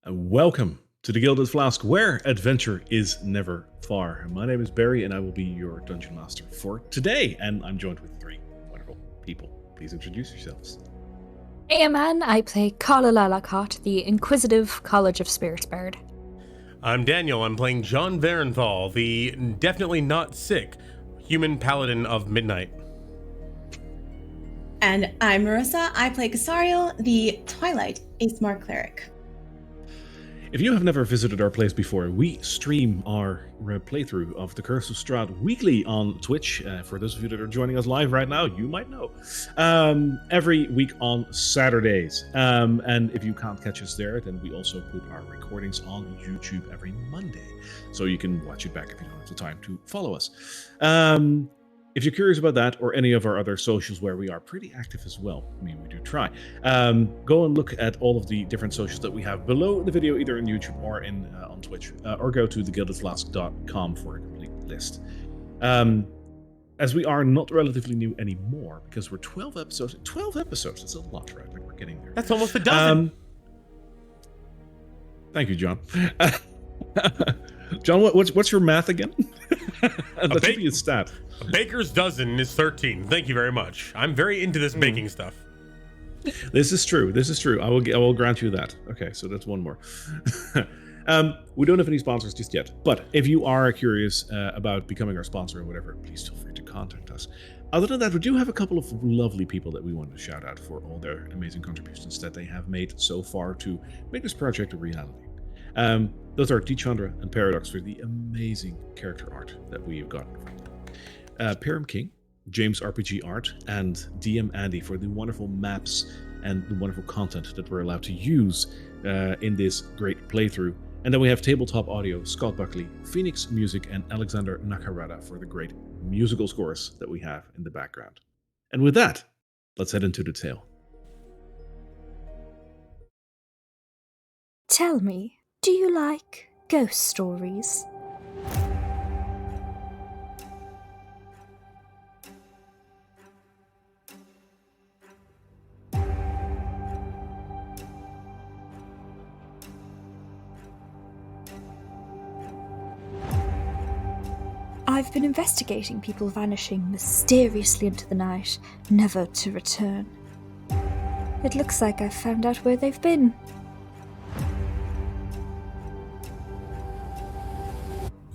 Welcome to the Gilded Flask, where adventure is never far. My name is Barry, and I will be your Dungeon Master for today, and I'm joined with three wonderful people. Please introduce yourselves. Hey man, I play Kala Lalakot, the Inquisitive College of Spirit Bard. I'm Daniel, I'm playing John Varenthal, the definitely not sick human paladin of midnight. And I'm Marissa, I play Casariel, the Twilight Aesmar Cleric. If you have never visited our place before, we stream our playthrough of the Curse of Strahd weekly on Twitch. For those of you that are joining us live right now, you might know. Every week on Saturdays. And if you can't catch us there, then we also put our recordings on YouTube every Monday. So you can watch it back if you don't have the time to follow us. If you're curious about that or any of our other socials where we are pretty active as well, I mean, we do try, go and look at all of the different socials that we have below the video, either in YouTube or on Twitch, or go to thegildedflask.com for a complete list. As we are not relatively new anymore, because we're 12 episodes. 12 episodes, that's a lot, right? Like, we're getting there. That's almost a dozen. Thank you, John. John, what's your math again? That should be a stat. A baker's dozen is 13. Thank you very much. I'm very into this baking stuff. This is true. I will grant you that. Okay, so that's one more. We don't have any sponsors just yet, but if you are curious about becoming our sponsor or whatever, please feel free to contact us. Other than that, we do have a couple of lovely people that we want to shout out for all their amazing contributions that they have made so far to make this project a reality. Those are D. Chandra and Paradox for the amazing character art that we have gotten from them. Pyram King, James RPG Art, and DM Andy for the wonderful maps and the wonderful content that we're allowed to use in this great playthrough. And then we have Tabletop Audio, Scott Buckley, Phoenix Music, and Alexander Nakarada for the great musical scores that we have in the background. And with that, let's head into the tale. Tell me, do you like ghost stories? I've been investigating people vanishing mysteriously into the night, never to return. It looks like I've found out where they've been.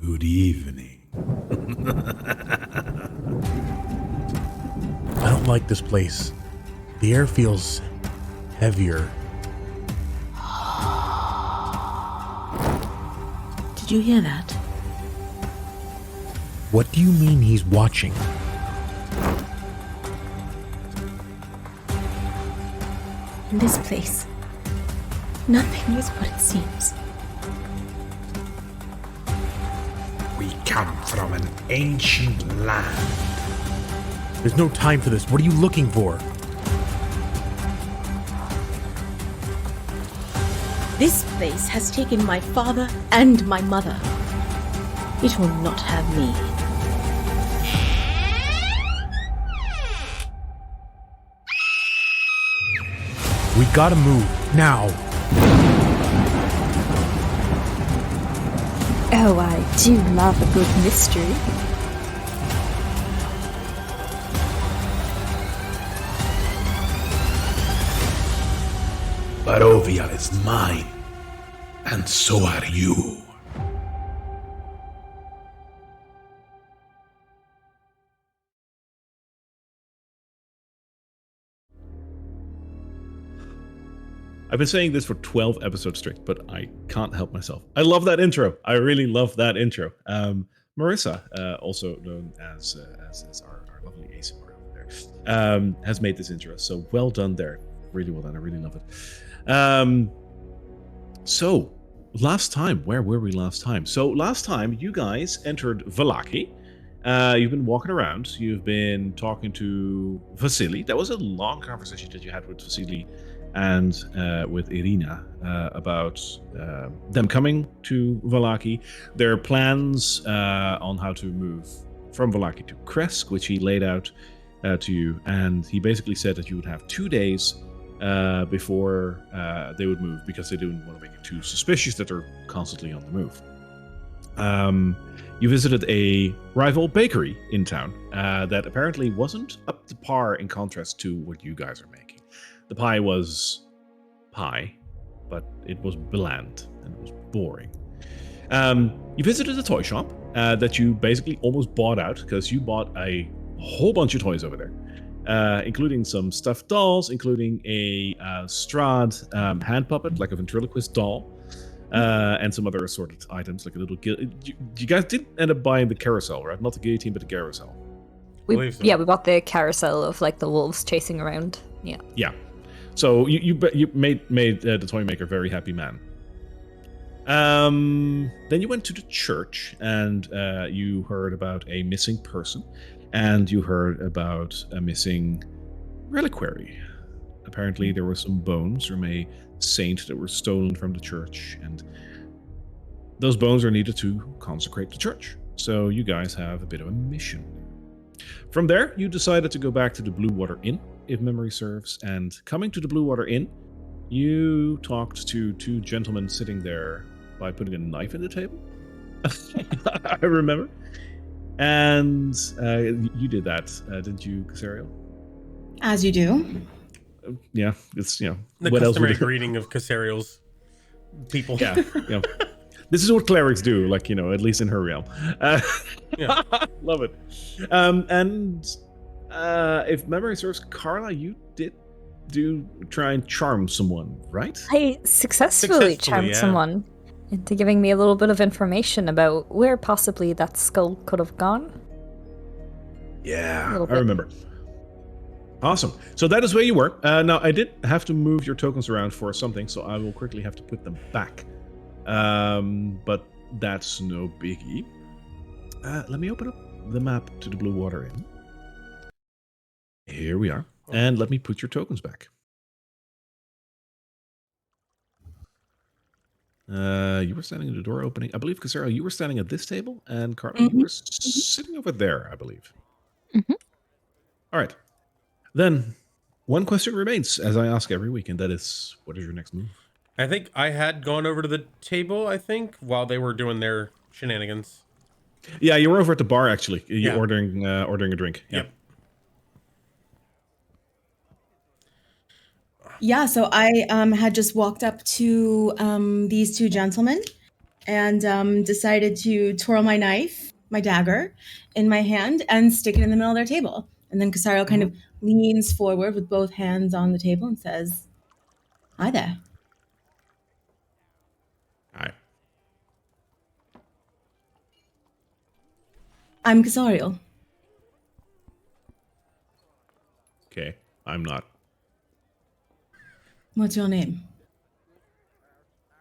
Good evening. I don't like this place. The air feels heavier. Did you hear that? What do you mean he's watching? In this place, nothing is what it seems. We come from an ancient land. There's no time for this. What are you looking for? This place has taken my father and my mother. It will not have me. We gotta move, now! Oh, I do love a good mystery. Barovia is mine, and so are you. I've been saying this for 12 episodes straight, but I can't help myself. I love that intro. I really love that intro. Marissa, also known as our lovely ASMR over there, has made this intro. So well done there. Really well done. I really love it. So last time, where were we last time? So last time you guys entered Vallaki. You've been walking around. You've been talking to Vasily. That was a long conversation that you had with Vasily and with Irina about them coming to Vallaki, their plans on how to move from Vallaki to Kresk, which he laid out to you, and he basically said that you would have 2 days before they would move, because they didn't want to make it too suspicious that they're constantly on the move. You visited a rival bakery in town that apparently wasn't up to par in contrast to what you guys are making. The pie was pie, but it was bland and it was boring. You visited a toy shop that you basically almost bought out, because you bought a whole bunch of toys over there, including some stuffed dolls, including a Strahd hand puppet, like a ventriloquist doll, and some other assorted items, like a little... You guys did end up buying the carousel, right? Not the guillotine, but the carousel. Believe so. Yeah, we bought the carousel of like the wolves chasing around. Yeah. Yeah. So you made the toy maker very happy man. Then you went to the church, and you heard about a missing person, and you heard about a missing reliquary. Apparently there were some bones from a saint that were stolen from the church, and those bones are needed to consecrate the church. So you guys have a bit of a mission. From there, you decided to go back to the Blue Water Inn, if memory serves, and coming to the Blue Water Inn, you talked to two gentlemen sitting there by putting a knife in the table. I remember. And you did that, didn't you, Casario? As you do. Yeah, it's, you know, The what else customary would it... greeting of Casario's people. Yeah, yeah. This is what clerics do, like, you know, at least in her realm. Yeah. Love it. And if memory serves, Carla, you did try and charm someone, right? I successfully charmed yeah. someone into giving me a little bit of information about where possibly that skull could have gone. Yeah, little I bit. remember. Awesome. So that is where you were. Now, I did have to move your tokens around for something, so I will quickly have to put them back. But that's no biggie. Let me open up the map to the Blue Water Inn. Here we are. And let me put your tokens back. You were standing at the door opening. I believe, Casero, you were standing at this table, and Carla, you were sitting over there, I believe. Mhm. All right. Then, one question remains, as I ask every week, and that is, what is your next move? I think I had gone over to the table, while they were doing their shenanigans. Yeah, you were over at the bar, actually. You Yeah. ordering a drink. Yeah. Yep. Yeah, so I had just walked up to these two gentlemen and decided to twirl my knife, my dagger, in my hand and stick it in the middle of their table. And then Casario kind of leans forward with both hands on the table and says, "Hi there." Hi. I'm Casario. Okay. I'm not. What's your name? I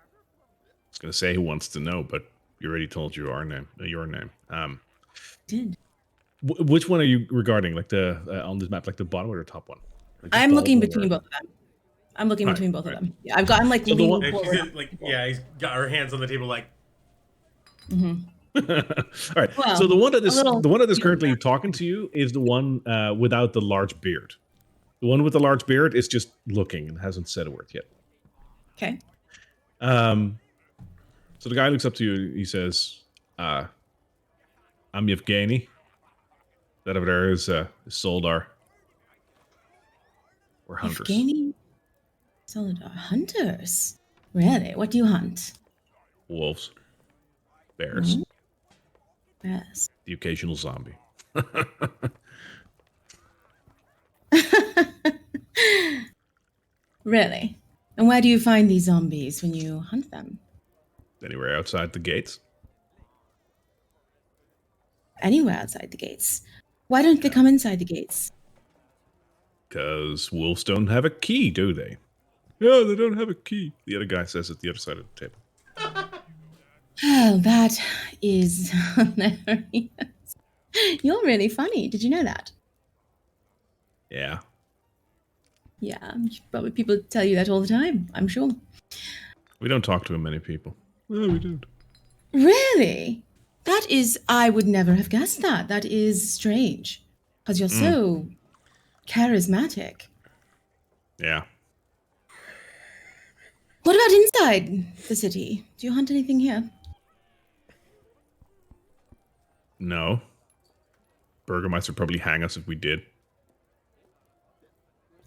was going to say who wants to know, but you already told you your name. Did. Which one are you regarding? Like the on this map, like the bottom or the top one? Like the I'm bald looking one between or- both of them. I'm looking All between right, both of all them. Yeah, I'm like So the one- leaning And forward. he's got her hands on the table, like. All right. Well, so the one that a is little- currently talking to you is the one without the large beard. The one with the large beard is just looking and hasn't said a word yet. Okay. So the guy looks up to you. He says, "I'm Yevgeny. That over there is Soldar. We're hunters." Yevgeny? Soldar. Hunters? Really? What do you hunt? Wolves, bears, Yes. the occasional zombie. Really? And where do you find these zombies when you hunt them? Anywhere outside the gates. Anywhere outside the gates. Why don't they come inside the gates? Because wolves don't have a key, do they? Yeah, they don't have a key. The other guy says at the other side of the table. Oh, that is hilarious. You're really funny. Did you know that? Yeah. Yeah, probably people tell you that all the time, I'm sure. We don't talk to many people. No, we don't. Really? That is, I would never have guessed that. That is strange. Because you're so charismatic. Yeah. What about inside the city? Do you hunt anything here? No. Burgermeister would probably hang us if we did.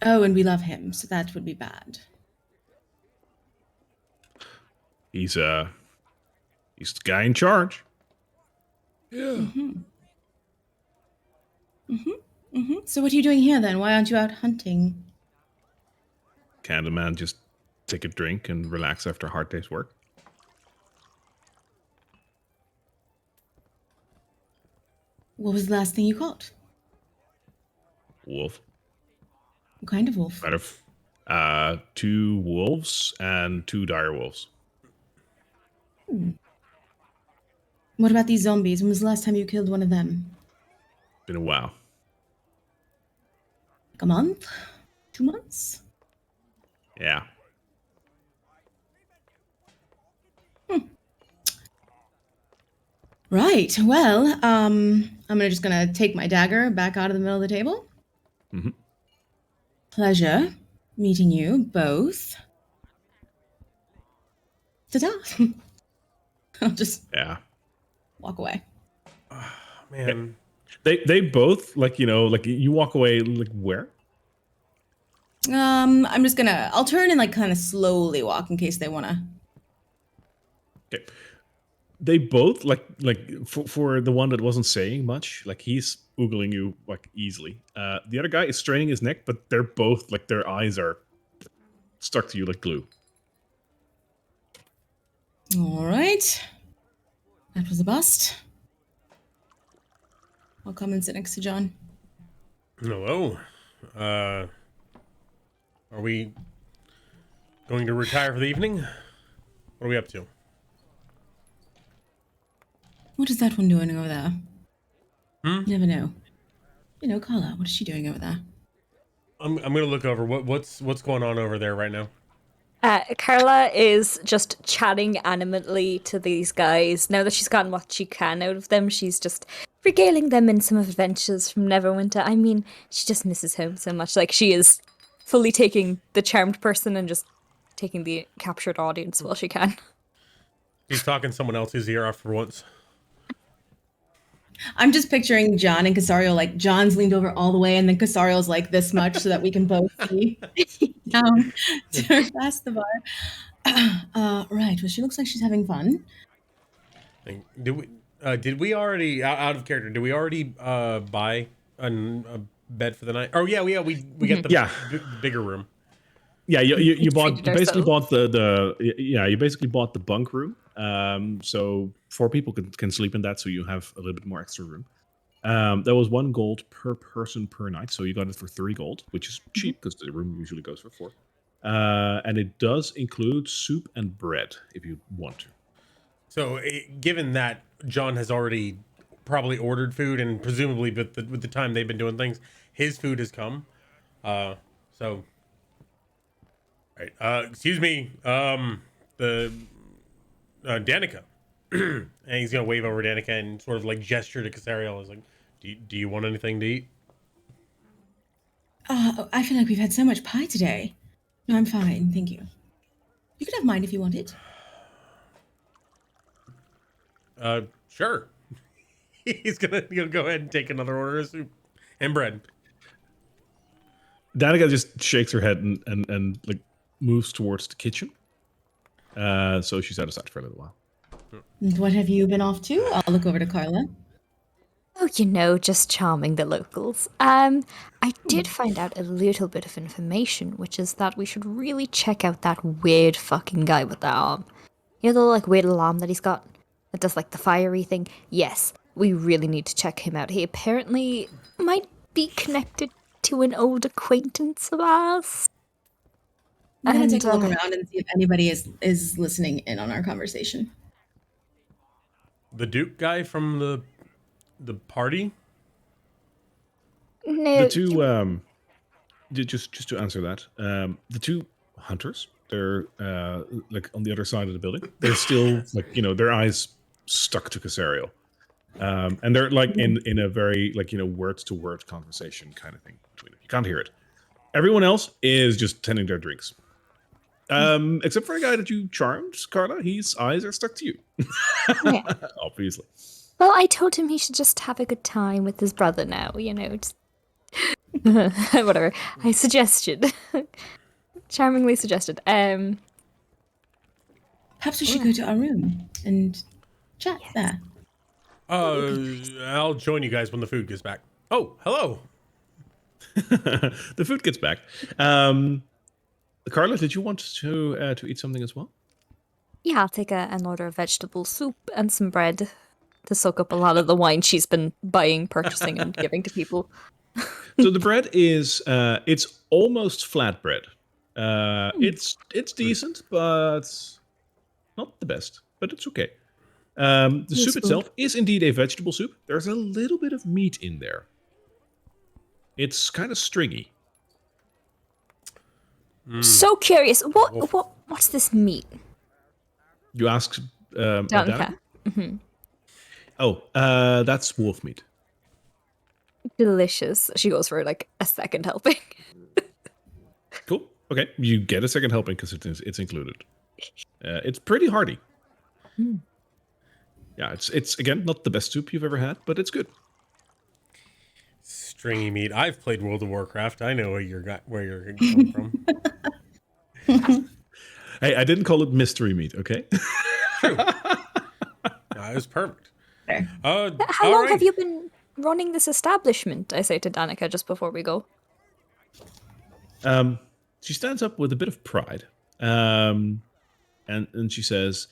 Oh, and we love him, so that would be bad. He's the guy in charge. Yeah. So what are you doing here then? Why aren't you out hunting? Can the man just take a drink and relax after a hard day's work? What was the last thing you caught? Wolf. What kind of wolf? Out of 2 wolves and 2 dire wolves. What about these zombies? When was the last time you killed one of them? Been a while. Like a month? 2 months? Yeah. Right. Well, I'm just gonna take my dagger back out of the middle of the table. Mhm. Pleasure meeting you both. Ta-ta. I'll just Yeah. walk away. Man, They both like you walk away like where? I'll turn and like kind of slowly walk in case they wanna. Okay. They both like for the one that wasn't saying much, like he's oogling you like easily. The other guy is straining his neck, but they're both like their eyes are stuck to you like glue. All right. That was a bust. I'll come and sit next to John. hello. Are we going to retire for the evening? What are we up to? What is that one doing over there? Hmm? You never know. You know, Carla, what is she doing over there? I'm gonna look over what's going on over there right now. Carla is just chatting animately to these guys. Now that she's gotten what she can out of them, she's just regaling them in some adventures from Neverwinter. I mean, she just misses home so much. Like, she is fully taking the charmed person and just taking the captured audience while she can. He's talking someone else who's here for once. I'm just picturing John and Casario, like John's leaned over all the way and then Casario's like this much so that we can both see down to past the bar. Right. Well, she looks like she's having fun. Did we already out of character? Did we already buy a bed for the night? Oh yeah, we got the bigger room. Yeah, you basically ourselves. bought you basically bought the bunk room. So 4 people can sleep in that, so you have a little bit more extra room. There was 1 gold per person per night, so you got it for 3 gold, which is cheap because the room usually goes for 4. And it does include soup and bread if you want to. So given that John has already probably ordered food and presumably with the time they've been doing things, his food has come. So. Right. Excuse me. The Danica, and he's gonna wave over Danica and sort of like gesture to Casario. He's like, "Do you want anything to eat?" I feel like we've had so much pie today. No, I'm fine, thank you. You could have mine if you wanted. Sure. He's gonna go ahead and take another order of soup and bread. Danica just shakes her head and like moves towards the kitchen. So she's out of sight for a little while. And what have you been off to? I'll look over to Carla. Oh, just charming the locals. I did find out a little bit of information, which is that we should really check out that weird fucking guy with the arm. You know the like weird alarm that he's got? That does like the fiery thing? Yes, we really need to check him out. He apparently might be connected to an old acquaintance of ours. I'm gonna take a look around and see if anybody is listening in on our conversation. The Duke guy from the party. No, The 2 just to answer that, the 2 hunters, they're like on the other side of the building. They're still like their eyes stuck to Casario, and they're like in a very like word to word conversation kind of thing between them. You can't hear it. Everyone else is just tending their drinks. Except for the guy that you charmed, Carla, his eyes are stuck to you. Yeah. Obviously. Well, I told him he should just have a good time with his brother now, just whatever. I suggested. Charmingly suggested. Perhaps we should go to our room and chat there. I'll join you guys when the food gets back. Oh, hello. The food gets back. Carla, did you want to eat something as well? Yeah, I'll take an order of vegetable soup and some bread to soak up a lot of the wine she's been buying, purchasing, and giving to people. So the bread is it's almost flat bread. It's decent, but not the best. But it's okay. The soup itself is indeed a vegetable soup. There's a little bit of meat in there. It's kind of stringy. So curious. What's this meat? You ask Danica. Danica? Oh, that's wolf meat. Delicious. She goes for like a second helping. Cool. Okay, you get a second helping because it's included. It's pretty hearty. Yeah, it's again not the best soup you've ever had, but it's good. Stringy meat. I've played World of Warcraft. I know where you're coming from. Hey, I didn't call it mystery meat, okay? True. It was perfect. How long have you been running this establishment? I say to Danica just before we go. She stands up with a bit of pride, and she says,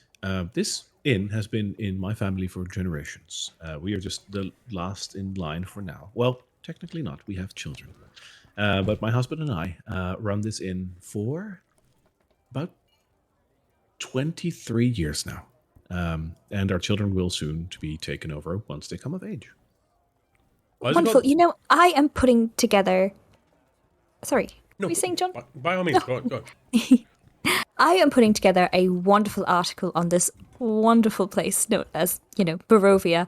"This inn has been in my family for generations. We are just the last in line for now. Well, technically not. We have children, but my husband and I run this inn for about 23 years now, and our children will soon to be taken over once they come of age." Wonderful. I am putting together. Sorry. No, what are you saying, John? By all means, go on. I am putting together a wonderful article on this wonderful place known as, Barovia.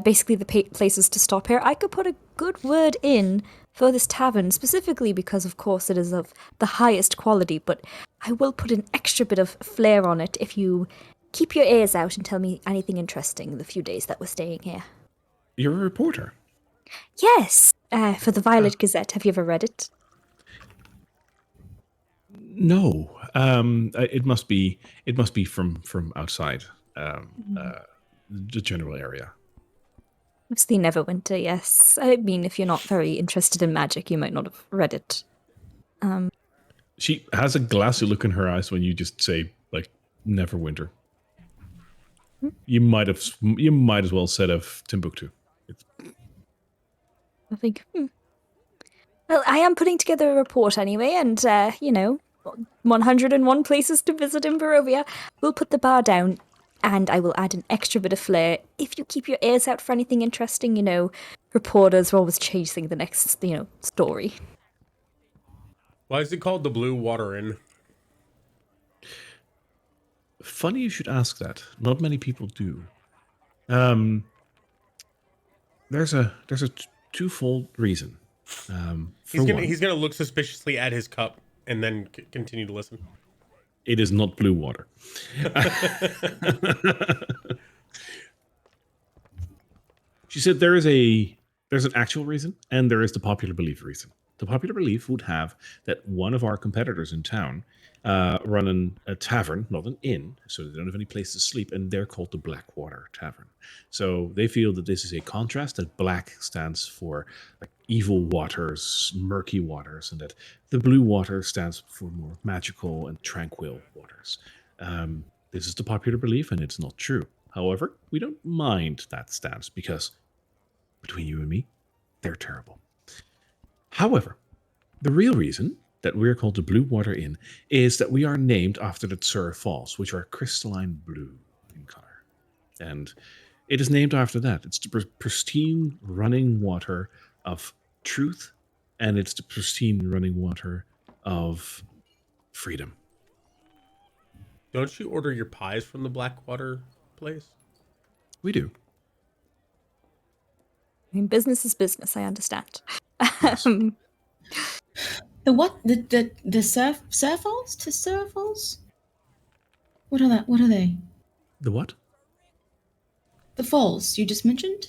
Basically, the places to stop here. I could put a good word in for this tavern, specifically because, of course, it is of the highest quality, but I will put an extra bit of flair on it if you keep your ears out and tell me anything interesting in the few days that we're staying here. You're a reporter. Yes, for the Violet Gazette. Have you ever read it? No, it must be from outside the general area. Mostly Neverwinter, yes. I mean, if you're not very interested in magic, you might not have read it. She has a glassy look in her eyes when you just say like Neverwinter. You might as well said of Timbuktu. I think. Well, I am putting together a report anyway, and 101 places to visit in Barovia. We'll put the bar down, and I will add an extra bit of flair. If you keep your ears out for anything interesting, reporters are always chasing the next, story. Why is it called the Blue Water Inn? Funny you should ask that. Not many people do. There's a twofold reason. He's gonna look suspiciously at his cup and then continue to listen. It is not blue water. She said there's an actual reason and there is the popular belief reason. The popular belief would have that one of our competitors in town run a tavern, not an inn, so they don't have any place to sleep, and they're called the Blackwater Tavern. So they feel that this is a contrast, that black stands for like evil waters, murky waters, and that the blue water stands for more magical and tranquil waters. This is the popular belief, and it's not true. However, we don't mind that stance because, between you and me, they're terrible. However, the real reason that we're called the Blue Water Inn is that we are named after the Tsur Falls, which are crystalline blue in color. And it is named after that. It's the pristine running water of truth, and it's the pristine running water of freedom. Don't you order your pies from the Blackwater place? We do. I mean, business is business, I understand. Yes. The what? The surf falls? To surf falls? What are that? What are they? The what? The falls you just mentioned?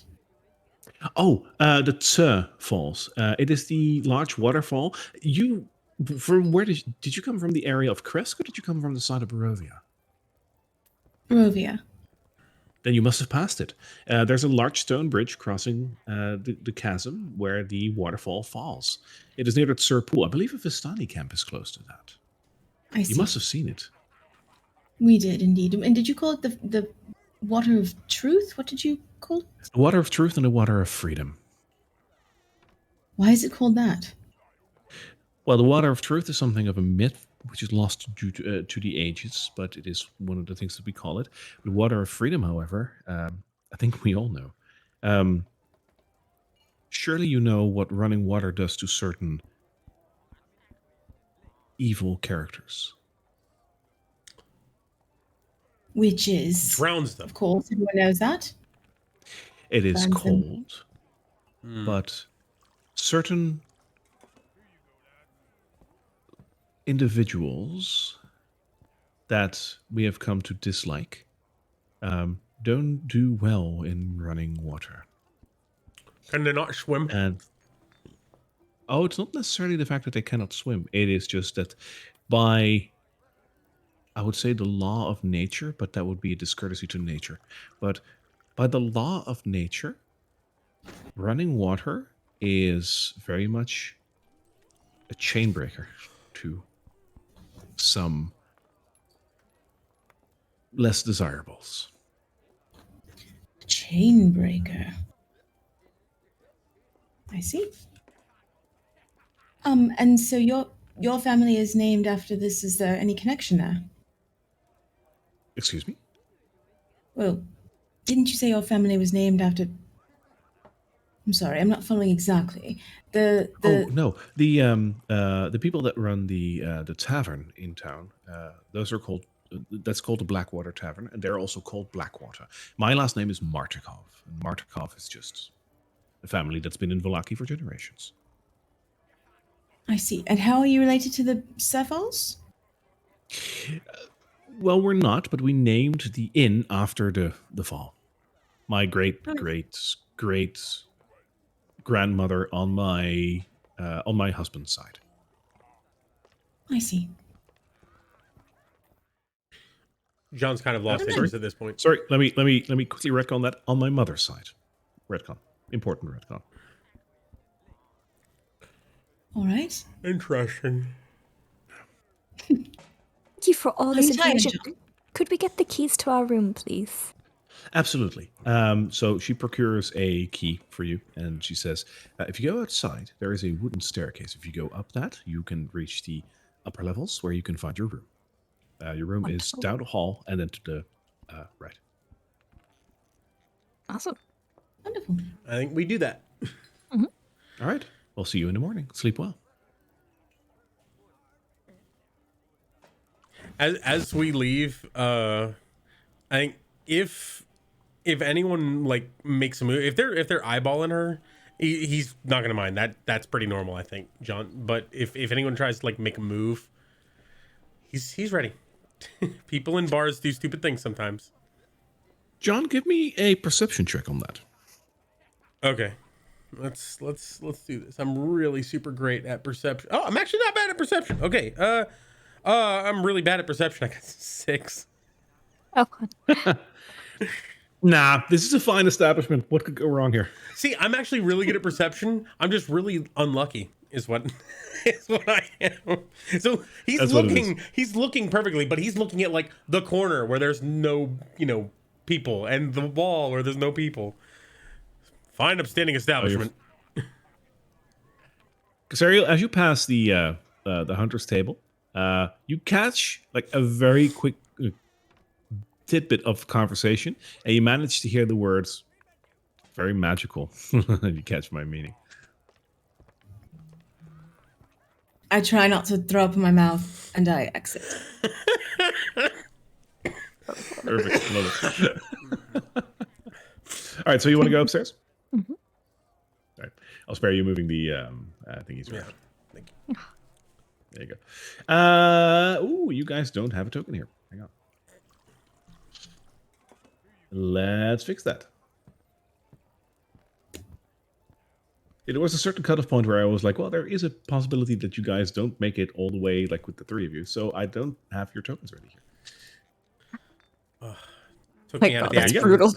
Oh, the Tse Falls. It is the large waterfall. You, from where did you come from? The area of Kresk, or did you come from the side of Barovia? Barovia. Then you must have passed it. There's a large stone bridge crossing the chasm where the waterfall falls. It is near the Tse Pool. I believe a Vistani camp is close to that. I see. You must have seen it. We did indeed. And did you call it the water of truth? What did you call it? The water of truth and the water of freedom. Why is it called that? Well, the water of truth is something of a myth which is lost due to the ages, but it is one of the things that we call it. The water of freedom, however, I think we all know. Surely you know what running water does to certain evil characters. Which is, Drowns them. of course, everyone knows that. It is Burns them. cold, but certain individuals that we have come to dislike don't do well in running water. Can they not swim? And it's not necessarily the fact that they cannot swim. It is just that by, I would say, the law of nature, but that would be a discourtesy to nature. But by the law of nature, running water is very much a chain breaker to some less desirables. Chain breaker. I see. And so your family is named after this. Is there any connection there? Excuse me? Well, didn't you say your family was named after? I'm sorry, I'm not following exactly. The No, the people that run the tavern in town, those are called. That's called the Blackwater Tavern, and they're also called Blackwater. My last name is Martikov, and Martikov is just a family that's been in Vallaki for generations. I see. And how are you related to the Cephals? Well, we're not, but we named the inn after the fall. My great grandmother on my husband's side. I see. John's kind of lost interest at this point. Sorry, let me quickly retcon that. On my mother's side, retcon, important retcon. All right. Interesting. Thank you for all this I'm tired, information. John. Could we get the keys to our room, please? Absolutely. So she procures a key for you, and she says, if you go outside, there is a wooden staircase. If you go up that, you can reach the upper levels where you can find your room. Your room is Wonderful. down the hall and then to the right. Awesome. Wonderful. I think we do that. All right. We'll see you in the morning. Sleep well. As we leave, I think if anyone like makes a move, if they're eyeballing her, he's not gonna mind. That's pretty normal, I think, John. But if anyone tries to like make a move, he's ready. People in bars do stupid things sometimes. John, give me a perception check on that. Okay. Let's do this. I'm really super great at perception. Oh, I'm actually not bad at perception. Okay. I'm really bad at perception. I got 6. Oh, God. Nah, this is a fine establishment. What could go wrong here? See, I'm actually really good at perception. I'm just really unlucky is what I am. So he's looking perfectly, but he's looking at like the corner where there's no, people, and the wall where there's no people. Fine upstanding establishment. Casario, as you pass the hunter's table, you catch like a very quick tidbit of conversation, and you manage to hear the words "very magical." You catch my meaning. I try not to throw up in my mouth, and I exit. Perfect. Love it. All right, so you want to go upstairs? Mhm. All right, I'll spare you moving the thingies around. Yeah. Thank you. There you go. Ooh, you guys don't have a token here. Hang on. Let's fix that. It was a certain cutoff point where I was like, well, there is a possibility that you guys don't make it all the way, like with the 3 of you. So I don't have your tokens ready here. Took My me out of God, the that's action. brutal.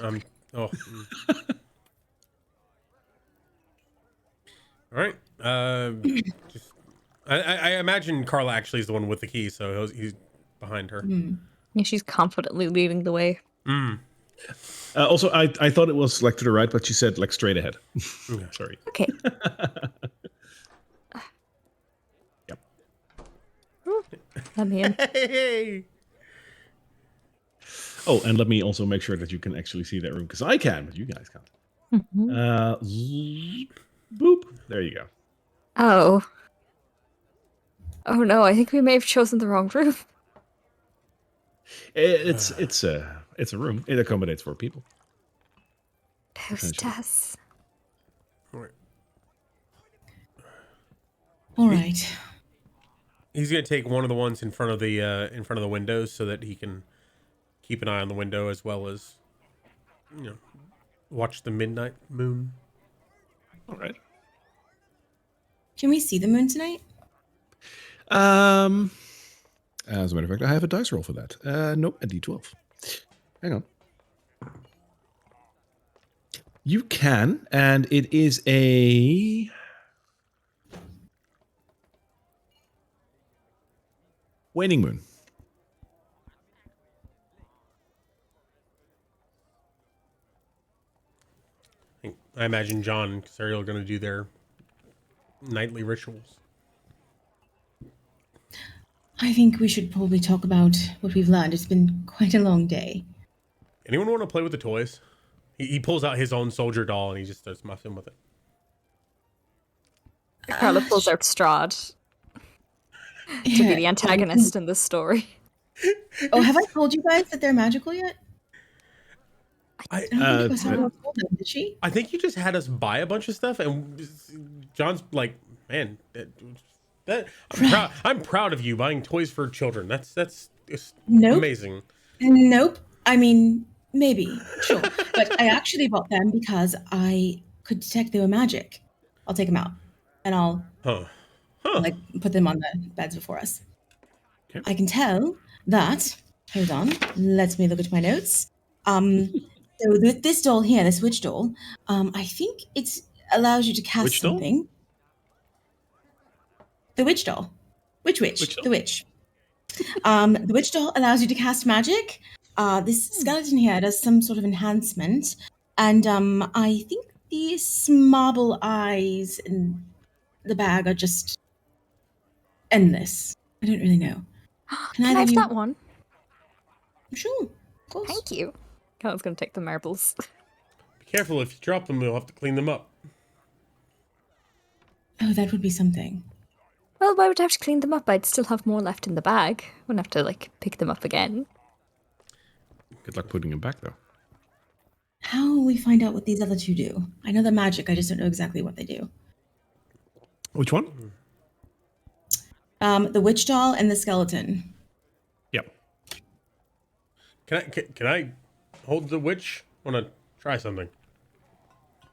All right. Just, I imagine Carla actually is the one with the key, so he's behind her. Yeah, she's confidently leading the way. Also, I thought it was like to the right, but she said like straight ahead. Sorry. Okay. Yep. Let me in. Hey. Oh, and let me also make sure that you can actually see that room, because I can, but you guys can't. Boop. There you go. Oh. Oh no, I think we may have chosen the wrong room. It's a room. It accommodates 4 people. Hostess. All right. He's gonna take one of the ones in front of the windows so that he can keep an eye on the window as well as, watch the midnight moon. All right. Can we see the moon tonight? As a matter of fact, I have a dice roll for that. Nope, a D12. Hang on. You can, and it is a waning moon. I imagine John and Sariel are gonna do their nightly rituals. I think we should probably talk about what we've learned. It's been quite a long day. Anyone want to play with the toys? He pulls out his own soldier doll and he just starts messing with it. Carla pulls out Strahd to be the antagonist in this story. Oh, have I told you guys that they're magical yet? I I don't think I told them, did she? I think you just had us buy a bunch of stuff, and John's like, "Man, I'm proud of you buying toys for children. That's Nope. amazing." Nope. I mean, maybe, sure. But I actually bought them because I could detect they were magic. I'll take them out, and I'll like put them on the beds before us. Okay. I can tell that. Hold on. Let me look at my notes. So this doll here, this witch doll, I think it allows you to cast Which doll? something. The witch doll. Which witch? Which doll? The witch. The witch doll allows you to cast magic. This skeleton here does some sort of enhancement. And I think these marble eyes in the bag are just endless. I don't really know. Can I have that one? Sure, of course. Thank you. Carla's gonna take the marbles. Be careful, if you drop them, we'll have to clean them up. Oh, that would be something. Well, why would I have to clean them up? I'd still have more left in the bag. Wouldn't have to, like, pick them up again. Good luck putting them back, though. How will we find out what these other two do? I know they're magic, I just don't know exactly what they do. Which one? The witch doll and the skeleton. Yep. Can I hold the witch? Want to try something?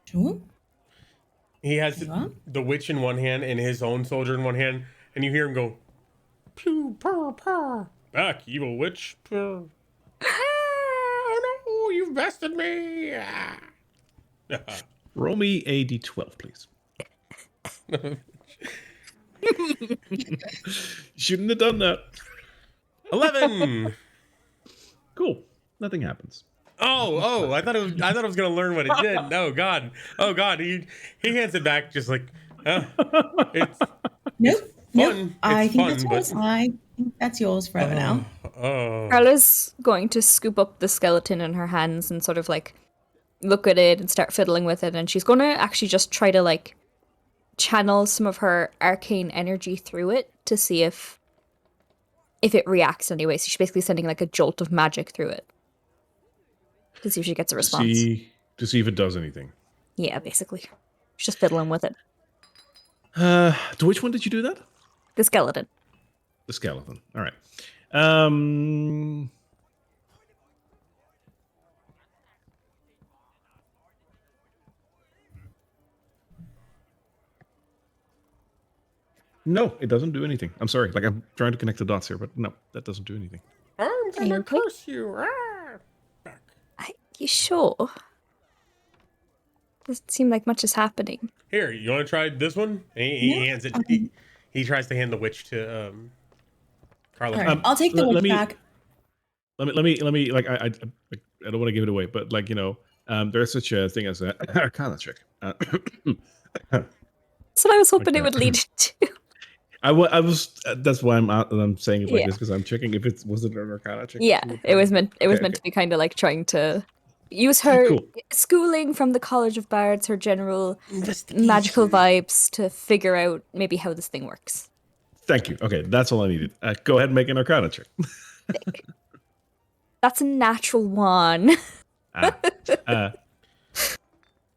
Sure. He has the witch in one hand and his own soldier in one hand, and you hear him go, "Pew, purr, purr. Back, evil witch. Purr. Oh no, you've bested me." Roll me a D12, please. Shouldn't have done that. 11. Cool. Nothing happens. Oh! I thought I was gonna learn what it did. Oh God! He hands it back just like, it's Nope. fun. I It's think fun, that's but yours. I think that's yours forever now. Carla's going to scoop up the skeleton in her hands and sort of, like, look at it and start fiddling with it, and she's going to actually just try to, like, channel some of her arcane energy through it to see if it reacts anyway. So she's basically sending, like, a jolt of magic through it to see if she gets a response. To see if it does anything. Yeah, basically. She's just fiddling with it. To which one did you do that? The skeleton. The skeleton. All right. Um. No, it doesn't do anything. I'm sorry. Like, I'm trying to connect the dots here, but no, that doesn't do anything. I'm gonna Okay. curse you. You sure? Doesn't seem like much is happening. Here, you want to try this one? He hands it. He tries to hand the witch to Carla. All right, I'll take the witch back. Let me. Like, I don't want to give it away, but like, there's such a thing as a Arcana check. That's what I was hoping it would lead to. I was. That's why I'm saying it like this, because I'm checking if it was an Arcana check. Yeah, it was meant. It was meant to be kind of like trying to use her schooling from the College of Bards, her general magical vibes, to figure out maybe how this thing works. Thank you. Okay, that's all I needed. Go ahead and make an Arcana check. That's a natural one.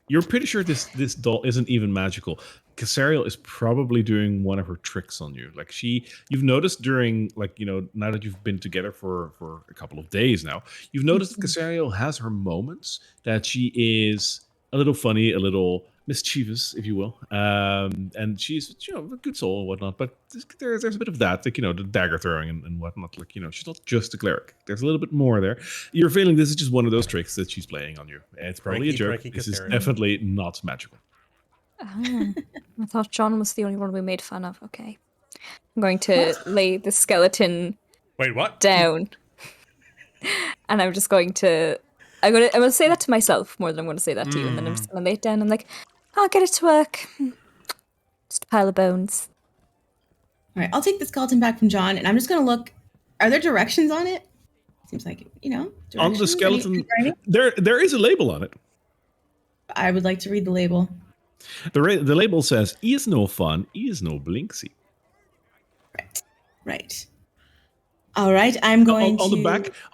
You're pretty sure this doll isn't even magical. Cassariel is probably doing one of her tricks on you. Like, you've noticed during, like, now that you've been together for a couple of days now, you've noticed that Cassariel has her moments that she is a little funny, a little mischievous, if you will. And she's, a good soul and whatnot, but there's a bit of that, like, the dagger throwing and whatnot. Like, she's not just a cleric. There's a little bit more there. You're feeling this is just one of those tricks that she's playing on you. It's probably a joke. This is definitely not magical. I thought John was the only one we made fun of. Okay. I'm going to lay the skeleton down. And I'm just going to I'm gonna say that to myself more than I'm gonna say that to you, and then I'm just gonna lay it down and I'm like, I'll get it to work. Just a pile of bones. All right, I'll take the skeleton back from John, and I'm just gonna look. Are there directions on it? Seems like, on the skeleton, there is a label on it. I would like to read the label. The label says, "E is no fun, E is no blinksy." Right. All right, I'm going on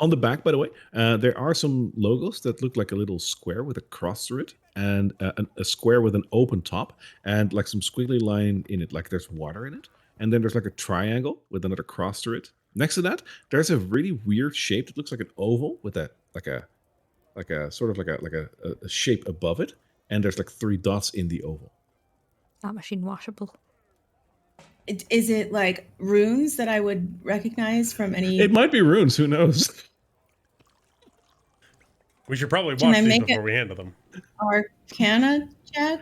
the back, by the way, there are some logos that look like a little square with a cross through it, and a square with an open top, and like some squiggly line in it, like there's water in it, and then there's like a triangle with another cross through it. Next to that, there's a really weird shape that looks like an oval with a sort of like a shape above it, and there's like 3 dots in the oval. Not machine washable. Is it like runes that I would recognize from any? It might be runes. Who knows? We should probably watch these before we handle them. Arcana check.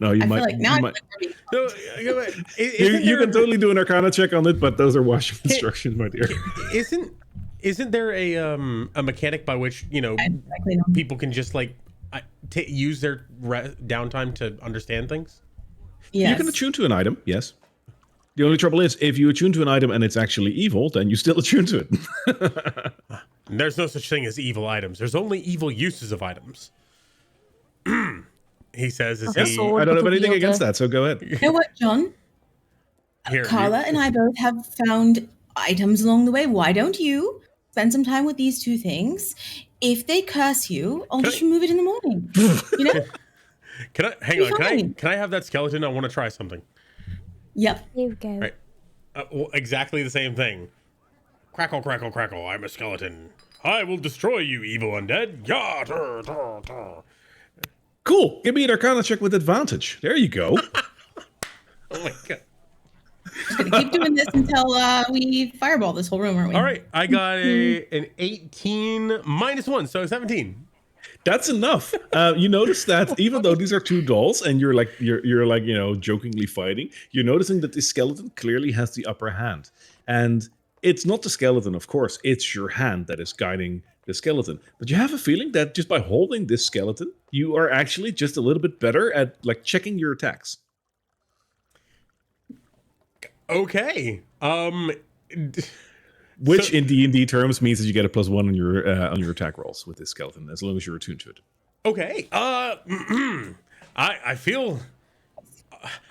No, you might. Like now you can totally do an Arcana check on it, but those are washing instructions, my dear. Isn't there a mechanic by which people can just like use their downtime to understand things? Yes. You can attune to an item. Yes. The only trouble is, if you attune to an item and it's actually evil, then you still attune to it. There's no such thing as evil items. There's only evil uses of items. He says, I don't have anything against that, so go ahead. You know what, John? Carla and I both have found items along the way. Why don't you spend some time with these 2 things? If they curse you, I'll just remove it in the morning. Can I hang on? Can I have that skeleton? I want to try something. Yep. Here we go. Right. Exactly the same thing. Crackle, crackle, crackle. I'm a skeleton. I will destroy you, evil undead. Yeah. Cool. Give me an Arcana check with advantage. There you go. Oh my god. Just gonna keep doing this until we fireball this whole room, aren't we? All right. I got an 18 minus 1, so 17. That's enough. You notice that even though these are 2 dolls and you're jokingly fighting, you're noticing that this skeleton clearly has the upper hand. And it's not the skeleton, of course. It's your hand that is guiding the skeleton. But you have a feeling that just by holding this skeleton, you are actually just a little bit better at like checking your attacks. Okay. Which in D&D terms means that you get a +1 on your attack rolls with this skeleton, as long as you're attuned to it. Okay. I feel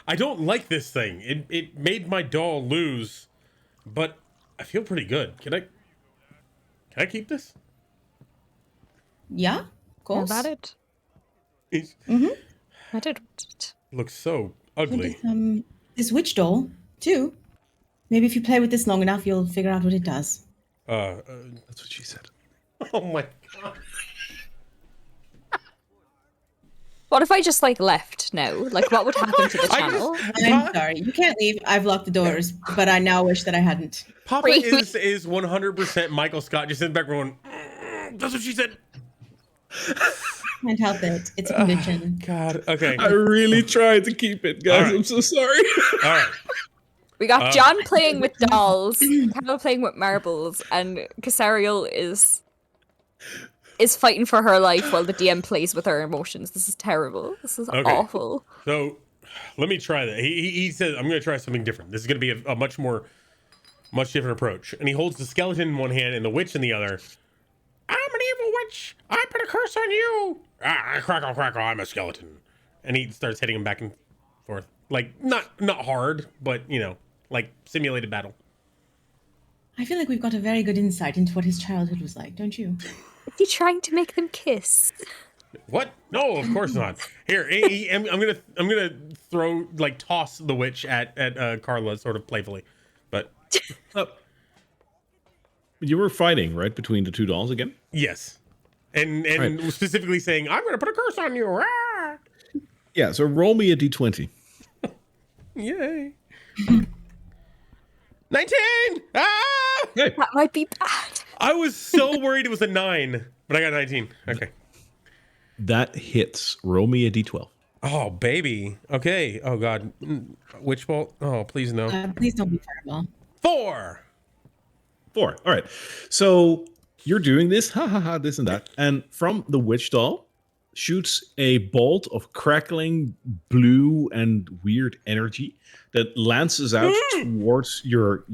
I don't like this thing. It made my doll lose, but I feel pretty good. Can I keep this? Yeah, of course. How about it? I did want it. Looks so ugly. This witch doll too. Maybe if you play with this long enough, you'll figure out what it does. That's what she said. Oh my god. What if I just like left now? Like, what would happen to the I channel? I'm sorry, you can't leave. I've locked the doors, but I now wish that I hadn't. Papa Really? is 100% Michael Scott just sitting back going, that's what she said. Can't help it. It's a condition. God. Okay. I really tried to keep it, guys. All right. I'm so sorry. All right. We got John playing with dolls, Carol playing with marbles, and Casariel is fighting for her life while the DM plays with her emotions. This is terrible. This is Okay. awful. So let me try that. He says, I'm going to try something different. This is going to be a much different approach. And he holds the skeleton in one hand and the witch in the other. I'm an evil witch. I put a curse on you. Crackle, crackle, I'm a skeleton. And he starts hitting him back and forth. Like, not hard, but, like simulated battle. I feel like we've got a very good insight into what his childhood was like, don't you? Is he trying to make them kiss? What? No, of course not. Here, I'm gonna throw, like, toss the witch at Carla sort of playfully. But You were fighting, right, between the two dolls again? yes. And Right. specifically saying, I'm gonna put a curse on you. Ah! Yeah, so roll me a d20. Yay. 19! Ah! Okay. That might be bad. I was so worried it was a 9, but I got 19. Okay. That hits. Roll me a d12. Oh, baby. Okay. Oh, God. Witch bolt? Oh, please no. Please don't be fireball. 4! 4. All right. So you're doing this, this and that. And from the witch doll shoots a bolt of crackling blue and weird energy that lances out towards your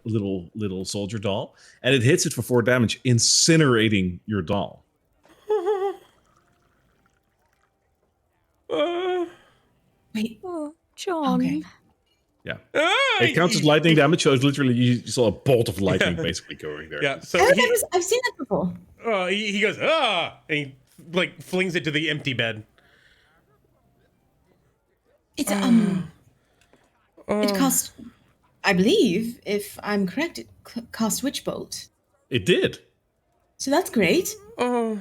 little soldier doll. And it hits it for 4 damage, incinerating your doll. Wait. Oh, John. Okay. Yeah. It counts as lightning damage, so it's literally you saw a bolt of lightning basically going there. Yeah, so I've seen that before. he goes, ah! And he, like, flings it to the empty bed. It's it cost, I believe, if I'm correct, it cost Witch Bolt. It did. So that's great. Oh,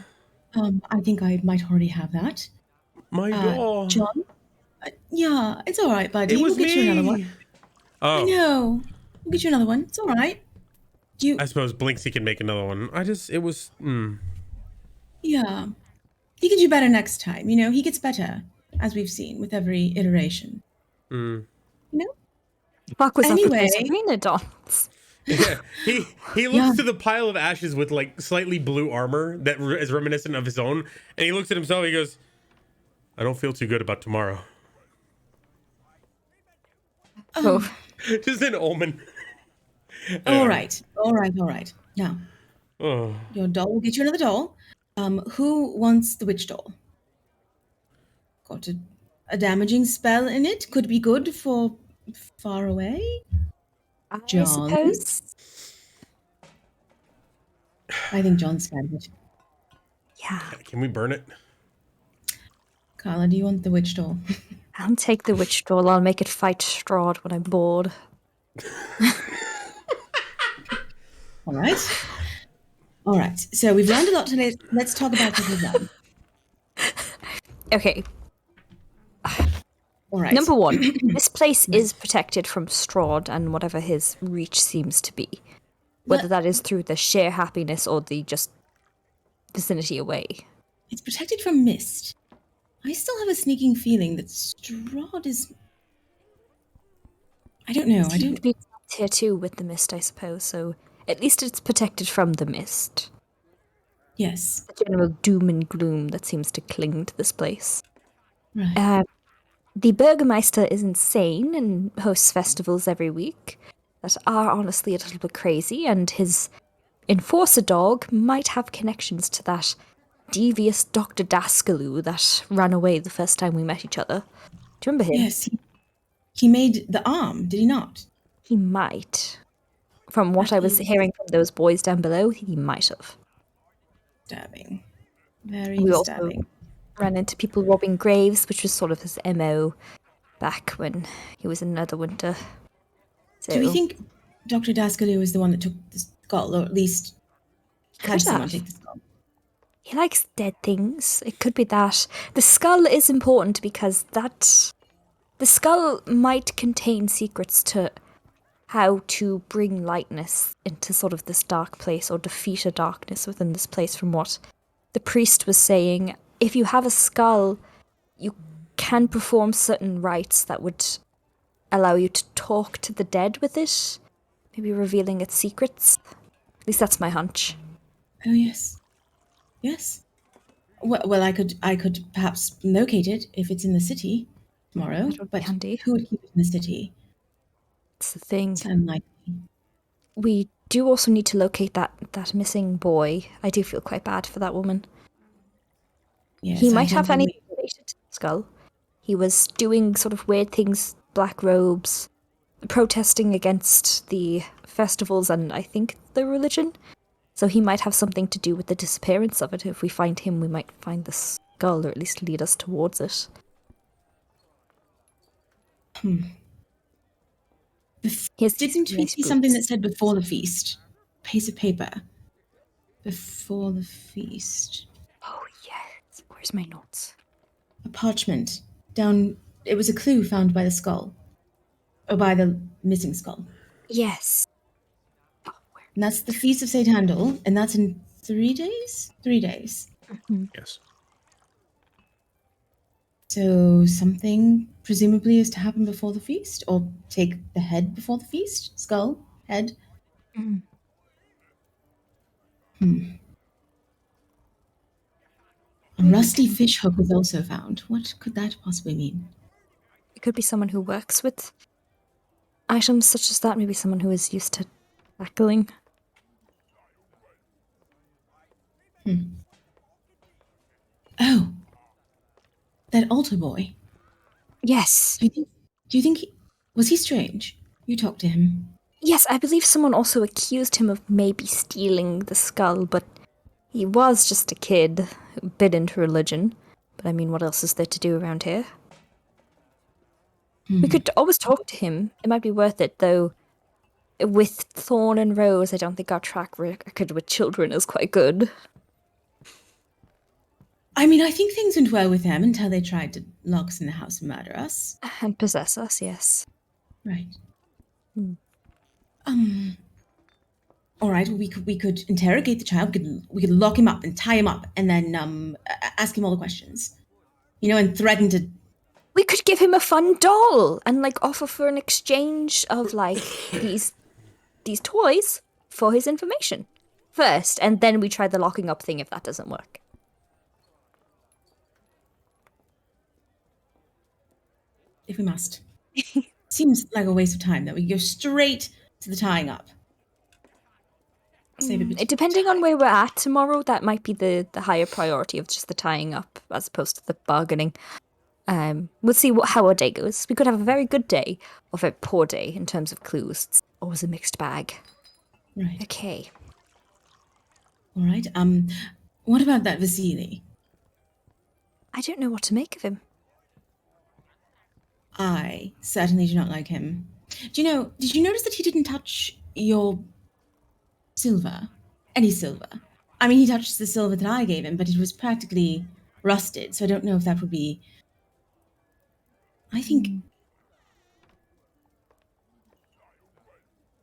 I think I might already have that. my doll. John? Yeah, it's all right, buddy. It was We'll get you another one. me. I Oh, know. We'll get you another one. It's all right. I suppose Blinksy can make another one. Yeah. He can do better next time. You know, he gets better, as we've seen with every iteration. You know? Fuck was Anyway. up with those arena dolls? Yeah. He looks to the pile of ashes with, like, slightly blue armor that is reminiscent of his own, and he looks at himself. He goes, "I don't feel too good about tomorrow." Oh. Just an omen. All right. Now, Oh. your doll will get you another doll. Who wants the witch doll? Got a damaging spell in it. Could be good for far away. I John? suppose. I think John's scared of it. Yeah. Can we burn it? Carla, do you want the witch doll? I'll take the witch doll. I'll make it fight Strahd when I'm bored. All right. All right. So we've learned a lot today. Let's talk about what we've done. Okay. All right. Number one, this place is protected from Strahd and whatever his reach seems to be. Whether that is through the sheer happiness or the just vicinity away. It's protected from mist. I still have a sneaking feeling that Strahd is. I don't know. I don't. Technically, it's tier 2 with the mist, I suppose, so at least it's protected from the mist. Yes. The general doom and gloom that seems to cling to this place. Right. The Burgermeister is insane and hosts festivals every week that are honestly a little bit crazy, and his enforcer dog might have connections to that devious Dr. Daskaloo that ran away the first time we met each other. Do you remember him? Yes. He made the arm, did he not? He might. From what I was hearing from those boys down below, he might have. Stabbing. Very We also stabbing. ran into people robbing graves, which was sort of his MO back when he was in Netherwinter. So, Do we think Dr. Daskaloo is the one that took the skull, or at least had Could someone have. take the skull. He likes dead things. It could be that. The skull is important because the skull might contain secrets to how to bring lightness into sort of this dark place or defeat a darkness within this place, from what the priest was saying. If you have a skull, you can perform certain rites that would allow you to talk to the dead with it, maybe revealing its secrets. At least that's my hunch. Oh yes, yes. Well, I could perhaps locate it if it's in the city tomorrow. That would be But handy. who would keep it in the city? That's the thing. It's unlikely. We do also need to locate that missing boy. I do feel quite bad for that woman. Yes, He I might think have that anything related to the skull. He was doing sort of weird things, black robes, protesting against the festivals and I think the religion. So he might have something to do with the disappearance of it. If we find him, we might find the skull, or at least lead us towards it. Didn't we see something that said before the feast? Piece of paper. Before the feast. Oh, yes. Where's my notes? A parchment. Down. It was a clue found by the skull. Or by the missing skull. Yes. And that's the Feast of St. Handel, and that's in 3 days? 3 days. Yes. So something presumably is to happen before the feast? Or take the head before the feast? Skull? Head? A rusty fish hook was also found. What could that possibly mean? It could be someone who works with items such as that. Maybe someone who is used to tackling. Oh! That altar boy. Yes. Do you think was he strange? You talked to him. Yes, I believe someone also accused him of maybe stealing the skull, but he was just a kid, a bit into religion. But I mean, what else is there to do around here? We could always talk to him. It might be worth it, though. With Thorn and Rose, I don't think our track record with children is quite good. I mean, I think things went well with them until they tried to lock us in the house and murder us. And possess us, yes. Right. All right. Well, we could interrogate the child. We could lock him up and tie him up, and then ask him all the questions. You know, and threaten to. We could give him a fun doll and like offer for an exchange of like these toys for his information first, and then we try the locking up thing if that doesn't work. If we must. Seems like a waste of time, though. We go straight to the tying up. Save a bit. Depending on where we're at tomorrow, that might be the higher priority of just the tying up as opposed to the bargaining. We'll see how our day goes. We could have a very good day or a very poor day in terms of clues. It's always a mixed bag. Right. Okay. All right. What about that Vasily? I don't know what to make of him. I certainly do not like him. Did you notice that he didn't touch your silver? Any silver? I mean, he touched the silver that I gave him, but it was practically rusted, so I don't know if that would be. I think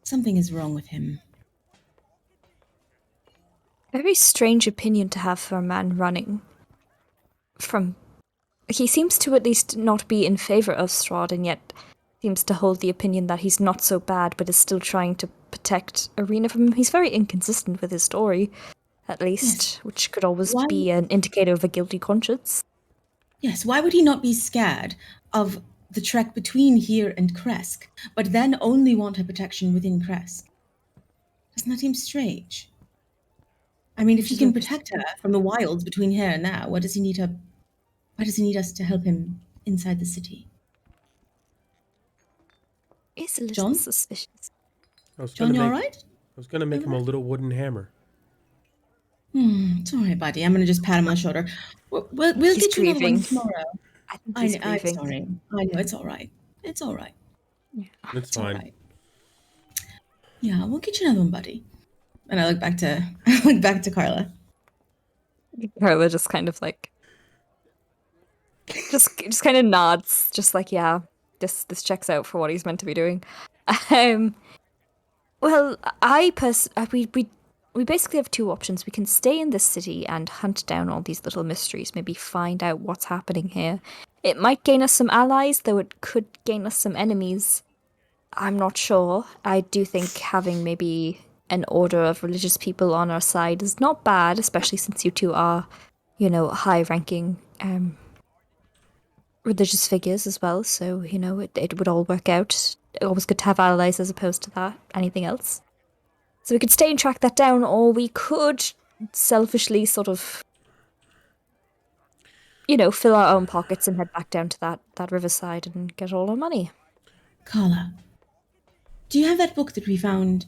something is wrong with him. Very strange opinion to have for a man running from. He seems to at least not be in favor of Strahd, and yet seems to hold the opinion that he's not so bad, but is still trying to protect Arena from him. He's very inconsistent with his story, at least, which could always be an indicator of a guilty conscience. Yes, why would he not be scared of the trek between here and Kresk, but then only want her protection within Kresk? Doesn't that seem strange? I mean, if he can protect her from the wilds between here and there, why does he need us to help him inside the city? It's a little John? suspicious. John, you all right? I was gonna make him a little wooden hammer. It's all right, buddy. I'm going to just pat him on the shoulder. We'll He's get you another one grieving. tomorrow. I think he's I'm grieving. sorry. I know, it's all right. It's all right. It's All fine. right. Yeah, we'll get you another one, buddy. And I look back to I look back to Carla. Carla just kind of like just kind of nods, just like, yeah, this checks out for what he's meant to be doing. Um, well, we basically have two options. We can stay in this city and hunt down all these little mysteries, maybe find out what's happening here. It might gain us some allies, though it could gain us some enemies. I'm not sure. I do think having maybe an order of religious people on our side is not bad, especially since you two are, high-ranking religious figures as well. So, it would all work out. Always good to have allies as opposed to that. Anything else? So we could stay and track that down, or we could selfishly sort of, fill our own pockets and head back down to that riverside and get all our money. Carla, do you have that book that we found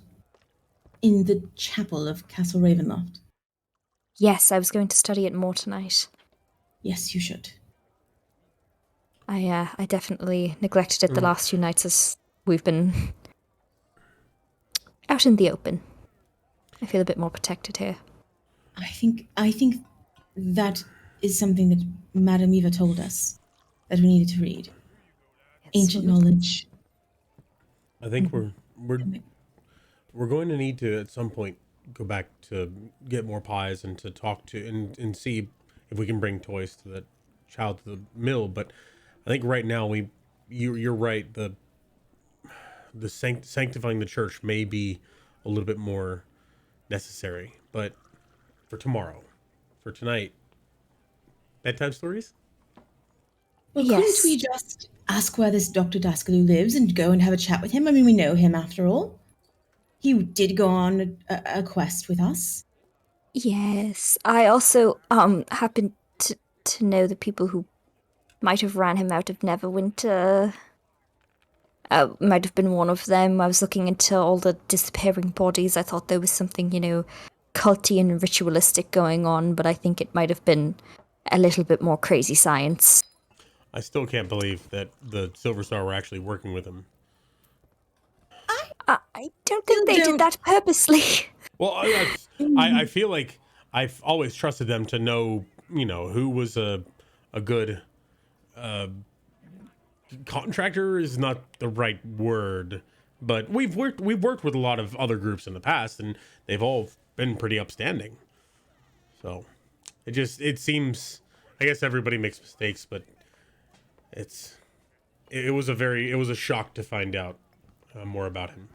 in the chapel of Castle Ravenloft? Yes, I was going to study it more tonight. Yes, you should. I definitely neglected it the last few nights as we've been out in the open. I feel a bit more protected here. I think that is something that Madame Eva told us that we needed to read. Ancient knowledge. I think we're going to need to at some point go back to get more pies and to talk to and see if we can bring toys to the child to the mill. But I think right now you're right. The sanctifying the church may be a little bit more necessary, but for tomorrow, for tonight, bedtime stories. Well, Yes. couldn't we just ask where this Dr. Daskaloo lives and go and have a chat with him? I mean, we know him after all. He did go on a quest with us. Yes, I also happen to know the people who might have ran him out of Neverwinter. Might have been one of them. I was looking into all the disappearing bodies. I thought there was something, culty and ritualistic going on, but I think it might have been a little bit more crazy science. I still can't believe that the Silver Star were actually working with him. I don't think they did that purposely. Well, I feel like I've always trusted them to know, who was a good contractor is not the right word, but we've worked with a lot of other groups in the past, and they've all been pretty upstanding. So it seems, I guess everybody makes mistakes, but it was a shock to find out more about him.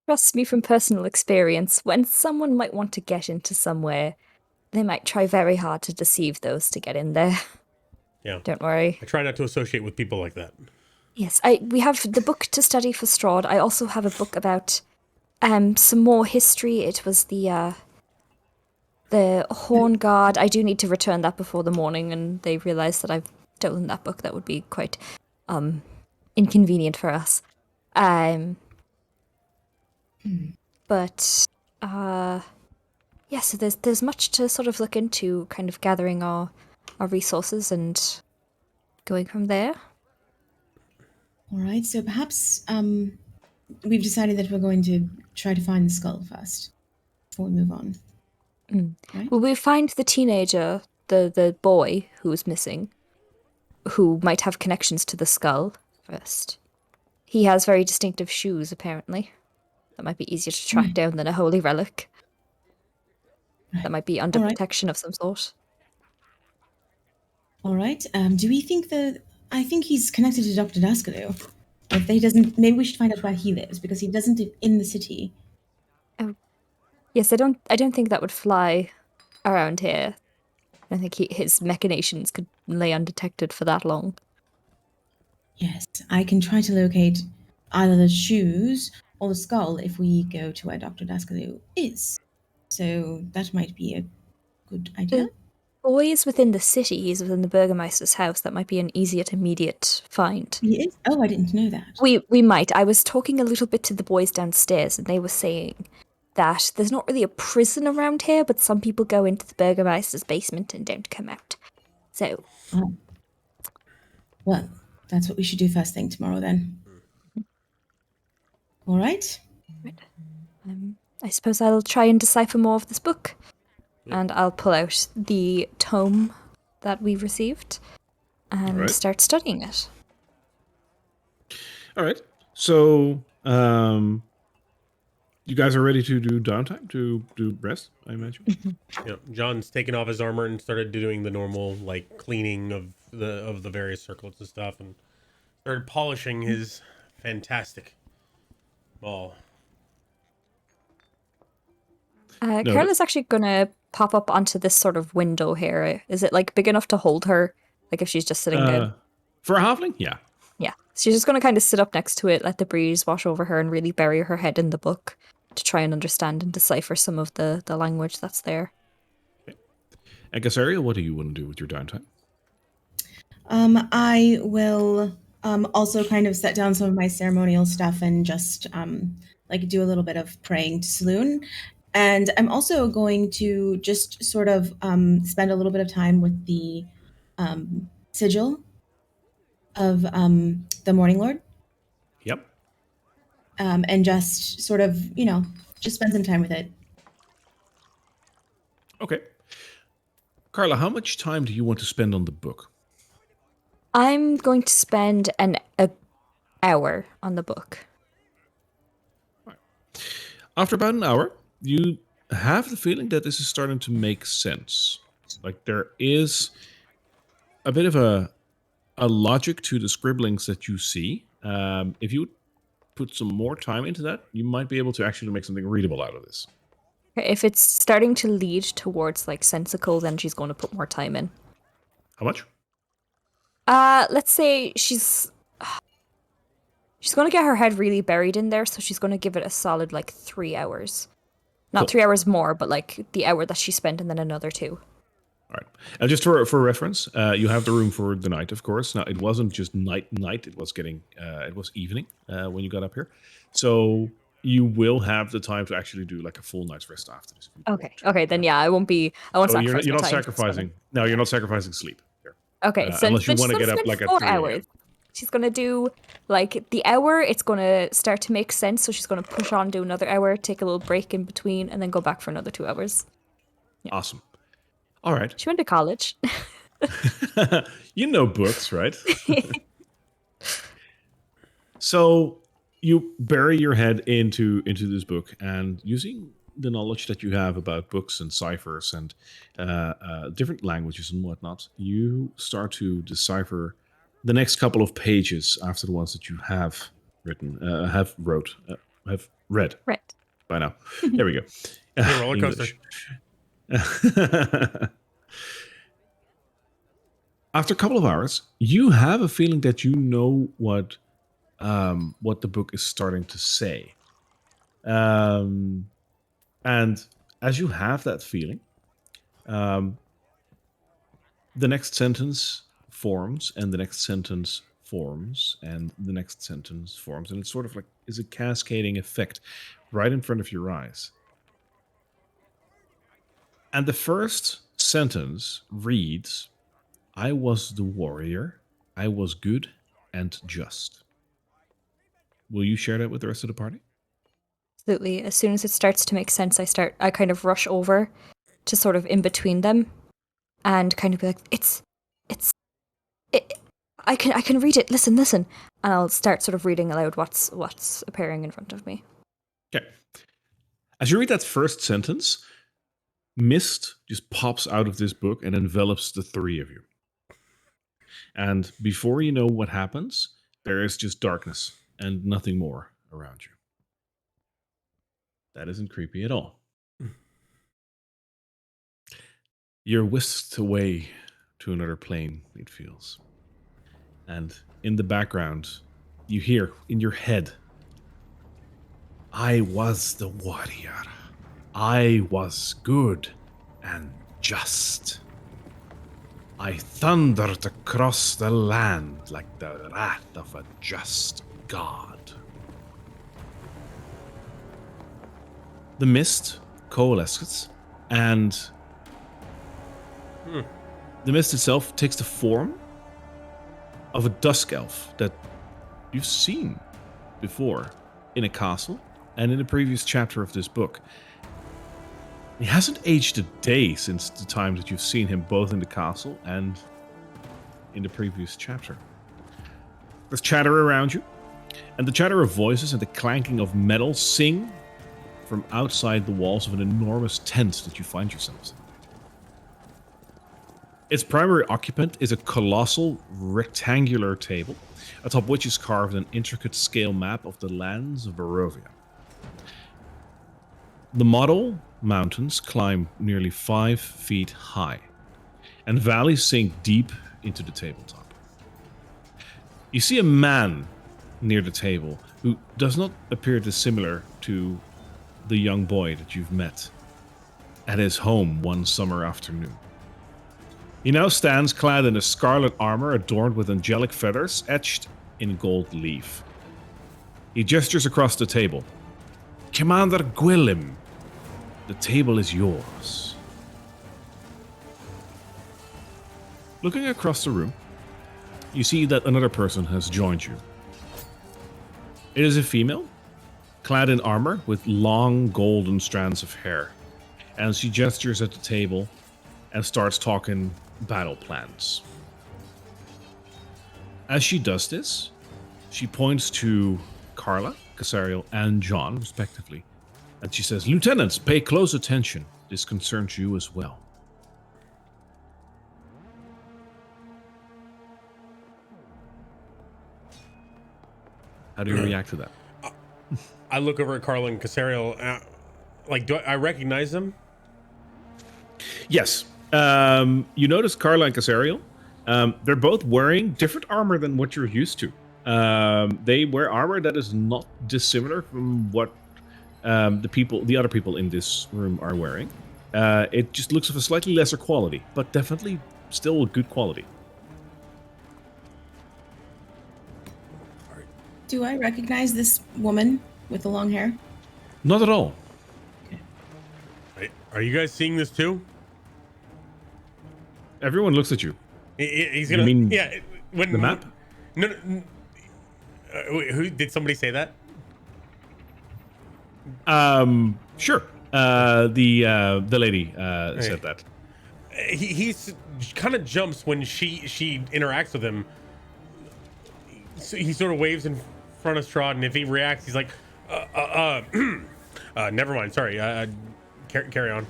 Trust me from personal experience, when someone might want to get into somewhere, they might try very hard to deceive those to get in there. Yeah. Don't worry. I try not to associate with people like that. Yes, we have the book to study for Strahd. I also have a book about some more history. It was the Horn Guard. I do need to return that before the morning, and they realize that I've stolen that book. That would be quite inconvenient for us. But yeah, so there's much to sort of look into, kind of gathering our resources and going from there. All right, so perhaps we've decided that we're going to try to find the skull first before we move on. Right? Well, we find the teenager, the boy who was missing, who might have connections to the skull first. He has very distinctive shoes, apparently. That might be easier to track down than a holy relic. That might be under All right. protection of some sort. All right. Do we think that? I think he's connected to Dr. Daskaloo. If he doesn't, maybe we should find out where he lives because he doesn't live in the city. Yes, I don't think that would fly around here. I don't think his machinations could lay undetected for that long. Yes, I can try to locate either the shoes or the skull if we go to where Dr. Daskaloo is. So that might be a good idea. Boy is within the city. He's within the Burgermeister's house. That might be an easier immediate find. He is? Oh, I didn't know that. We might. I was talking a little bit to the boys downstairs, and they were saying that there's not really a prison around here, but some people go into the Burgermeister's basement and don't come out. So, Oh. Well, that's what we should do first thing tomorrow then. All right. Right. I suppose I'll try and decipher more of this book. And I'll pull out the tome that we received and Alright. start studying it. All right. So, you guys are ready to do downtime to do rest, I imagine. Yeah, John's taken off his armor and started doing the normal like cleaning of the various circlets and stuff, and started polishing his fantastic ball. Carola's actually gonna pop up onto this sort of window here. Is it like big enough to hold her? Like if she's just sitting down? For a halfling, yeah. Yeah. She's just gonna kind of sit up next to it, let the breeze wash over her, and really bury her head in the book to try and understand and decipher some of the language that's there. And Casaria, what do you want to do with your downtime? I will also kind of set down some of my ceremonial stuff and just like do a little bit of praying to Saloon. And I'm also going to just sort of spend a little bit of time with the sigil of the Morning Lord. Yep. And just sort of, just spend some time with it. Okay. Carla, how much time do you want to spend on the book? I'm going to spend an hour on the book. After about an hour, you have the feeling that this is starting to make sense. Like there is a bit of a logic to the scribblings that you see. If you put some more time into that, you might be able to actually make something readable out of this. If it's starting to lead towards like sensical, then she's going to put more time in. How much? Let's say she's going to get her head really buried in there, so she's going to give it a solid like 3 hours. Not Cool. 3 hours more, but like the hour that she spent and then another 2. All right. And just for reference, you have the room for the night, of course. Now, it wasn't just night. It was it was evening when you got up here. So you will have the time to actually do like a full night's rest after this. Okay, then yeah, I won't So sacrifice you're my not time. sacrificing. No, you're not sacrificing sleep here. Okay, so unless you then want to she's get gonna up like spend at 4 3 a.m. hours. She's going to do, like, the hour, it's going to start to make sense, so she's going to push on, do another hour, take a little break in between, and then go back for another 2 hours. Yeah. Awesome. All right. She went to college. You know books, right? So you bury your head into this book, and using the knowledge that you have about books and ciphers and different languages and whatnot, you start to decipher the next couple of pages after the ones that you have written, have read Right. by now. There we go. Hey, roller coaster. After a couple of hours, you have a feeling that you know what the book is starting to say. And as you have that feeling, the next sentence forms, and the next sentence forms, and the next sentence forms, and it's sort of like is a cascading effect right in front of your eyes. And the first sentence reads, "I was the warrior, I was good and just." Will you share that with the rest of the party? Absolutely. As soon as it starts to make sense, I kind of rush over to sort of in between them and kind of be like, I can read it. Listen. And I'll start sort of reading aloud what's appearing in front of me. Okay. As you read that first sentence, mist just pops out of this book and envelops the three of you. And before you know what happens, there is just darkness and nothing more around you. That isn't creepy at all. You're whisked away to another plane, it feels. And in the background, you hear in your head, "I was the warrior. I was good and just. I thundered across the land like the wrath of a just god." The mist coalesces, and the mist itself takes the form of a dusk elf that you've seen before in a castle and in the previous chapter of this book. He hasn't aged a day since the time that you've seen him both in the castle and in the previous chapter. There's chatter around you, and the chatter of voices and the clanking of metal sing from outside the walls of an enormous tent that you find yourselves in. Its primary occupant is a colossal rectangular table, atop which is carved an intricate scale map of the lands of Barovia. The model mountains climb nearly 5 feet high, and valleys sink deep into the tabletop. You see a man near the table who does not appear dissimilar to the young boy that you've met at his home one summer afternoon. He now stands clad in a scarlet armor adorned with angelic feathers etched in gold leaf. He gestures across the table. Commander Gwilym, the table is yours. Looking across the room, you see that another person has joined you. It is a female, clad in armor with long golden strands of hair, and she gestures at the table and starts talking battle plans. As she does this, she points to Carla, Casariel, and John, respectively, and she says, "Lieutenants, pay close attention. This concerns you as well." How do you react to that? I look over at Carla and Casariel. Do I recognize them? Yes. You notice Carla and Casariel. They're both wearing different armor than what you're used to. They wear armor that is not dissimilar from what the other people in this room are wearing. It just looks of a slightly lesser quality, but definitely still a good quality. Do I recognize this woman with the long hair? Not at all. Okay. Are you guys seeing this too? Everyone looks at you. He's gonna. You mean When the map? No. Who did somebody say that? Sure. The lady said that. He's kind of jumps when she interacts with him. So he sort of waves in front of Strahd, and if he reacts, he's like, never mind. Sorry. Carry on.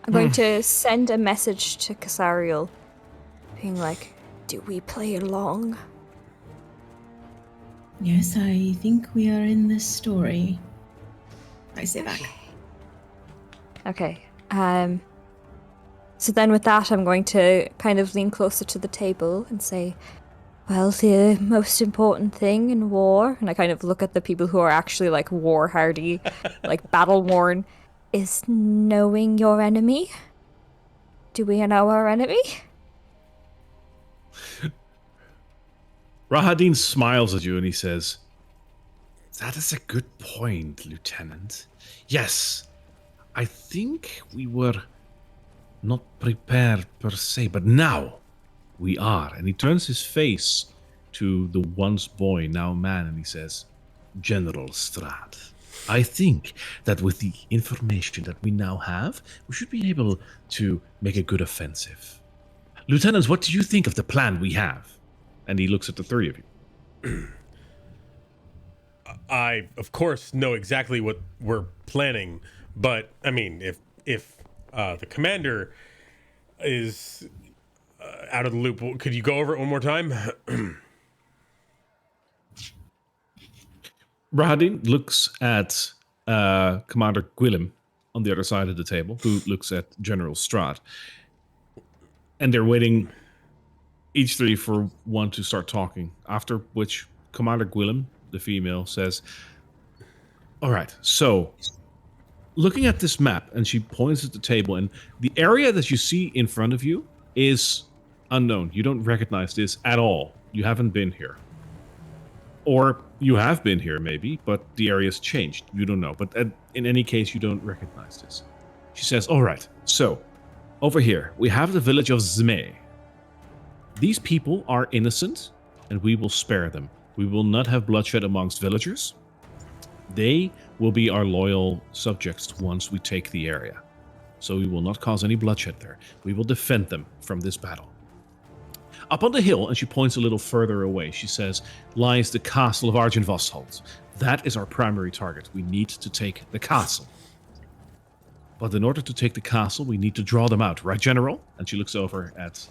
I'm going to send a message to Casariel, being like, "Do we play along?" Yes, I think we are in this story. I say back. Okay. So then with that, I'm going to kind of lean closer to the table and say, "Well, the most important thing in war," and I kind of look at the people who are actually like war hardy, like battle worn, "is knowing your enemy. Do we know our enemy?" Rahadin smiles at you and he says, "That is a good point, Lieutenant. Yes, I think we were not prepared per se, but now we are." And he turns his face to the once boy, now man, and he says, "General Strahd, I think that with the information that we now have, we should be able to make a good offensive. Lieutenants, what do you think of the plan we have?" And he looks at the three of you. I, of course, know exactly what we're planning, but I mean, if the commander is out of the loop, could you go over it one more time? Rahadin looks at Commander Gwilym on the other side of the table, who looks at General Strahd. And they're waiting, each three, for one to start talking, after which Commander Gwilym, the female, says, "All right, so looking at this map," and she points at the table, and the area that you see in front of you is unknown. You don't recognize this at all. You haven't been here. Or you have been here, maybe, but the area's changed. You don't know. But in any case, you don't recognize this. She says, "All right, so over here, we have the village of Zme. These people are innocent, and we will spare them. We will not have bloodshed amongst villagers. They will be our loyal subjects once we take the area. So we will not cause any bloodshed there. We will defend them from this battle. Up on the hill, and she points a little further away, she says, lies the castle of Argynvostholt. That is our primary target. We need to take the castle. But in order to take the castle, we need to draw them out, right, General? And she looks over at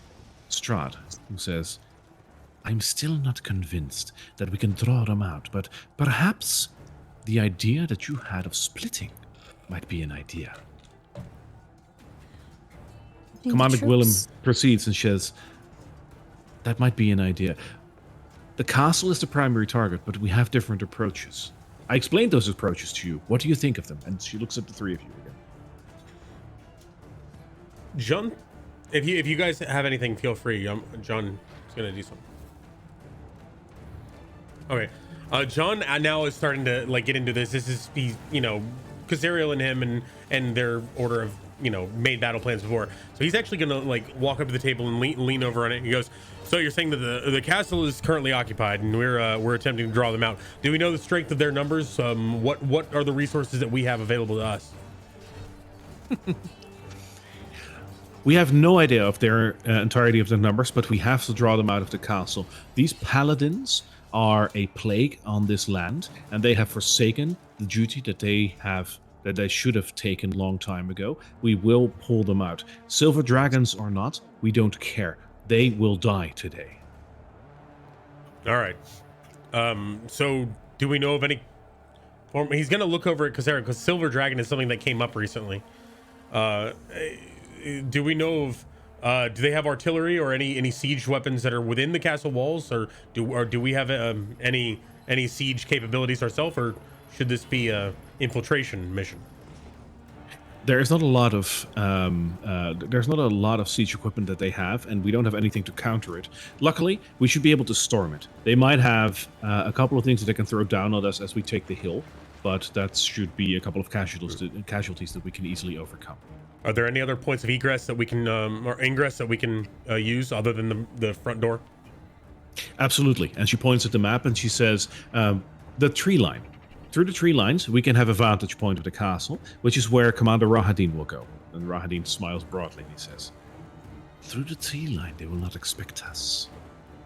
Strahd, who says, I'm still not convinced that we can draw them out, but perhaps the idea that you had of splitting might be an idea. Commander Gwillem proceeds and says, that might be an idea. The castle is the primary target, but we have different approaches. I explained those approaches to you. What do you think of them? And she looks at the three of you again. John, if you guys have anything, feel free. John is going to do something. Okay. John now is starting to like get into this. This is Kazariel and him and their order of made battle plans before. So he's actually gonna like walk up to the table and lean over on it. And he goes, "So you're saying that the castle is currently occupied, and we're attempting to draw them out. Do we know the strength of their numbers? What are the resources that we have available to us?" We have no idea of their entirety of the numbers, but we have to draw them out of the castle. These paladins are a plague on this land, and they have forsaken the duty that they should have taken long time ago. We will pull them out. Silver dragons or not, we don't care. They will die today. All right. So do we know of any form? He's going to look over at Kazariel because Silver Dragon is something that came up recently. Do we know of do they have artillery or any siege weapons that are within the castle walls, or do we have any siege capabilities ourselves, or should this be a infiltration mission? There is not a lot of siege equipment that they have, and we don't have anything to counter it. Luckily, we should be able to storm it. They might have a couple of things that they can throw down on us as we take the hill, but that should be a couple of casualties that we can easily overcome. Are there any other points of egress that we can or ingress that we can use other than the front door? Absolutely. And she points at the map and she says, the tree line. Through the tree lines, we can have a vantage point of the castle, which is where Commander Rahadin will go. And Rahadin smiles broadly and he says, through the tree line, they will not expect us.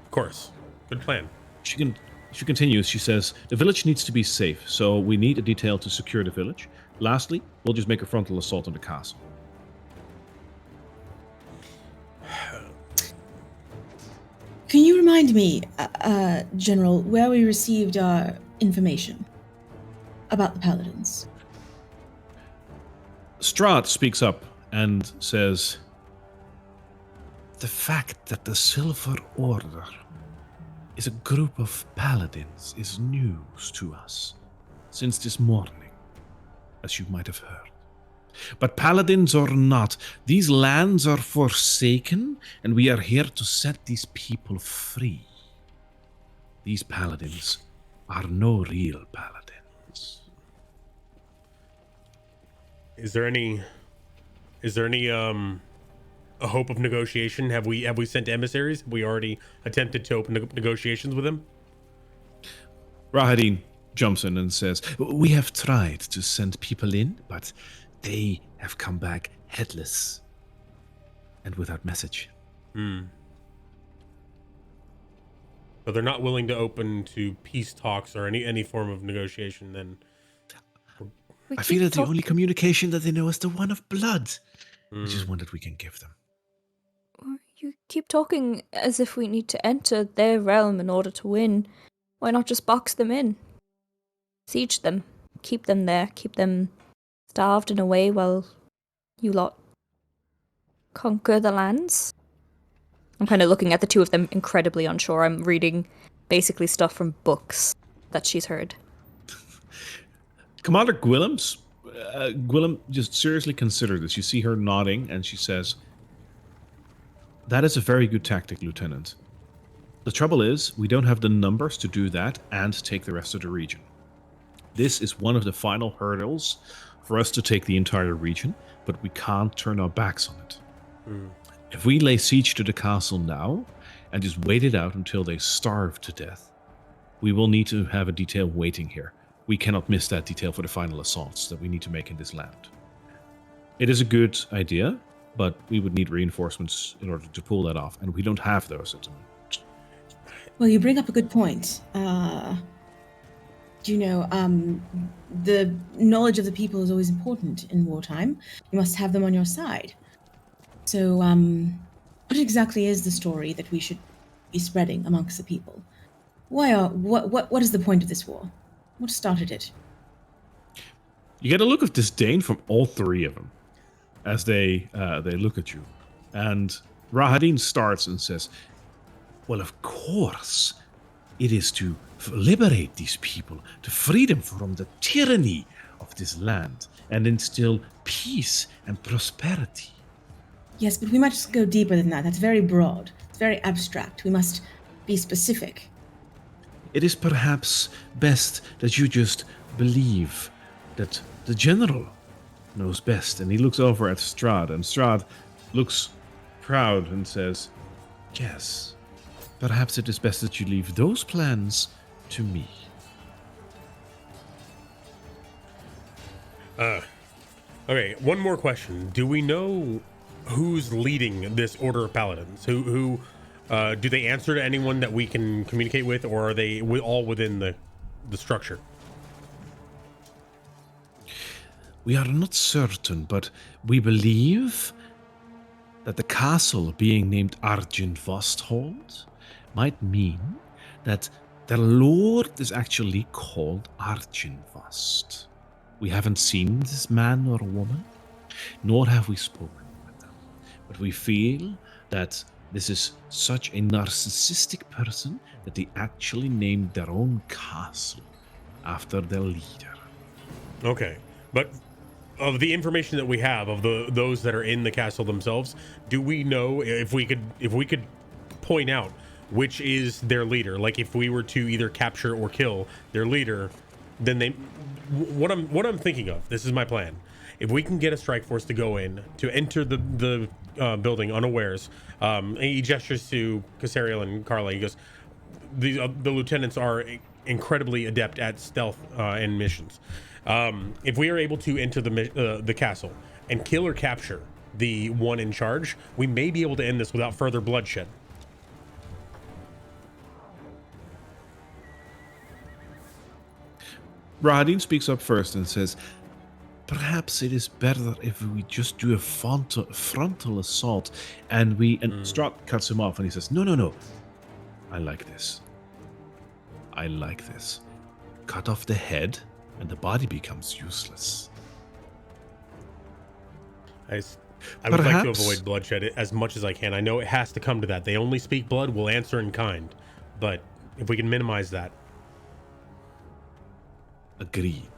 Of course. Good plan. She continues, she says, the village needs to be safe, so we need a detail to secure the village. Lastly, we'll just make a frontal assault on the castle. Can you remind me, General, where we received our information about the paladins? Strahd speaks up and says, the fact that the Silver Order is a group of paladins is news to us since this morning, as you might have heard. But paladins or not, these lands are forsaken, and we are here to set these people free. These paladins are no real paladins. Is there any a hope of negotiation? Have we sent emissaries? Have we already attempted to open negotiations with them? Rahadin jumps in and says, we have tried to send people in, but they have come back headless and without message. So they're not willing to open to peace talks or any form of negotiation then? I feel that the only communication that they know is the one of blood, which is one that we can give them. You keep talking as if we need to enter their realm in order to win. Why not just box them in? Siege them. Keep them there. Keep them starved in a way while you lot conquer the lands? I'm kind of looking at the two of them incredibly unsure. I'm reading basically stuff from books that she's heard. Commander Gwillem just seriously considered this. You see her nodding and she says, that is a very good tactic, Lieutenant. The trouble is, we don't have the numbers to do that and take the rest of the region. This is one of the final hurdles for us to take the entire region, but we can't turn our backs on it. If we lay siege to the castle now and just wait it out until they starve to death, we will need to have a detail waiting here. We cannot miss that detail for the final assaults that we need to make in this land. It is a good idea, but we would need reinforcements in order to pull that off, and we don't have those at the moment. Well, you bring up a good point. The knowledge of the people is always important in wartime. You must have them on your side. So, what exactly is the story that we should be spreading amongst the people? What is the point of this war? What started it? You get a look of disdain from all three of them as they look at you. And Rahadin starts and says, well, of course, it is to liberate these people, to free them from the tyranny of this land, and instill peace and prosperity. Yes, but we must go deeper than that. That's very broad. It's very abstract. We must be specific. It is perhaps best that you just believe that the general knows best. And he looks over at Strahd, and Strahd looks proud and says, yes, perhaps it is best that you leave those plans to me. Okay, one more question. Do we know who's leading this Order of Paladins? Who do they answer to anyone that we can communicate with, or are they all within the structure? We are not certain, but we believe that the castle being named Argent Vosthold might mean that the lord is actually called Argynvost. We haven't seen this man or woman, nor have we spoken with them, but we feel that this is such a narcissistic person that they actually named their own castle after their leader. Okay, but of the information that we have of those that are in the castle themselves, do we know if we could point out which is their leader? Like if we were to either capture or kill their leader, then they. What I'm thinking of. This is my plan. If we can get a strike force to go in to enter the building unawares, he gestures to Cassariel and Carla. He goes, the lieutenants are incredibly adept at stealth and missions. If we are able to enter the castle and kill or capture the one in charge, we may be able to end this without further bloodshed. Rahadin speaks up first and says, perhaps it is better if we just do a frontal assault and Strahd cuts him off and he says, no. I like this. Cut off the head and the body becomes useless. I would like to avoid bloodshed as much as I can. I know it has to come to that. They only speak blood, we'll answer in kind. But if we can minimize that. Agreed.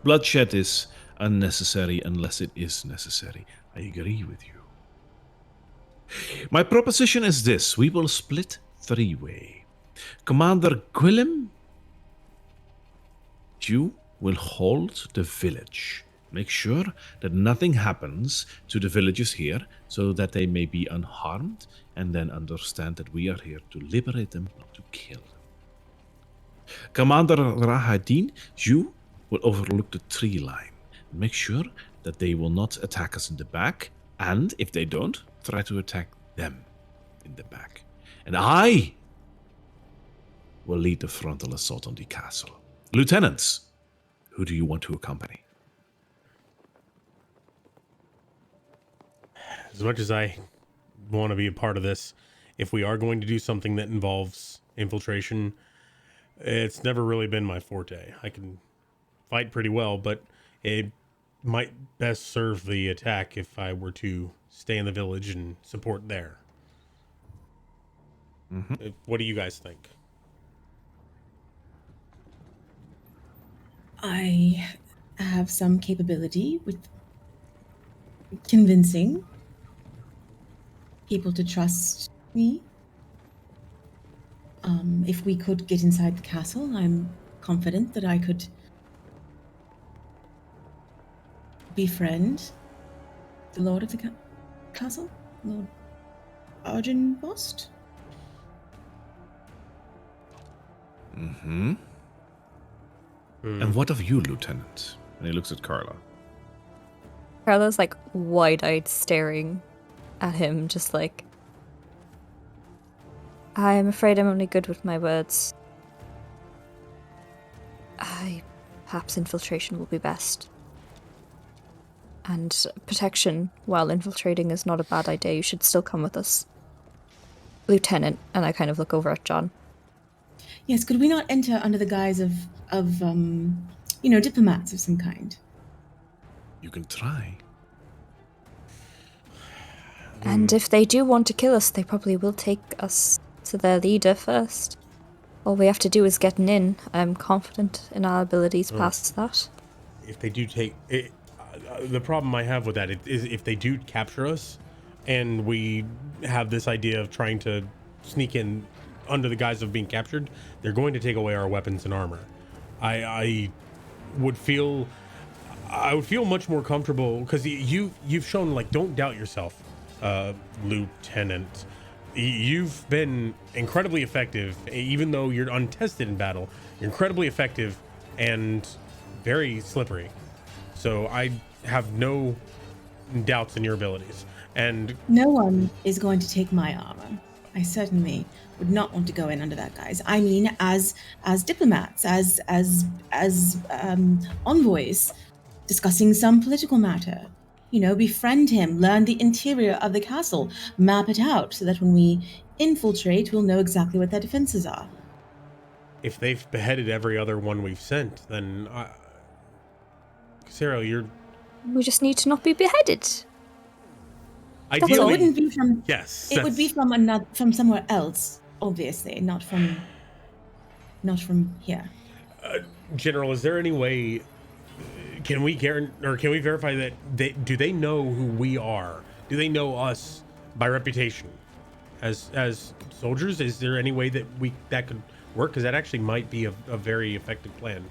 Bloodshed is unnecessary unless it is necessary. I agree with you. My proposition is this. We will split three-way. Commander Gwillem, you will hold the village. Make sure that nothing happens to the villagers here so that they may be unharmed, and then understand that we are here to liberate them, not to kill them. Commander Rahadin, you will overlook the tree line. Make sure that they will not attack us in the back, and if they don't, try to attack them in the back. And I will lead the frontal assault on the castle. Lieutenants, who do you want to accompany? As much as I want to be a part of this, if we are going to do something that involves infiltration, it's never really been my forte. I can fight pretty well, but it might best serve the attack if I were to stay in the village and support there. Mm-hmm. What do you guys think? I have some capability with convincing people to trust me. If we could get inside the castle, I'm confident that I could befriend the Lord of the Castle, Lord Argynvost. Mm-hmm. And what of you, Lieutenant? And he looks at Carla. Carla's like wide-eyed staring at him, just like, I'm afraid I'm only good with my words. Perhaps infiltration will be best. And protection while infiltrating is not a bad idea. You should still come with us. Lieutenant, and I kind of look over at John. Yes, could we not enter under the guise of diplomats of some kind? You can try. And if they do want to kill us, they probably will take us to their leader first. All we have to do is get in. I'm confident in our abilities past that. If they do take it, the problem I have with that is if they do capture us, and we have this idea of trying to sneak in under the guise of being captured, they're going to take away our weapons and armor. I would feel much more comfortable because you've shown, like, don't doubt yourself, Lieutenant. You've been incredibly effective, even though you're untested in battle. You're incredibly effective and very slippery. So I have no doubts in your abilities. And No one is going to take my armor. I certainly would not want to go in under that guise. I mean, as diplomats, as envoys, discussing some political matter. Befriend him, learn the interior of the castle, map it out, so that when we infiltrate, we'll know exactly what their defenses are. if they've beheaded every other one we've sent, then Sarah, you're We just need to not be beheaded. Well, it ideally wouldn't be from. yes. It would be from somewhere else, obviously, not from here. General, is there any way? Can we verify that do they know who we are? Do they know us by reputation as soldiers? Is there any way that could work? Because that actually might be a very effective plan.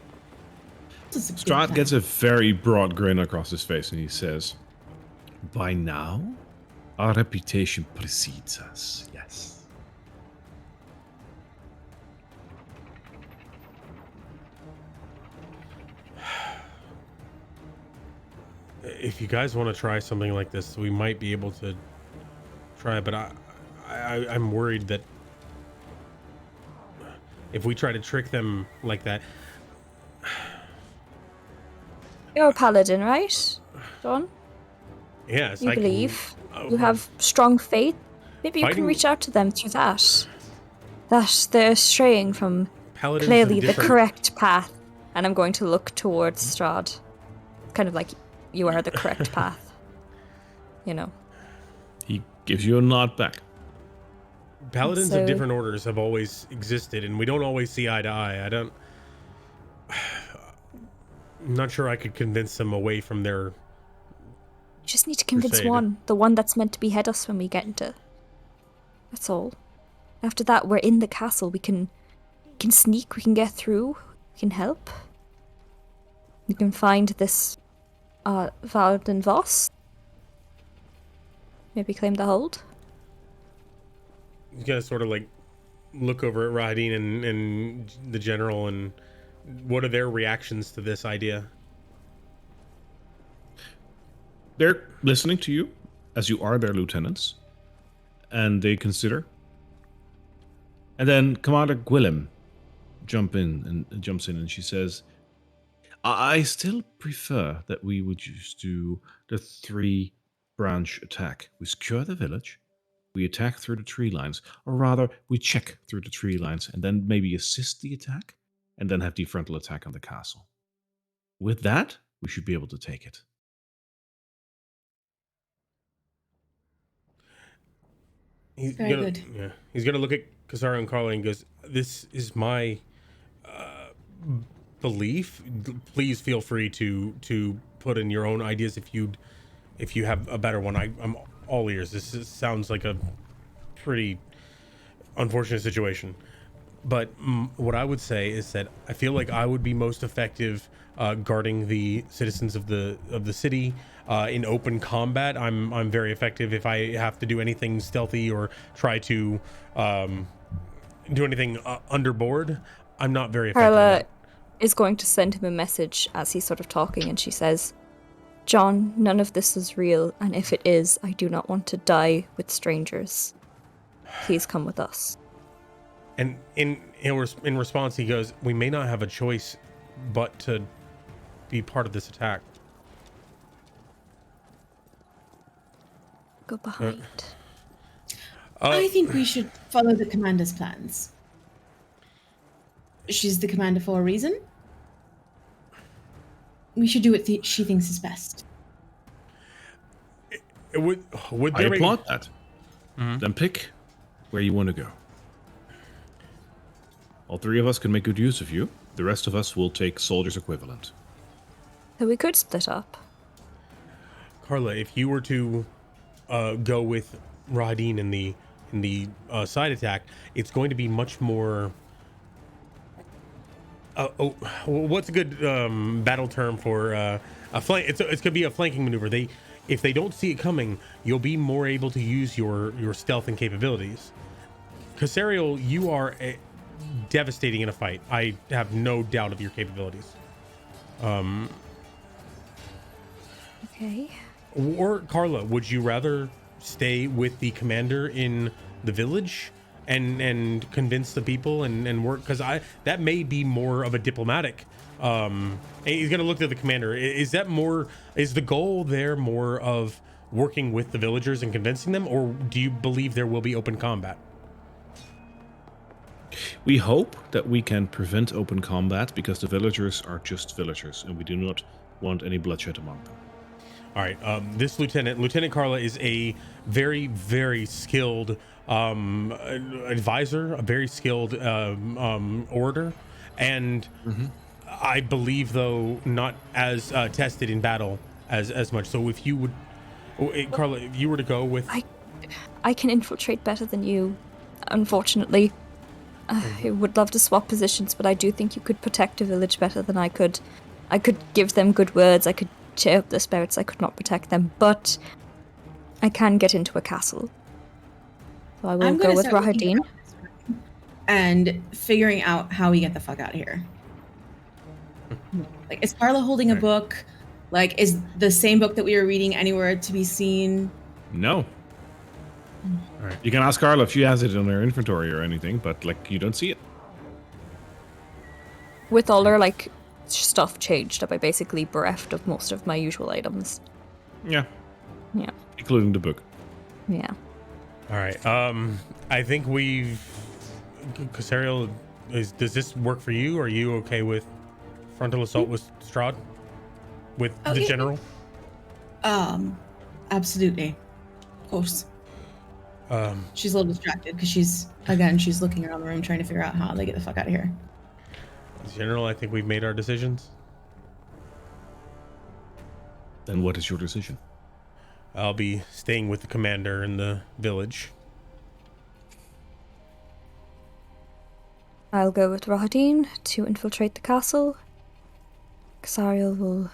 Strahd gets a very broad grin across his face and he says, "By now, our reputation precedes us, yes." If you guys want to try something like this, we might be able to try, but I'm worried that if we try to trick them like that. You're a paladin, right, John? Yes, You I believe. can, You have strong faith. Maybe you Fighting- can reach out to them through that. That they're straying from paladins clearly have the different- correct path. And I'm going to look towards Strahd. Kind of like you are the correct path. You know. He gives you a nod back. Paladins So- of different orders have always existed, and we don't always see eye to eye. I'm not sure I could convince them away from their. You just need to convince Crusade. one. The one that's meant to behead us when we get into. That's all. After that, we're in the castle. We can sneak. We can get through. We can help. We can find this Valden Voss. Maybe claim the hold. You gotta sort of like look over at Rahadin and the general, and what are their reactions to this idea? They're listening to you, as you are their lieutenants, and they consider. And then Commander Gwillem jumps in and she says, I still prefer that we would just do the 3-branch attack. We secure the village, we attack through the tree lines, or rather, we check through the tree lines and then maybe assist the attack, and then have the frontal attack on the castle. With that, we should be able to take it. He's Very good. Yeah, he's gonna look at Kasara and Carla and goes, "This is my belief. Please feel free to put in your own ideas if you have a better one. I'm all ears. Sounds like a pretty unfortunate situation." But what I would say is that I feel like I would be most effective guarding the citizens of the city in open combat. I'm very effective if I have to do anything stealthy or try to do anything underboard. I'm not very effective. Carla is going to send him a message as he's sort of talking, and she says, John, none of this is real, and if it is, I do not want to die with strangers. Please come with us. And in response, he goes, we may not have a choice but to be part of this attack. Go behind. I think we should follow the commander's plans. She's the commander for a reason. We should do what she thinks is best. Would I there be... applaud that. Then pick where you want to go. All three of us can make good use of you. The rest of us will take soldier's equivalent. So we could split up. Carla, if you were to go with Rahadin in the side attack, it's going to be much more. What's a good battle term for a flank? It's going to be a flanking maneuver. If they don't see it coming, you'll be more able to use your stealth and capabilities. Casariel, you are devastating in a fight. I have no doubt of your capabilities. Okay. Or Carla, would you rather stay with the commander in the village and convince the people and work? Because that may be more of a diplomatic. He's gonna look to the commander. Is the goal there more of working with the villagers and convincing them, or do you believe there will be open combat? We hope that we can prevent open combat because the villagers are just villagers and we do not want any bloodshed among them. All right, this Lieutenant Carla is a very, very skilled advisor, a very skilled orator, and I believe, though, not as tested in battle as much. So if you would, Carla, if you were to go with... I can infiltrate better than you, unfortunately. I would love to swap positions, but I do think you could protect a village better than I could. I could give them good words, I could cheer up their spirits, I could not protect them, but I can get into a castle. So I will go with Rahadin. And figuring out how we get the fuck out of here. Like, is Carla holding a book? Like, is the same book that we were reading anywhere to be seen? No. All right. You can ask Carla if she has it in her inventory or anything, but like you don't see it. With all her like stuff changed up, I basically bereft of most of my usual items. Yeah. Yeah. Including the book. Yeah. All right. I think Casariel, does this work for you? Are you okay with frontal assault with Strahd? With the general? Absolutely. Of course. She's a little distracted because she's looking around the room trying to figure out how they get the fuck out of here. General, I think we've made our decisions. Then what is your decision? I'll be staying with the commander in the village. I'll go with Rahadin to infiltrate the castle. Casariel will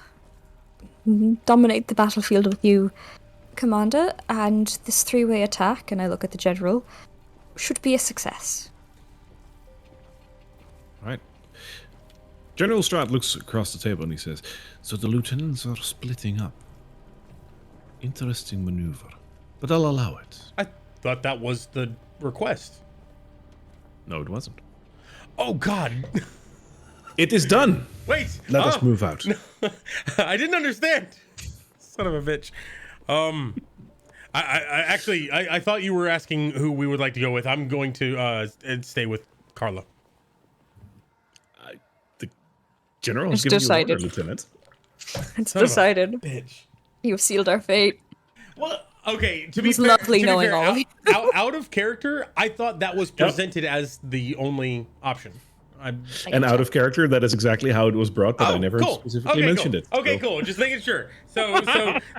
dominate the battlefield with you, Commander, and this three-way attack, and I look at the general, should be a success. Right. General Strahd looks across the table and he says, so the lieutenants are splitting up. Interesting maneuver, but I'll allow it. I thought that was the request. No, it wasn't. Oh, God. It is done. Wait. Let us move out. No, I didn't understand. Son of a bitch. I thought you were asking who we would like to go with. I'm going to stay with Carla. The general has given you an order, Lieutenant. It's decided. Bitch. You've sealed our fate. Well, okay. To It be was fair, lovely to be knowing fair, all of you. out of character, I thought that was presented as the only option. And out of character, that is exactly how it was brought, but I never specifically mentioned it. Okay, cool. Just making sure. So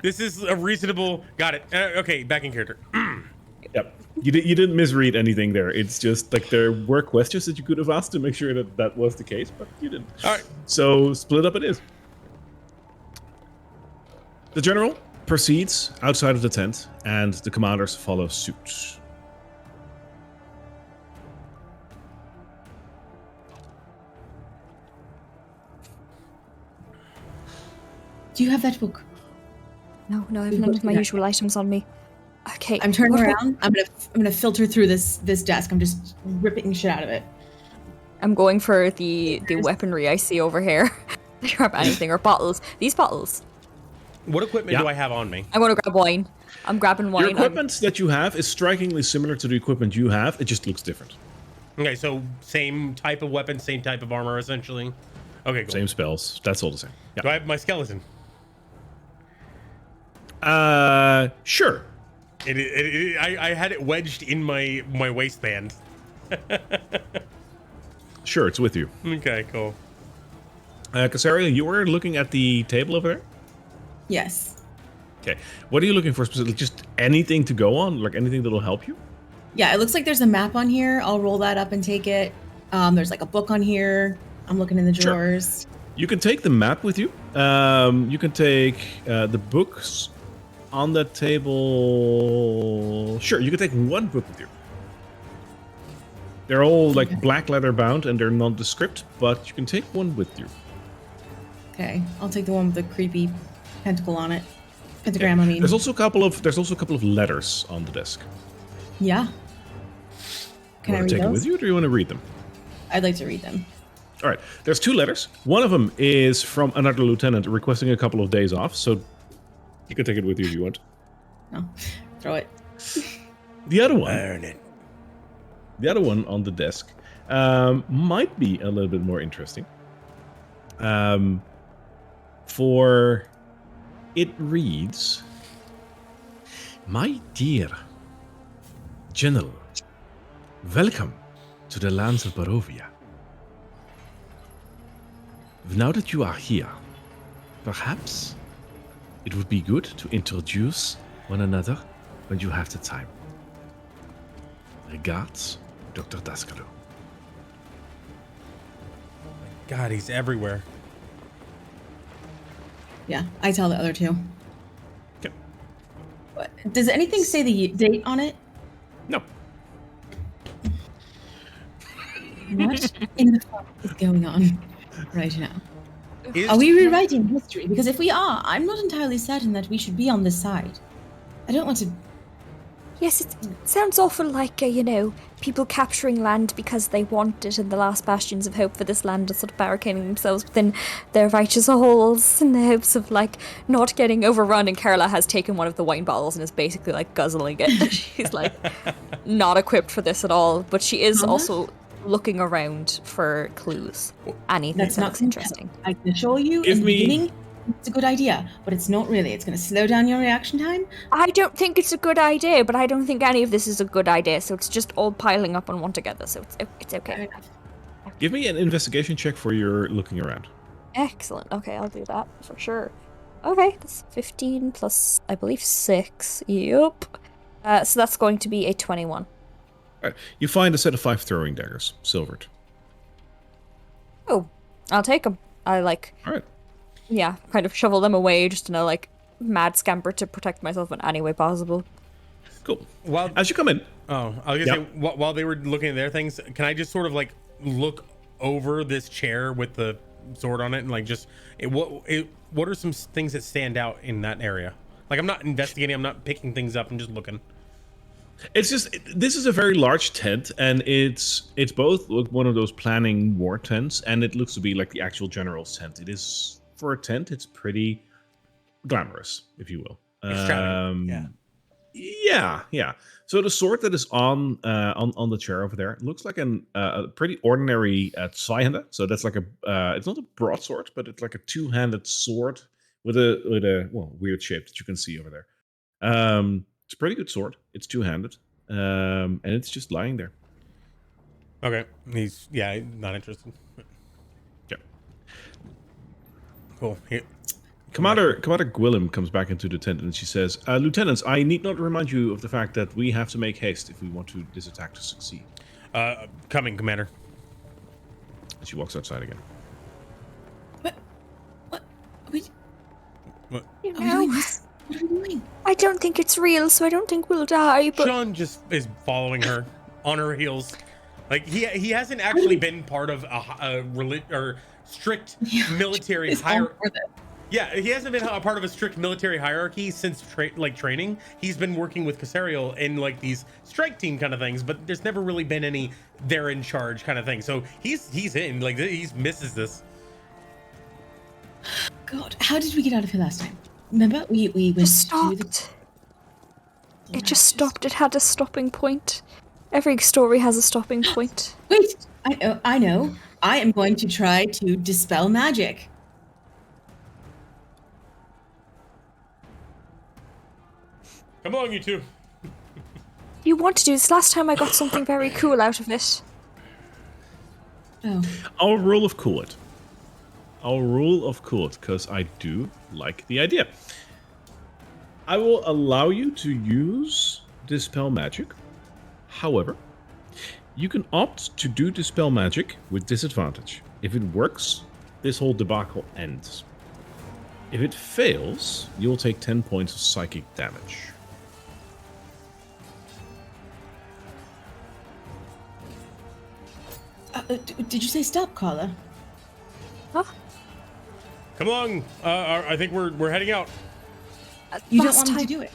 this is a reasonable. Got it. Okay, back in character. Yep. You didn't misread anything there. It's just like there were questions that you could have asked to make sure that that was the case, but you didn't. All right. So split up it is. The general proceeds outside of the tent, and the commanders follow suit. Do you have that book? No, I have We none both of my do that. usual items on me. Okay. I'm turning what we- around. I'm gonna filter through this desk. I'm just ripping shit out of it. I'm going for the weaponry I see over here. Grab anything or bottles. These bottles. What equipment do I have on me? I'm gonna grab wine. I'm grabbing wine. Your equipment that you have is strikingly similar to the equipment you have. It just looks different. Okay, so same type of weapon, same type of armor, essentially. Okay, cool. Same spells. That's all the same. Do I have my skeleton? Sure. I had it wedged in my waistband. Sure, it's with you. Okay, cool. Casaria, you were looking at the table over there? Yes. Okay. What are you looking for specifically? Just anything to go on? Like anything that'll help you? Yeah, it looks like there's a map on here. I'll roll that up and take it. There's like a book on here. I'm looking in the Sure. drawers. You can take the map with you. You can take the books on that table. Sure, you can take one book with you. They're all like black leather bound and they're nondescript, but you can take one with you. Okay, I'll take the one with the creepy pentacle on it. Pentagram, I mean. There's also a couple of letters on the desk. Yeah. Can You I want read to take those? it with you, or do you want to read them? I'd like to read them. All right. There's 2 letters. One of them is from another lieutenant requesting a couple of days off, so you can take it with you if you want. No, throw it. The other one. Burn it. The other one on the desk might be a little bit more interesting. For it reads, "My dear General, welcome to the lands of Barovia. Now that you are here, perhaps it would be good to introduce one another when you have the time. Regards, Dr. Daskalo." God, he's everywhere. Yeah, I tell the other 2. Okay. What, does anything say the date on it? No. What in the fuck is going on right now? Is- Are we rewriting history? Because if we are, I'm not entirely certain that we should be on this side. I don't want to. Yes, it sounds awful like, people capturing land because they want it and the last bastions of hope for this land are sort of barricading themselves within their righteous holes in the hopes of, not getting overrun. And Carla has taken one of the wine bottles and is basically, guzzling it. She's, not equipped for this at all. But she is also looking around for clues. Anything That's that not looks interesting. I can assure you Give in the me- beginning, it's a good idea, but it's not really. It's going to slow down your reaction time. I don't think it's a good idea, but I don't think any of this is a good idea, so it's just all piling up on one together, so it's okay. Give me an investigation check for your looking around. Excellent. Okay, I'll do that for sure. Okay, that's 15 plus, I believe, 6. Yup. So that's going to be a 21. All right. You find a set of 5 throwing daggers, silvered. Oh, I'll take them. I All right. kind of shovel them away just in a mad scamper to protect myself in any way possible. Cool. While As you come in, I was gonna say while they were looking at their things, can I just sort of look over this chair with the sword on it and what are some things that stand out in that area? I'm not investigating, I'm not picking things up, I'm just looking. it's just this is a very large tent, and it's both one of those planning war tents, and it looks to be like the actual general's tent. It is, for a tent, it's pretty glamorous, if you will. Extravagant, Yeah. So the sword that is on the chair over there looks like a pretty ordinary zweihänder. So that's like it's not a broadsword, but it's like a 2-handed sword with a weird shape that you can see over there. It's a pretty good sword. It's 2-handed, and it's just lying there. Okay, he's not interested. Yeah. Cool. Here. Commander Gwillem comes back into the tent and she says, "Lieutenants, I need not remind you of the fact that we have to make haste if we want this attack to succeed." Coming, Commander. And she walks outside again. What? Wait, What? You are we know, doing this? What are we doing? I don't think it's real, so I don't think we'll die, but Sean just is following her on her heels. He hasn't actually been part of a strict military It's all hierarchy. for this. Yeah, he hasn't been a part of a strict military hierarchy since training. He's been working with Casariel in like these strike team kind of things, but there's never really been any they're in charge kind of thing. So he's in like he misses this. God, how did we get out of here last time? Remember, we went Just to the. stopped. It just stopped. It had a stopping point. Every story has a stopping point. Wait, I know. I am going to try to dispel magic. Come along, you two. You want to do this? Last time I got something very cool out of it. Oh, I'll roll of cool it. I'll roll of cool it, because I do like the idea. I will allow you to use Dispel Magic. However, you can opt to do Dispel Magic with disadvantage. If it works, this whole debacle ends. If it fails, you'll take 10 points of psychic damage. did you say stop, Carla? Huh? Come along. I think we're heading out. You don't Last want me to time- do it.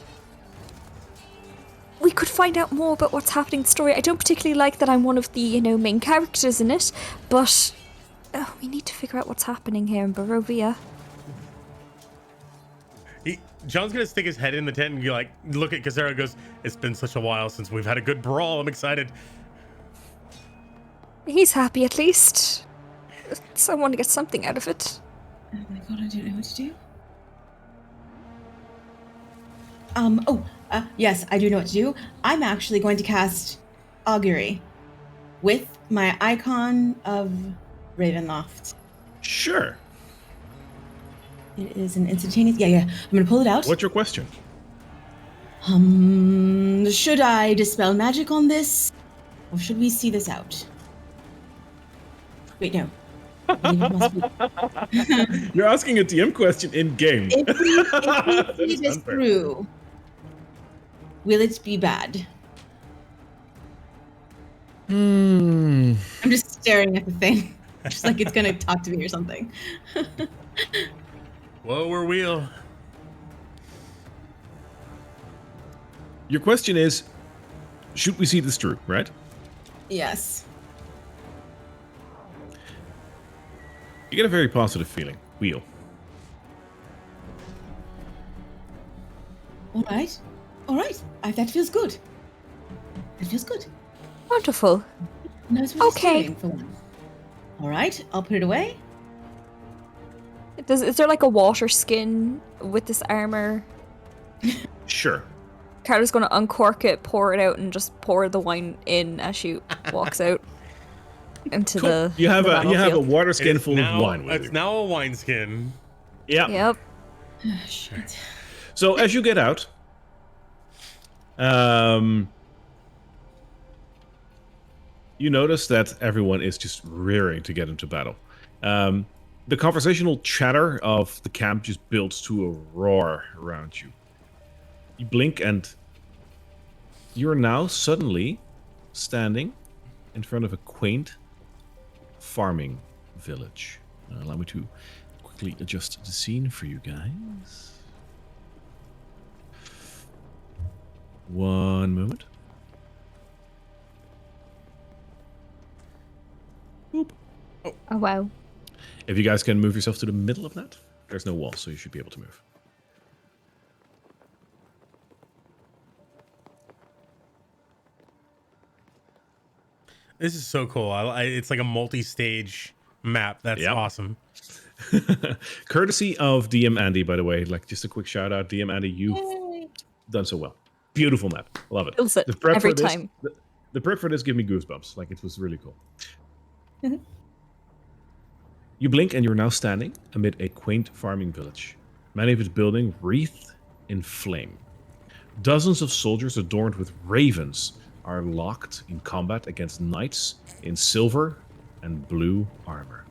We could find out more about what's happening in the story. I don't particularly like that I'm one of the, main characters in it, but we need to figure out what's happening here in Barovia. John's gonna stick his head in the tent and be like, look at Casera and goes, it's been such a while since we've had a good brawl. I'm excited. He's happy at least. So I want to get something out of it. Oh my god, I don't know what to do. Yes, I do know what to do. I'm actually going to cast Augury with my icon of Ravenloft. Sure. It is an instantaneous. Yeah. I'm gonna pull it out. What's your question? Should I dispel magic on this, or should we see this out? Wait, no. I believe it must be- You're asking a DM question in game. If we That see is this unfair. through, will it be bad? I'm just staring at the thing, just like it's gonna talk to me or something. Whoa, we're wheel. Your question is, should we see this through, right? Yes. You get a very positive feeling. Wheel. All right. That feels good. That feels good. Wonderful. Knows what Okay. it's doing for one. All right, I'll put it away. Is there like a water skin with this armor? Sure. Carla's gonna uncork it, pour it out, and just pour the wine in as she walks out into the. You have the a battlefield. water skin It's full now, of wine with it's you. now a wineskin. Yeah. Yep. Shit. So as you get out, you notice that everyone is just rearing to get into battle. The conversational chatter of the camp just builds to a roar around you. You blink and you're now suddenly standing in front of a quaint farming village. Allow me to quickly adjust the scene for you guys. One moment. Boop. Oh wow. If you guys can move yourself to the middle of that, there's no wall, so you should be able to move. This is so cool. It's like a multi-stage map. That's Yep. awesome. Courtesy of DM Andy, by the way. Like, just a quick shout out, DM Andy. You've done so well. Beautiful map. Love it. Feels it The prep every for this- time. The prep for this gave me goosebumps. Like, it was really cool. You blink and you're now standing amid a quaint farming village. Many of its buildings wreathed in flame. Dozens of soldiers adorned with ravens are locked in combat against knights in silver and blue armor.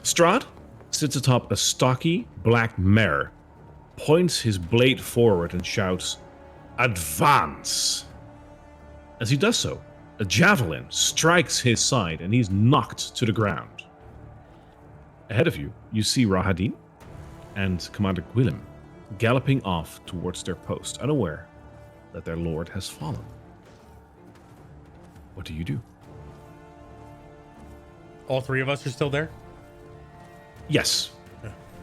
Strahd sits atop a stocky black mare, points his blade forward and shouts, "Advance!" As he does so, a javelin strikes his side and he's knocked to the ground. Ahead of you, you see Rahadin, and Commander Gwillem galloping off towards their post, unaware that their lord has fallen. What do you do? All three of us are still there? Yes.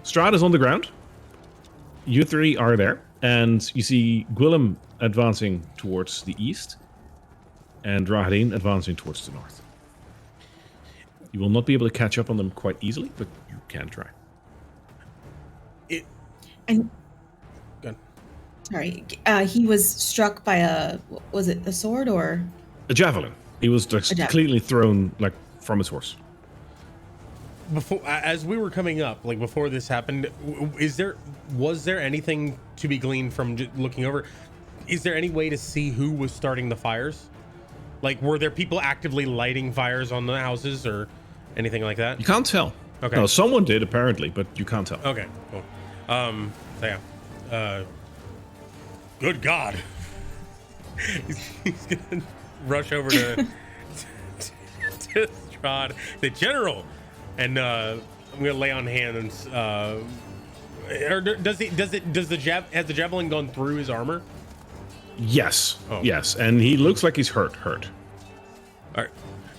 Strahd is on the ground. You three are there, and you see Gwillem advancing towards the east, and Rahadin advancing towards the north. You will not be able to catch up on them quite easily, but you can try. And Good. sorry, he was struck by was it a sword or? A javelin. He was just javelin. cleanly thrown like from his horse. Before, as we were coming up, like before this happened, was there anything to be gleaned from looking over? Is there any way to see who was starting the fires? Like, were there people actively lighting fires on the houses or anything like that? You can't tell. Okay. No, someone did apparently, but you can't tell. Okay, cool. So yeah. Good God. he's gonna rush over to Strahd, the general, and I'm gonna lay on hands. Or has the javelin gone through his armor? Yes. Oh. Yes, and he looks like he's hurt. All right,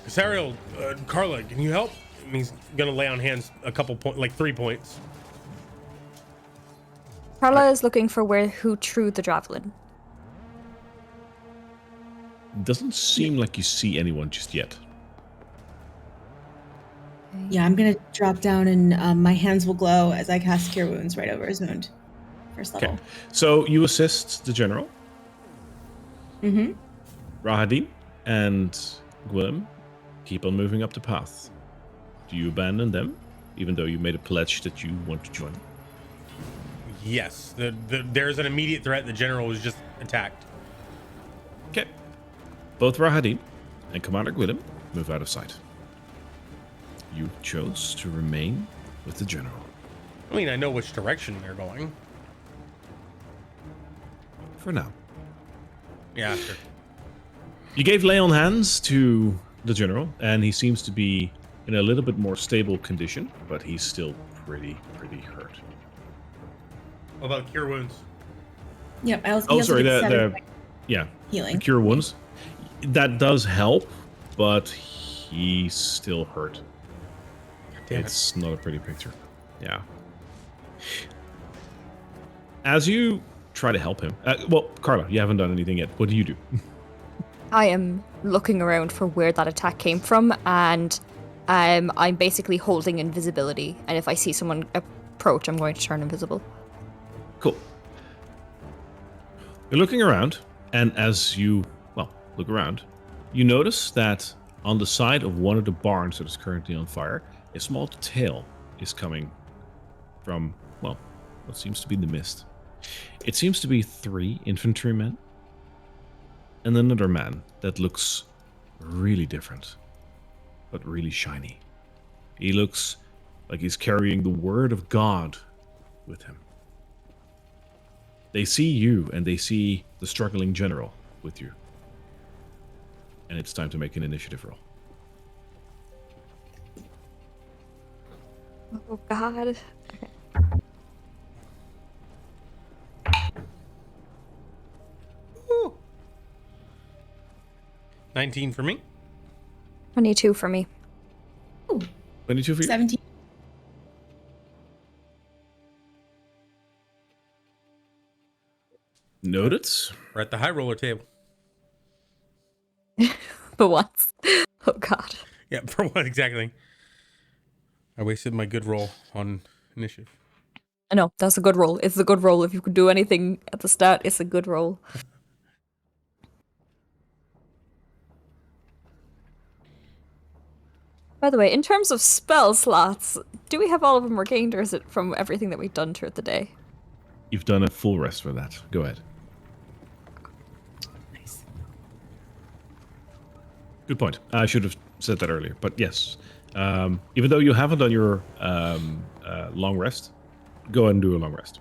Sariel, Carla, can you help? And he's gonna lay on hands a couple points, like 3 points. Carla is looking for who threw the javelin. Doesn't seem like you see anyone just yet. Yeah, I'm gonna drop down and my hands will glow as I cast Cure Wounds right over his wound. First level. Okay. So you assist the general, Mm-hmm. Rahadin, and Gwillem keep on moving up the path. Do you abandon them, even though you made a pledge that you want to join? Yes, there's an immediate threat. The general was just attacked. Okay. Both Rahadin and Commander Gwillem move out of sight. You chose to remain with the general. I mean, I know which direction they're going. For now. Yeah, sure. You gave lay on hands to the general, and he seems to be in a little bit more stable condition, but he's still pretty hurt. What about cure wounds? Yep. I also, Oh, sorry, the healing. the cure wounds. That does help, but he's still hurt. Damn it. It's not a pretty picture. Yeah. As you try to help him, well, Carla, you haven't done anything yet. What do you do? I am looking around for where that attack came from, and I'm basically holding invisibility. And if I see someone approach, I'm going to turn invisible. Cool. You're looking around, and as you, look around, you notice that on the side of one of the barns that is currently on fire, a small tail is coming from, what seems to be the mist. It seems to be 3 infantrymen and another man that looks really different, but really shiny. He looks like he's carrying the word of God with him. They see you, and they see the struggling general with you. And it's time to make an initiative roll. Oh God. Okay. Woo. 19 for me. 22 for me. 22 for you? 17. Noted. We're at the high roller table. But once. Oh God. Yeah, for what exactly? I wasted my good roll on initiative. I know, that's a good roll. It's a good roll. If you could do anything at the start, it's a good roll. By the way, in terms of spell slots, do we have all of them regained, or is it from everything that we've done throughout the day? You've done a full rest for that. Go ahead. Nice. Good point. I should have said that earlier, but yes. Even though you haven't done your long rest, go ahead and do a long rest.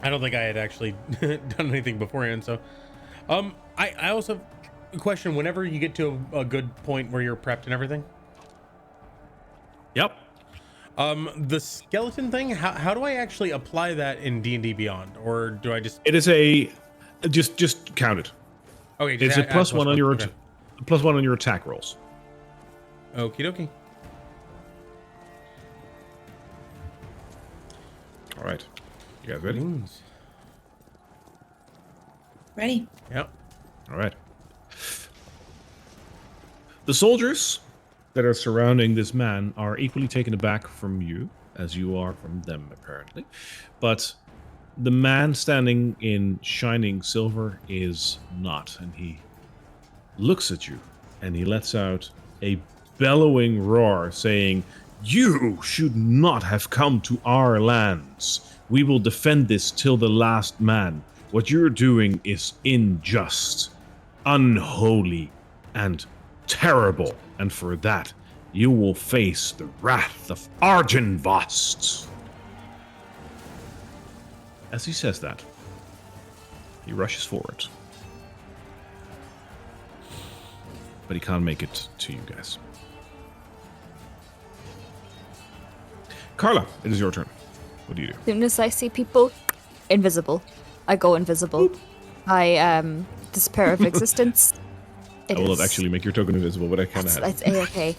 I don't think I had actually done anything beforehand, so I also have a question. Whenever you get to a good point where you're prepped and everything, Yep. The skeleton thing. How do I actually apply that in D&D Beyond, or do I just? It is a just count it. Okay, It's a add plus one on your okay. plus one on your attack rolls. Okie dokie. All right, you guys ready? Ready? Yep. All right. The soldiers that are surrounding this man are equally taken aback from you as you are from them, apparently. But the man standing in shining silver is not, and he looks at you and he lets out a bellowing roar saying, "You should not have come to our lands. We will defend this till the last man. What you're doing is unjust, unholy, and terrible, and for that, you will face the wrath of Argynvost." As he says that, he rushes forward. But he can't make it to you guys. Carla, it is your turn. What do you do? As soon as I see people, invisible. I go invisible. I despair of existence. I will actually make your token invisible, but I kind of have. That's A-okay.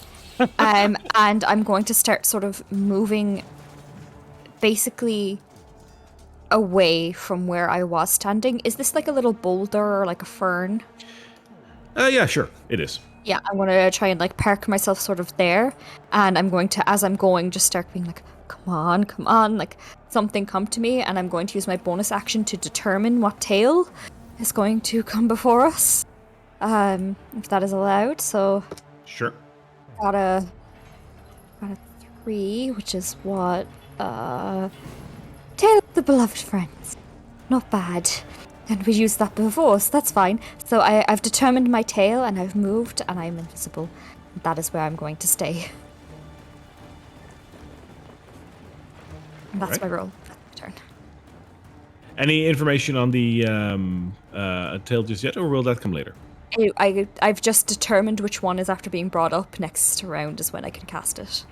And I'm going to start sort of moving basically away from where I was standing. Is this like a little boulder or like a fern? Yeah, sure. It is. Yeah, I'm going to try and like park myself sort of there. And I'm going to, as I'm going, just start being like, come on, like something come to me. And I'm going to use my bonus action to determine what tail is going to come before us. If that is allowed. So Sure. got a 3, which is what, Tail of the Beloved Friends. Not bad. And we used that before, so that's fine. So I've determined my tail, and I've moved, and I'm invisible. That is where I'm going to stay. And that's Right. my roll. That's my turn. Any information on the tail just yet, or will that come later? I've just determined which one is after being brought up. Next round is when I can cast it.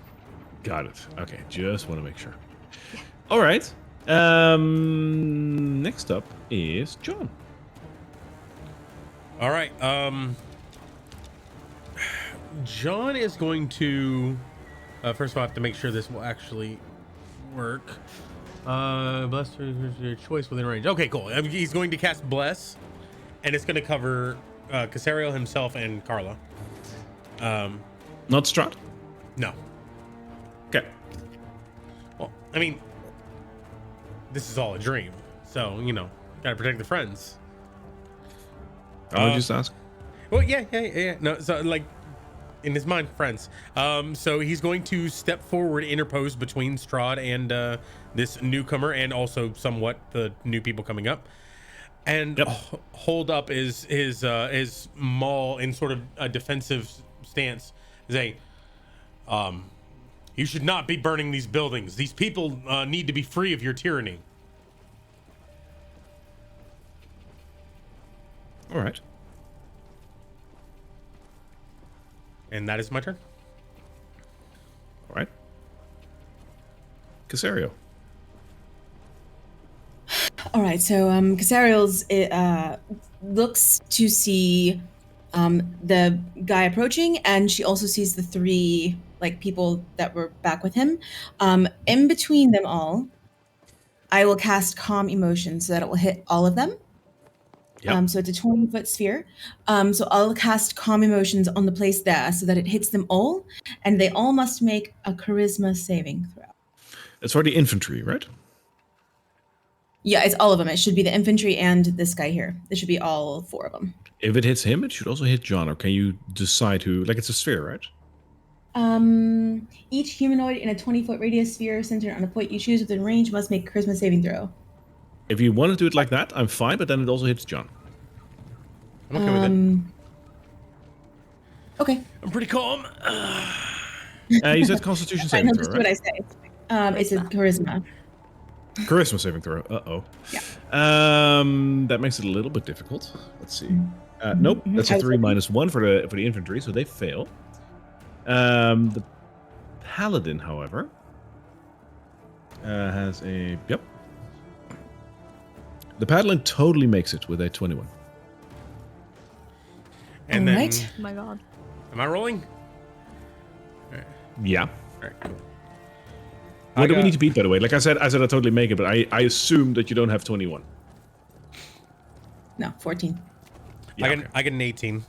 Got it. Okay, just want to make sure. All right. Next up is John. All right. John is going to. First of all, I have to make sure this will actually work. Bless your choice within range. Okay, cool. He's going to cast Bless, and it's going to cover Casario himself and Carla. Not Strahd? No. Okay. Well, I mean, this is all a dream, so gotta protect the friends. I would just ask. Well, yeah. No, so like in his mind, friends. So he's going to step forward, interpose between Strahd and this newcomer, and also somewhat the new people coming up, and hold up his maul in sort of a defensive stance, saying, "You should not be burning these buildings. These people need to be free of your tyranny." All right. And that is my turn. All right. Casario. All right, so Casariel's looks to see the guy approaching, and she also sees the 3 people that were back with him. In between them all, I will cast Calm Emotion so that it will hit all of them. Yep. So it's a 20-foot sphere. So I'll cast Calm Emotions on the place there so that it hits them all, and they all must make a Charisma saving throw. It's for the infantry, right? Yeah, it's all of them. It should be the infantry and this guy here. It should be all 4 of them. If it hits him, it should also hit John, or can you decide who? Like, it's a sphere, right? Each humanoid in a 20-foot radius sphere centered on a point you choose within range must make a Charisma saving throw. If you want to do it like that, I'm fine, but then it also hits John. I'm okay with it. Okay. I'm pretty calm. You said Constitution saving throw, Just right? what I say. It's a Charisma. Charisma saving throw. Uh-oh. Yeah. That makes it a little bit difficult. Let's see. Nope, that's a 3 minus 1 for the infantry, so they fail. The paladin, however, has a... Yep. The paladin totally makes it with a 21. And All then, right. Oh my god. am I rolling? Yeah. All right, cool. What do we need to beat, by the way? Like I said I totally make it, but I assume that you don't have 21. No, 14. Yeah, I get an 18.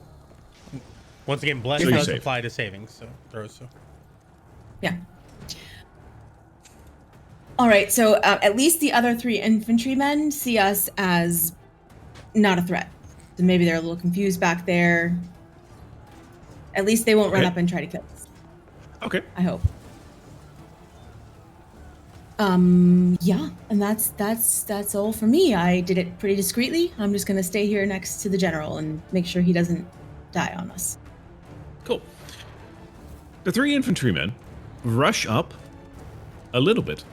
Once again, bless So you does save. apply to savings, so throws. So. Yeah. All right. So at least the other 3 infantrymen see us as not a threat. So maybe they're a little confused back there. At least they won't run Okay. up and try to kill us. Okay. I hope. Yeah, and that's all for me. I did it pretty discreetly. I'm just gonna stay here next to the general and make sure he doesn't die on us. Cool. The 3 infantrymen rush up a little bit.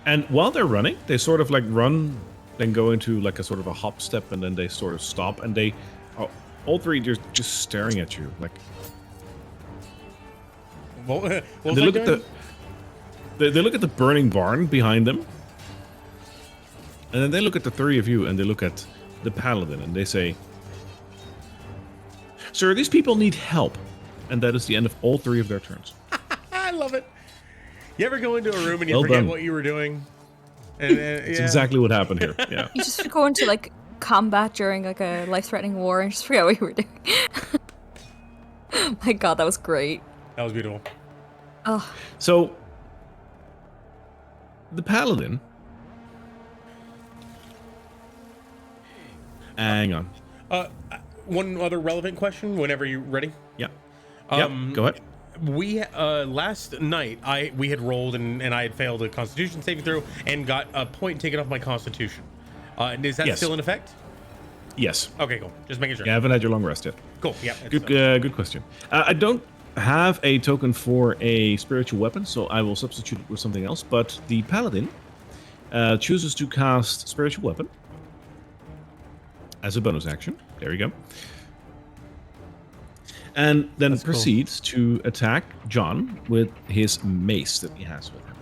And while they're running, they sort of like run, then go into like a sort of a hop step, and then they sort of stop, and they... all 3 just staring at you. Like, What was they I look at doing? they look at the burning barn behind them, and then they look at the 3 of you, and they look at the paladin, and they say, "Sir, these people need help." And that is the end of all 3 of their turns. I love it. You ever go into a room and you Well forget done. what you were doing? And, It's yeah. exactly what happened here. Yeah. You just go into like combat during like a life-threatening war and just forget what you were doing. My god, that was great. That was beautiful. Oh, So, the paladin... Hang on. One other relevant question. Whenever you're ready. Yeah. Yep, go ahead. We last night we had rolled and I had failed a Constitution saving throw and got a point taken off my Constitution. Is that Yes. still in effect? Yes. Okay, cool. Just making sure. You haven't had your long rest yet. Cool. Yeah. Good, good question. I don't have a token for a spiritual weapon, so I will substitute it with something else. But the paladin chooses to cast spiritual weapon as a bonus action. There you go. And then That's cool. proceeds to attack John with his mace that he has with him.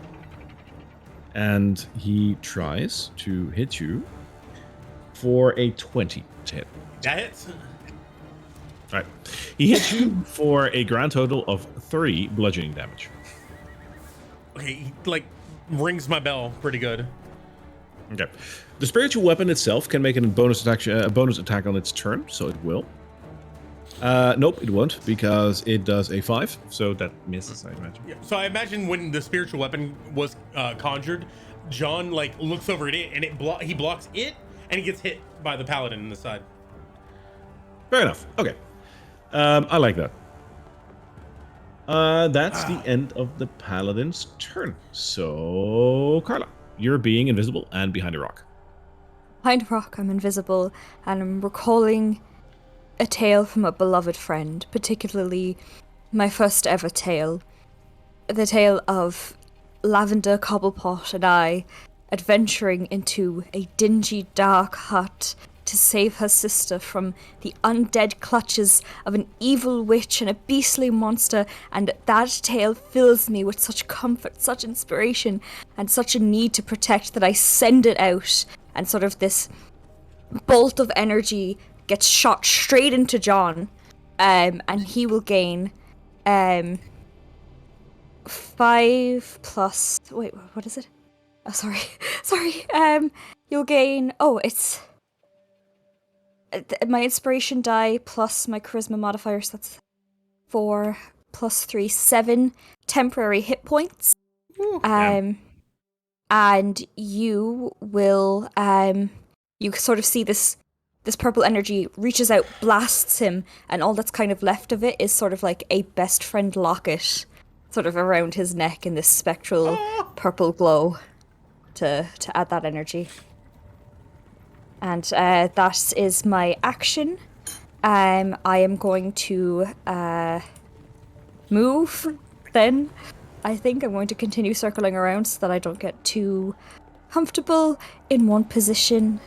And he tries to hit you for a 20 to hit. That hits. All right. He hits you for a grand total of 3 bludgeoning damage. Okay, he, like rings my bell pretty good. Okay. The spiritual weapon itself can make a bonus attack on its turn, so it will. Nope, it won't, because it does a 5, so that misses, I imagine. Yeah. So I imagine when the spiritual weapon was conjured, John like looks over at it and he blocks it and he gets hit by the paladin in the side. Fair enough. Okay. I like that. That's the end of the paladin's turn. So, Carla, you're being invisible and behind a rock. behind a rock, I'm invisible, and I'm recalling a tale from a beloved friend, particularly my first ever tale. The tale of Lavender Cobblepot and I adventuring into a dingy, dark hut to save her sister from the undead clutches of an evil witch and a beastly monster, and that tale fills me with such comfort, such inspiration, and such a need to protect that I send it out, and sort of this bolt of energy gets shot straight into John, and he will gain 5 plus... Wait, what is it? Oh, sorry. You'll gain... Oh, it's... my inspiration die plus my charisma modifier, so that's 4 plus 3, 7 temporary hit points. And you will you sort of see this purple energy reaches out, blasts him, and all that's kind of left of it is sort of like a best friend locket sort of around his neck in this spectral purple glow to add that energy. And that is my action. I am going to move then. I think I'm going to continue circling around so that I don't get too comfortable in one position.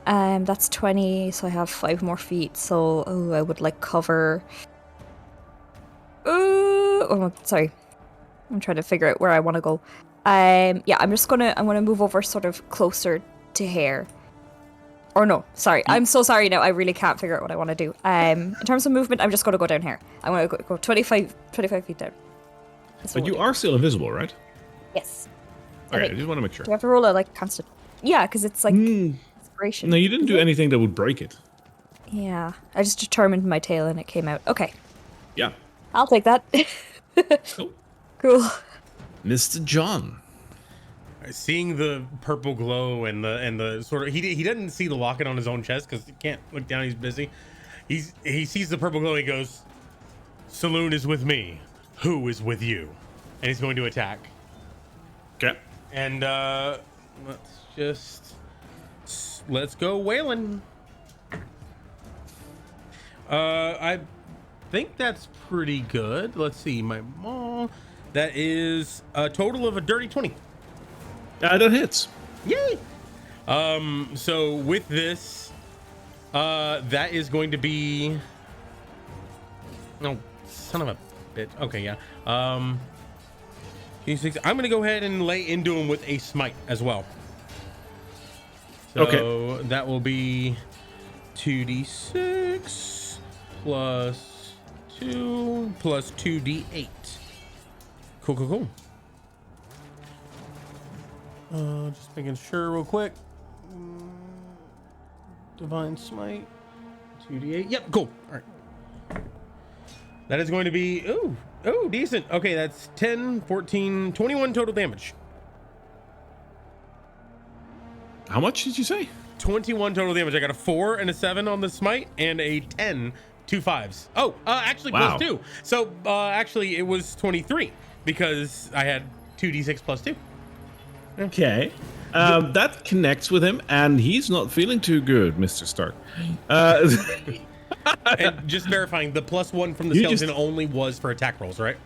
That's 20, so I have 5 more feet. So I would like cover... sorry. I'm trying to figure out where I want to go. Yeah, I'm gonna move over sort of closer to here. Or no, sorry. I'm so sorry now. I really can't figure out what I want to do. In terms of movement, I'm just gonna go down here. I want to go 25 feet down. But you are still invisible, right? Yes. Okay, I just want to make sure. Do you have to roll a like constant? Yeah, because it's like inspiration. No, you didn't do anything that would break it. Yeah, I just determined my tail and it came out. Okay, Yeah. I'll take that. Cool. Cool. Mr. John. Seeing the purple glow and the sort of he doesn't see the locket on his own chest because he can't look down. He's busy. He sees the purple glow. He goes, "Saloon is with me. Who is with you?" And he's going to attack. Okay. And let's go whaling. I think that's pretty good. Let's see, my mall. That is a total of a dirty 20. That hits. Yay! So with this, that is going to be. Oh, son of a bitch. Okay, yeah. I'm gonna go ahead and lay into him with a smite as well. So Okay. that will be 2d6 plus 2 plus 2d8. Cool. Just making sure real quick. Divine Smite. 2d8. Yep, cool. All right. That is going to be, oh, decent. Okay, that's 10, 14, 21 total damage. How much did you say? 21 total damage. I got a 4 and a 7 on the smite and a 10, 2 5s. Oh, actually Wow. plus 2. So actually it was 23 because I had 2d6 plus 2. Okay. That connects with him, and he's not feeling too good, Mr. Stark. And just verifying, the plus 1 from the You skeleton just- only was for attack rolls, right?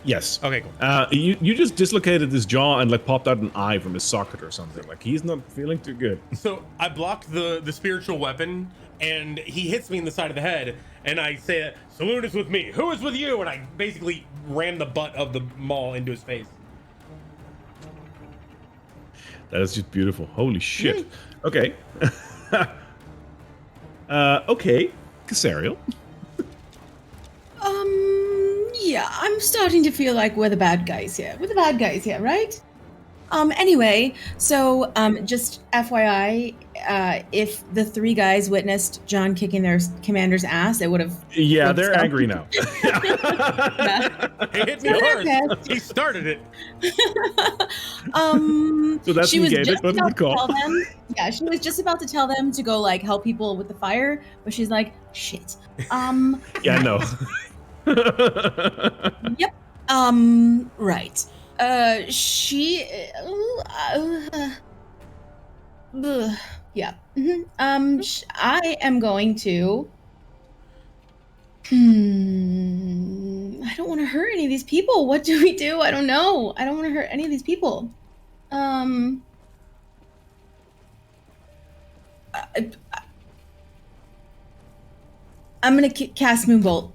Yes. Okay, cool. You just dislocated his jaw and like popped out an eye from his socket or something. Like he's not feeling too good. So I blocked the spiritual weapon, and he hits me in the side of the head, and I say, "Saloon is with me. Who is with you?" And I basically ram the butt of the maul into his face. That is just beautiful. Holy shit. Okay. Okay. Casariel. Yeah, I'm starting to feel like we're the bad guys here. We're the bad guys here, right? Anyway, so just FYI, if the 3 guys witnessed John kicking their commander's ass, it would have. Yeah, they're angry now. Yeah. He hit me Okay. first. He started it. So that's she was negated, just but about good call. to tell them. Yeah, she was just about to tell them to go like help people with the fire, but she's like, shit. Yeah, no. Yep. Right. She. Yeah. I am going to. I don't want to hurt any of these people. What do we do? I don't know. I don't want to hurt any of these people. I'm gonna cast Moonbolt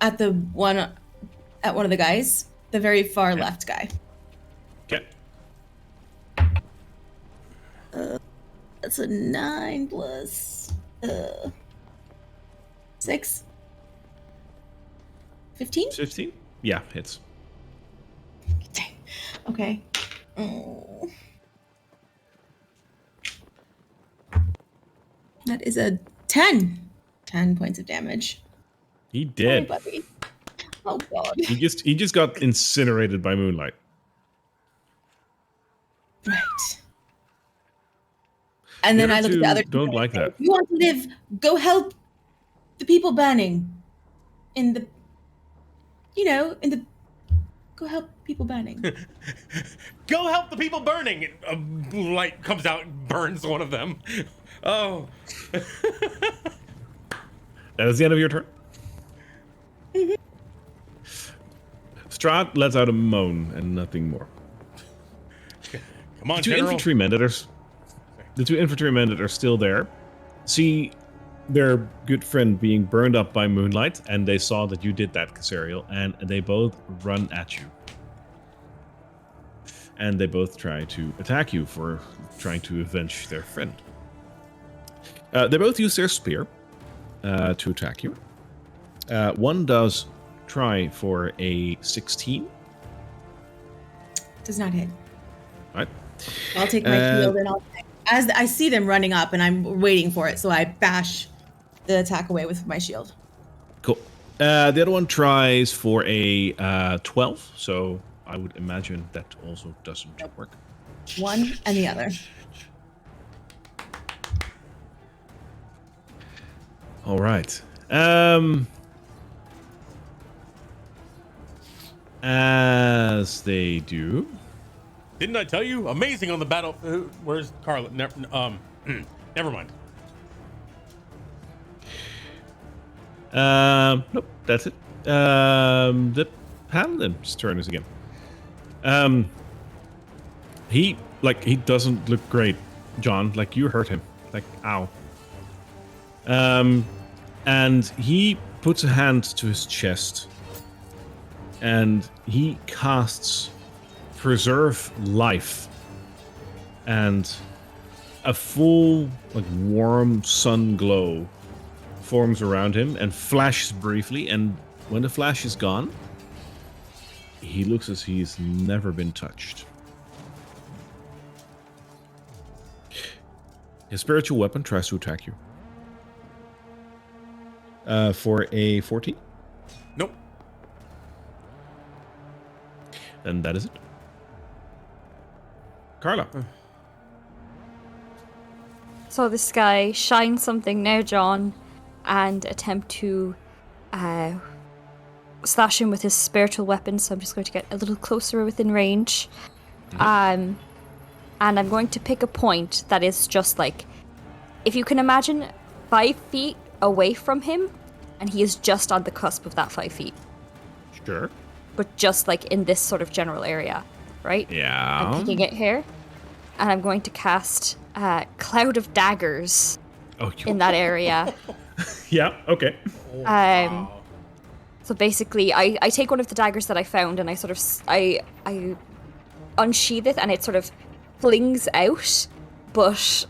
at one of the guys, the very far left guy. Okay. That's a 9 plus 6. 15? 15? Yeah, hits. Dang. Okay. Oh. That is a 10. 10 points of damage. He Sorry, did. buddy. Oh god. He just got incinerated by moonlight. Right. And then The I other look at the two other. don't like that. If you want to live, go help the people burning. Go help people burning. Go help the people burning. A light comes out and burns one of them. Oh. That is the end of your turn. Strahd lets out a moan and nothing more. Come on, The two General. infantrymen that are still there see their good friend being burned up by moonlight, and they saw that you did that, Casariel, and they both run at you. and they both try to attack you for trying to avenge their friend. They both use their spear to attack you. One does try for a 16. Does not hit. Right. I'll take my shield and as I see them running up and I'm waiting for it, so I bash the attack away with my shield. Cool. The other one tries for a 12, so I would imagine that also doesn't work. One and the other. All right. As they do. Didn't I tell you? Amazing on the battle. Where's Carla? Never mind. Nope, that's it. The paladin's turn is again. He doesn't look great, John. Like, you hurt him. Like, ow. And he puts a hand to his chest, and he casts Preserve Life, and a full, like, warm sun glow forms around him and flashes briefly, and when the flash is gone, he looks as he's never been touched. His spiritual weapon tries to attack you. For a 14? Nope. And that is it. Carla. So this guy shines something now, John, and attempt to slash him with his spiritual weapon. So I'm just going to get a little closer within range. And I'm going to pick a point that is just like, if you can imagine 5 feet away from him, and he is just on the cusp of that 5 feet. Sure. But just like in this sort of general area, right? Yeah. I'm picking it here, and I'm going to cast Cloud of Daggers in that area. Yeah, okay. So basically, I take one of the daggers that I found, and I sort of I unsheath it, and it sort of flings out, but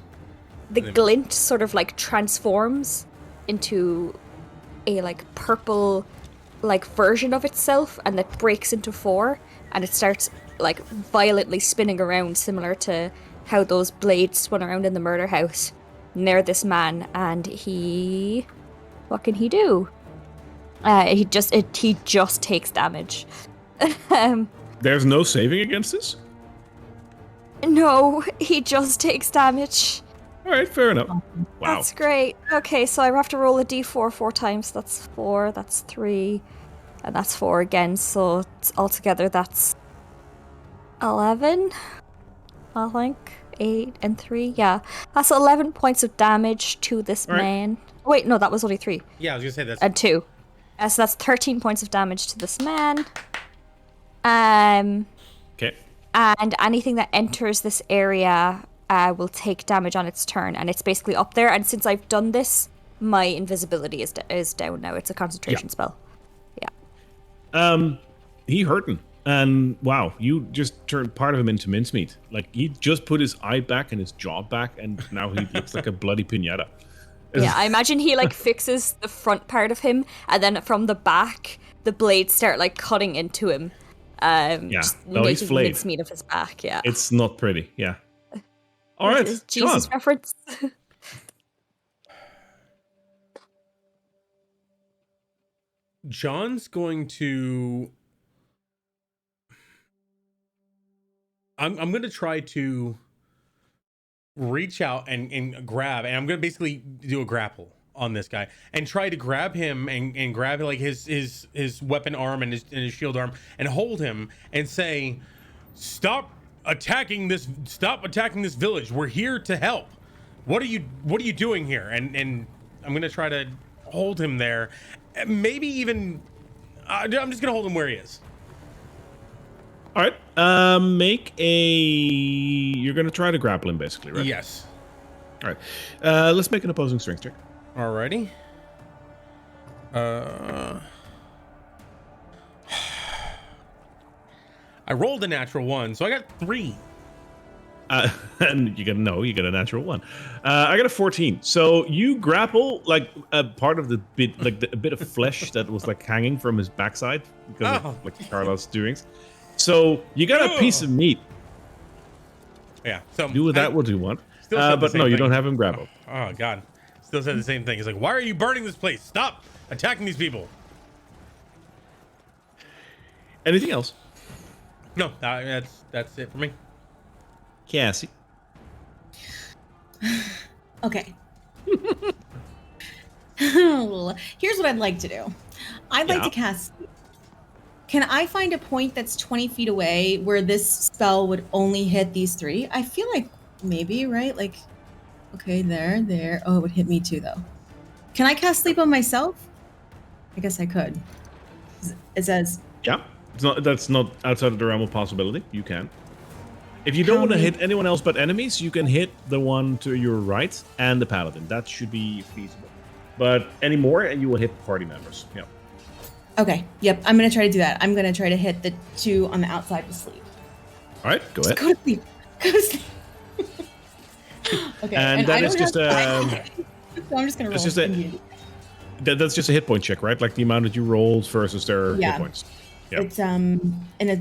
the glint sort of like transforms into a like purple like version of itself, and that breaks into 4, and it starts like violently spinning around, similar to how those blades spun around in the murder house near this man. And what can he do? He just takes damage. There's no saving against this? No, he just takes damage. All right, fair enough. Wow. That's great. Okay, so I have to roll a d4 4 times. That's 4, that's 3, and that's 4 again. So altogether, that's 11, I think. 8 and 3, yeah. That's 11 points of damage to this man. Wait, no, that was only 3. Yeah, I was gonna say that's. And 2. So that's 13 points of damage to this man. Okay. And anything that enters this area will take damage on its turn, and it's basically up there. And since I've done this, my invisibility is down now. It's a concentration spell. Yeah. He hurting, and wow, you just turned part of him into mincemeat. Like, he just put his eye back and his jaw back, and now he looks like a bloody piñata. Yeah, I imagine he like fixes the front part of him, and then from the back, the blades start like cutting into him. Just he's making flayed. mincemeat of his back. Yeah. It's not pretty. Yeah. All right, Jesus John. reference. John's going to. I'm going to try to reach out and grab, and I'm going to basically do a grapple on this guy and try to grab him and grab like his weapon arm and his shield arm and hold him and say, stop attacking this village. We're here to help. What are you doing here? And I'm going to try to hold him there. Maybe even I'm just going to hold him where he is. All right. You're going to try to grapple him, basically, right? Yes. All right. Let's make an opposing strength check. Alrighty. I rolled a natural 1, so I got 3. And you get a natural 1. I got a 14. So you grapple like a part of the bit, like a bit of flesh that was like hanging from his backside because of like Carlos' doings. So you got a piece of meat. Yeah. So Do with that what you want. Still said the But same no, you thing. don't have him grappled. Oh God. Still said the same thing. He's like, why are you burning this place? Stop attacking these people. Anything else? No, that's it for me. Cassie. Okay. Here's what I'd like to do. I'd like to cast. Can I find a point that's 20 feet away where this spell would only hit these 3? I feel like maybe, right? Like, okay, there. Oh, it would hit me too, though. Can I cast sleep on myself? I guess I could. It says. Yeah. That's not outside of the realm of possibility. You can. If you don't want to hit anyone else but enemies, you can hit the one to your right and the paladin. That should be feasible. But any more, and you will hit party members. Yeah. Okay. Yep. I'm gonna try to do that. I'm gonna try to hit the 2 on the outside with sleep. All right. Go ahead. Go to sleep. Go to sleep. Okay. And that is just so I'm just gonna roll. That's just a hit point check, right? Like the amount that you rolled versus their hit points. Yeah. It's in a.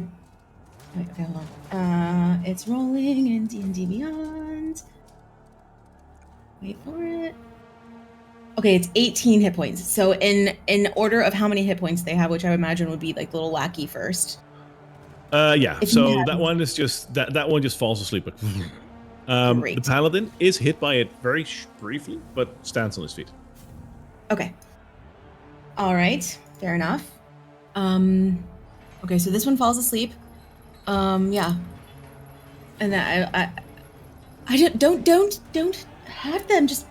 Wait, okay, hold on. It's rolling in D&D Beyond. Wait for it. Okay, it's 18 hit points. So in order of how many hit points they have, which I would imagine would be like little wacky first. Yeah. If So you have- that one is just that one just falls asleep. The paladin is hit by it very briefly, but stands on his feet. Okay. All right. Fair enough. Okay, so this one falls asleep. Yeah. And then I don't have them. Just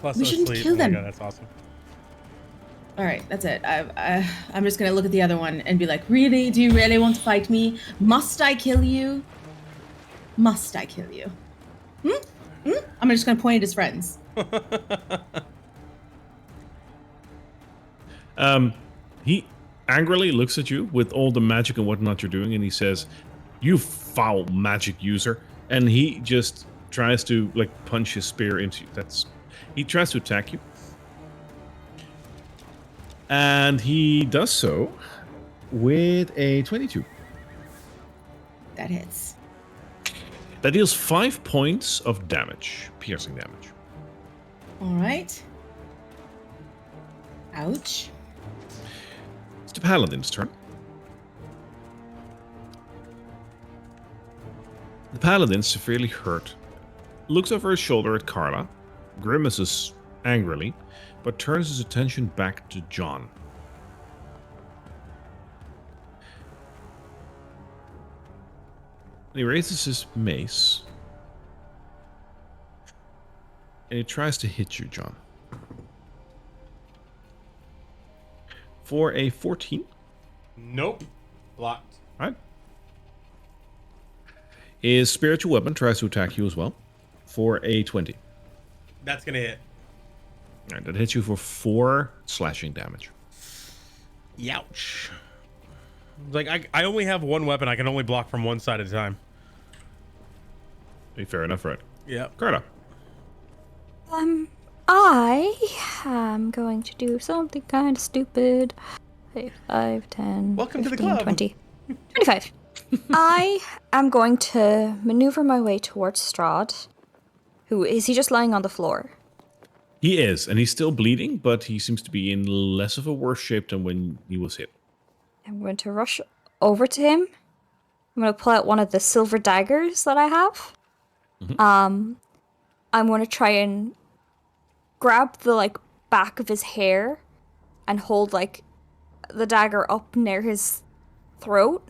Plus we shouldn't asleep. kill them. Oh my God, that's awesome. All right, that's it. I'm just gonna look at the other one and be like, really? Do you really want to fight me? Must I kill you? Must I kill you? I'm just gonna point at his friends. He angrily looks at you with all the magic and whatnot you're doing, and he says, "You foul magic user!" And he just tries to like punch his spear into you. He tries to attack you, and he does so with a 22. That hits. That deals 5 points of damage, piercing damage. All right. Ouch. It's the paladin's turn. The paladin, severely hurt, looks over his shoulder at Carla, grimaces angrily, but turns his attention back to John. And he raises his mace, and he tries to hit you, John. For a 14. Nope. Blocked. Alright. His spiritual weapon tries to attack you as well. For a 20. That's gonna hit. Alright, that hits you for 4 slashing damage. Youch. Like I only have one weapon. I can only block from one side at a time. Fair enough, right? Yeah. Carla. I am going to do something kind of stupid. 5, 10, Welcome to the 15, club. 20, 25. I am going to maneuver my way towards Strahd. Who is he just lying on the floor? He is, and he's still bleeding, but he seems to be in less of a worse shape than when he was hit. I'm going to rush over to him. I'm going to pull out one of the silver daggers that I have. I'm going to try and grab the back of his hair and hold the dagger up near his throat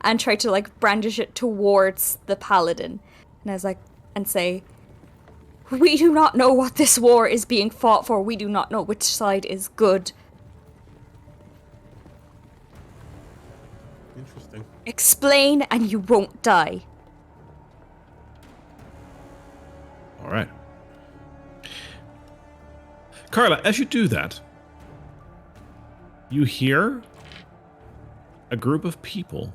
and try to brandish it towards the paladin. And I was and say, "We do not know what this war is being fought for. We do not know which side is good. Interesting. Explain and you won't die." All right. Carla, as you do that, you hear a group of people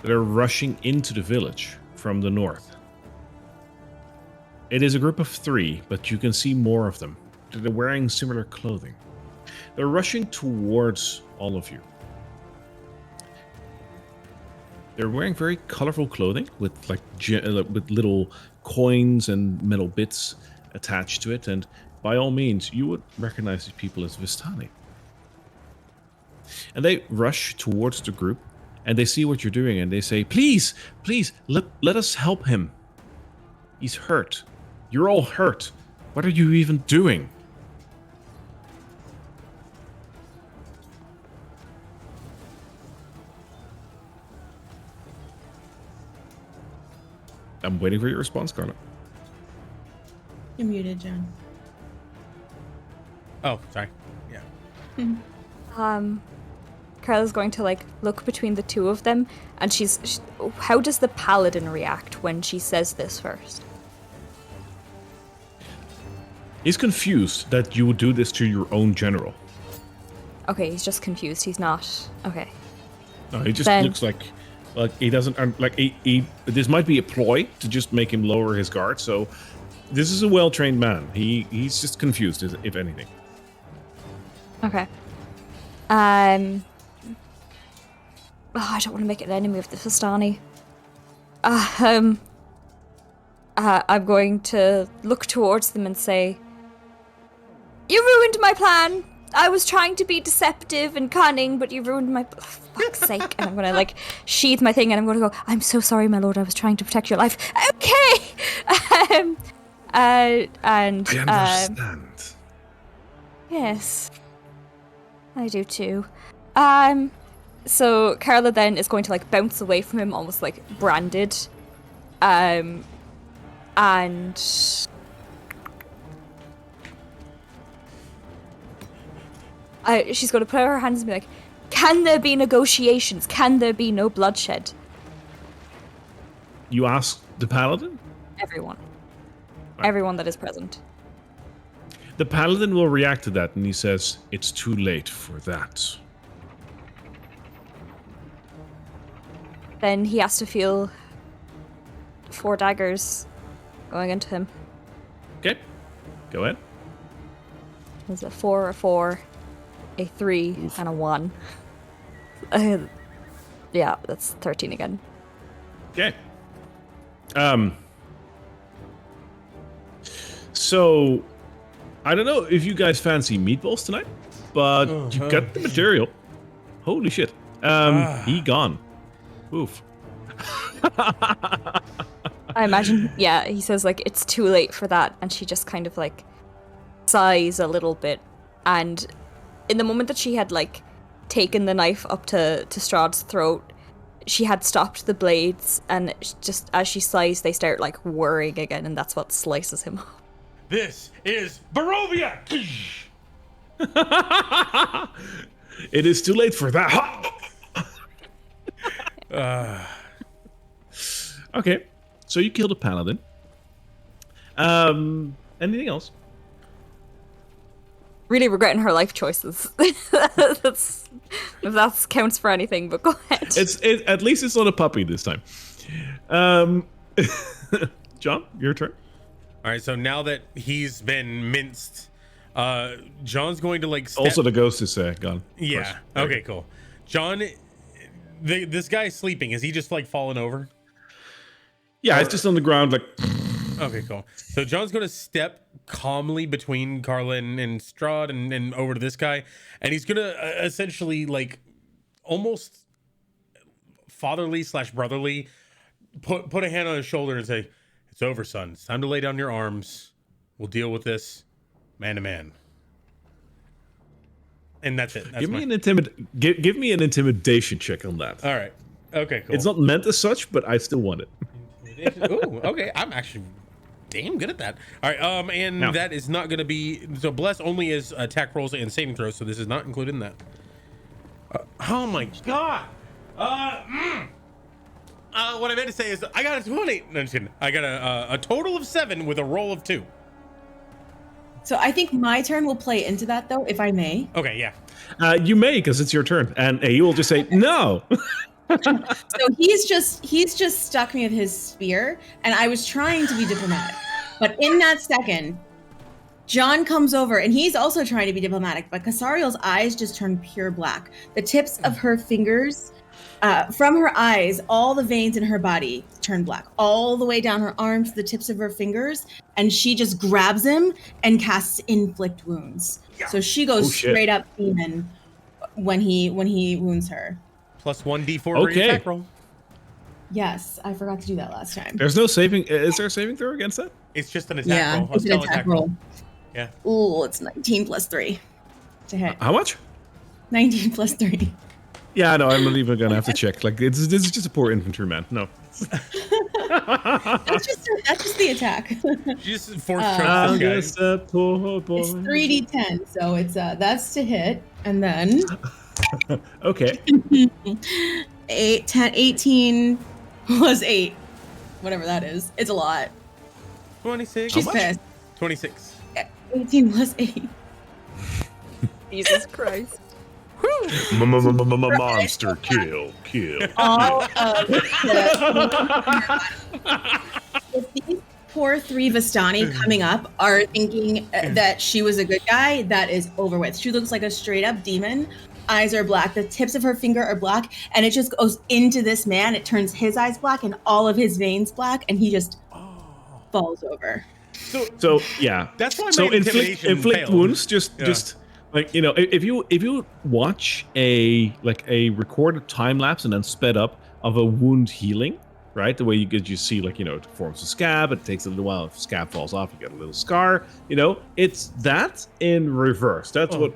that are rushing into the village from the north. It is a group of 3, but you can see more of them. They're wearing similar clothing. They're rushing towards all of you. They're wearing very colorful clothing with with little coins and metal bits attached to it, and by all means, you would recognize these people as Vistani. And they rush towards the group, and they see what you're doing, and they say, please, let us help him. He's hurt. You're all hurt. What are you even doing? I'm waiting for your response, Carla. You're muted, John. Oh, sorry. Yeah. Carla's going to like look between the two of them, and how does the paladin react when she says this first? He's confused that you would do this to your own general. Okay, he's just confused. He's not. Okay. No, he just looks like he doesn't like he. This might be a ploy to just make him lower his guard. So this is a well-trained man. He's just confused, if anything. Okay. I don't want to make an enemy of the Vistani. I'm going to look towards them and say, "You ruined my plan. I was trying to be deceptive and cunning, but you ruined my... Oh, fuck's sake." And I'm going to, like, sheath my thing, and I'm going to go, "I'm so sorry, my lord. I was trying to protect your life." Okay! I understand. Yes. I do too. So Carla then is going to, like, bounce away from him, almost, like, branded. And... she's going to put out her hands and be like, "Can there be negotiations? Can there be no bloodshed?" You ask the paladin? Everyone. Right. Everyone that is present. The paladin will react to that, and he says, "It's too late for that." Then he has to feel 4 daggers going into him. Okay, go ahead. There's a 4, a 4, a 3, Oof. and a 1. Yeah, that's 13 again. Okay. So, I don't know if you guys fancy meatballs tonight, but you got the material. Holy shit. He gone. Oof. I imagine, yeah, he says, like, it's too late for that, and she just kind of, like, sighs a little bit, and in the moment that she had, like, taken the knife up to Strahd's throat, she had stopped the blades, and just as she sighs, they start, like, whirring again, and that's what slices him up. This is Barovia! It is too late for that. Okay, so you killed a paladin. Anything else? Really regretting her life choices. That's, if that counts for anything, but go ahead. At least it's not a puppy this time. John, your turn. All right, so now that he's been minced, John's going to like. Also, the ghost is gone. Yeah. Okay. Cool. John, this guy is sleeping. Is he just like falling over? Yeah, it's just on the ground, like. Okay. Cool. So John's going to step calmly between Carla and Strahd and over to this guy, and he's going to essentially like almost fatherly / brotherly put a hand on his shoulder and say, "It's over, son. It's time to lay down your arms. We'll deal with this man to man." And that's it. That's give me an intimidation check on that. All right. Okay, cool. It's not meant as such, but I still want it. Ooh, okay. I'm actually damn good at that. All right, and No. that is not going to be... So bless only is attack rolls and saving throws, so this is not included in that. Oh my god! What I meant to say is I got a 20. No, I'm just kidding. I got a total of 7 with a roll of 2. So I think my turn will play into that, though, if I may. Okay, yeah. You may, because it's your turn, and he will just say no. So he's just stuck me with his spear, and I was trying to be diplomatic, but in that second, John comes over, and he's also trying to be diplomatic, but Casariel's eyes just turn pure black. The tips of her fingers, from her eyes, all the veins in her body turn black, all the way down her arms, the tips of her fingers, and she just grabs him and casts inflict wounds. So she goes straight up demon when he wounds her. Plus 1d4 for your attack roll. Yes, I forgot to do that last time. There's no saving. Is there a saving throw against that? It's just an attack roll. It's an attack roll. Yeah. Ooh, it's 19 plus 3 to hit. How much? 19 plus 3. Yeah, no, I'm not even gonna have to check. Like, this is just a poor infantryman. No. That's just the attack. Just force choke this guy. A poor boy. It's 3d10, so it's that's to hit, and then Okay. 8, 10, 18 plus 8, whatever that is. It's a lot. 26. She's pissed. 26. 18 plus 8. Jesus Christ. Monster kill. All of if these poor 3 Vistani coming up are thinking that she was a good guy, that is over with. She looks like a straight up demon. Eyes are black. The tips of her finger are black, and it just goes into this man. It turns his eyes black and all of his veins black, and he just falls over. So yeah. That's why my so intimidation inflict failed. wounds. Just like, you know, if you watch a recorded time lapse and then sped up of a wound healing, right? The way you see, like, you know, it forms a scab. It takes a little while. If scab falls off, you get a little scar. You know, it's that in reverse. That's what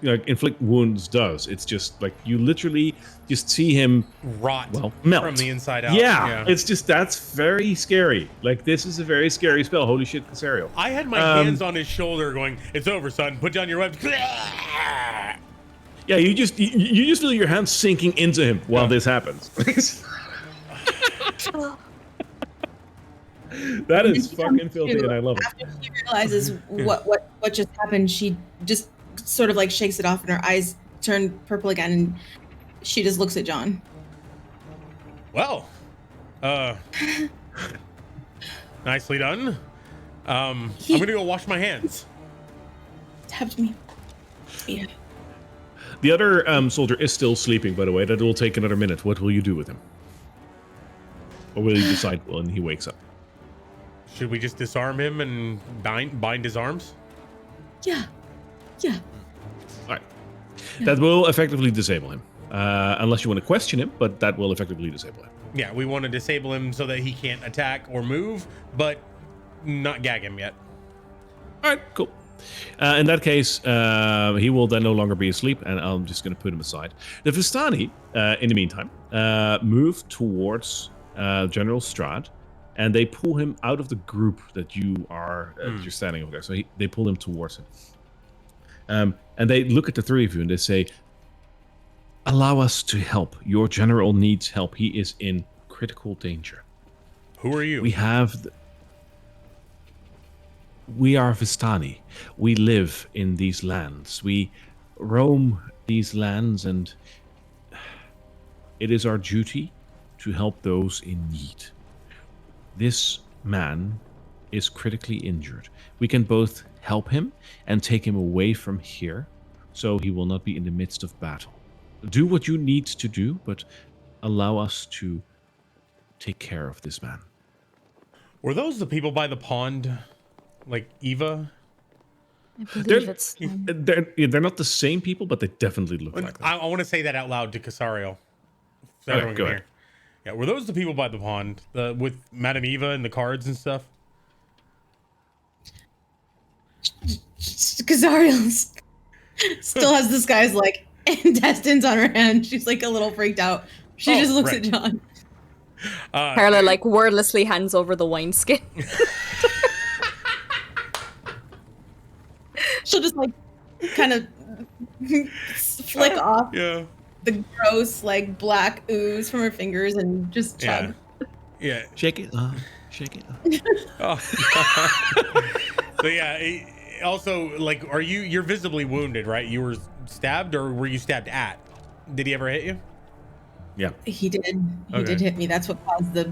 you know, inflict wounds does. It's just like you literally just see him melt from the inside out. Yeah, it's just, that's very scary. Like, this is a very scary spell. Holy shit, Casario. I had my hands on his shoulder going, "It's over, son. Put down your weapon." Yeah, you just feel your hands sinking into him while this happens. That is fucking filthy, and I love it. After she realizes what just happened, she just sort of like shakes it off, and her eyes turn purple again, and she just looks at John. Well, nicely done. I'm gonna go wash my hands. Tapped me. Yeah. The other soldier is still sleeping, by the way. That will take another minute. What will you do with him? Or will you decide when he wakes up? Should we just disarm him and bind his arms? Yeah. All right. That will effectively disable him. Unless you want to question him, but that will effectively disable him. Yeah, we want to disable him so that he can't attack or move, but not gag him yet. All right, cool. In that case, he will then no longer be asleep, and I'm just going to put him aside. The Vistani, in the meantime, move towards General Strahd, and they pull him out of the group that you are you're standing over there. So they pull him towards him. And they look at the three of you and they say, "Allow us to help. Your general needs help. He is in critical danger." Who are you? We are Vistani. We live in these lands. We roam these lands, and it is our duty to help those in need. This man is critically injured. We can both help him and take him away from here, so he will not be in the midst of battle. Do what you need to do, but allow us to take care of this man. Were those the people by the pond, like Eva? I believe it's They're not the same people, but they definitely look like that. I want to say that out loud to Casario. So Okay, everyone go can ahead. hear. Yeah, were those the people by the pond, with Madame Eva and the cards and stuff? Kazariel still has this guy's like intestines on her hand. She's like a little freaked out. She just looks at John. Carla like wordlessly hands over the wineskin. She'll just like kind of flick off the gross like black ooze from her fingers and just chug. Yeah. Shake it off. Shake it off. So yeah, Also, like, you're visibly wounded, right? You were stabbed, or were you stabbed at? Did he ever hit you? Yeah. He did. He Okay. did hit me. That's what caused the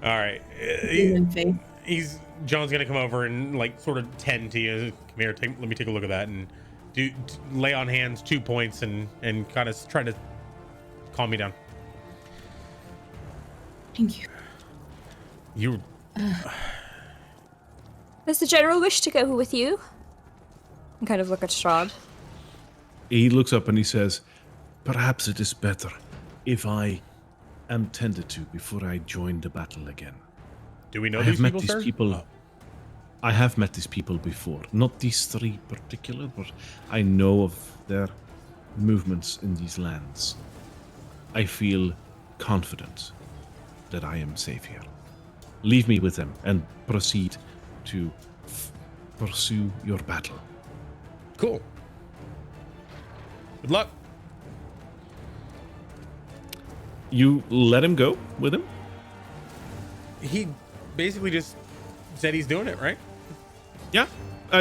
All right. demon face. John's gonna come over and like sort of tend to you. Come here, let me take a look at that, and lay on hands 2 points and kind of try to calm me down. Thank you. You Does the general wish to go with you? And kind of look at Strahd. He looks up and he says, "Perhaps it is better if I am tended to before I join the battle again. do we know I these have met people, these sir? people. Oh. I have met these people before. Not these three particular, but I know of their movements in these lands. I feel confident that I am safe here. Leave me with them and proceed to pursue your battle." Cool. Good luck. You let him go with him? He basically just said he's doing it, right? Yeah.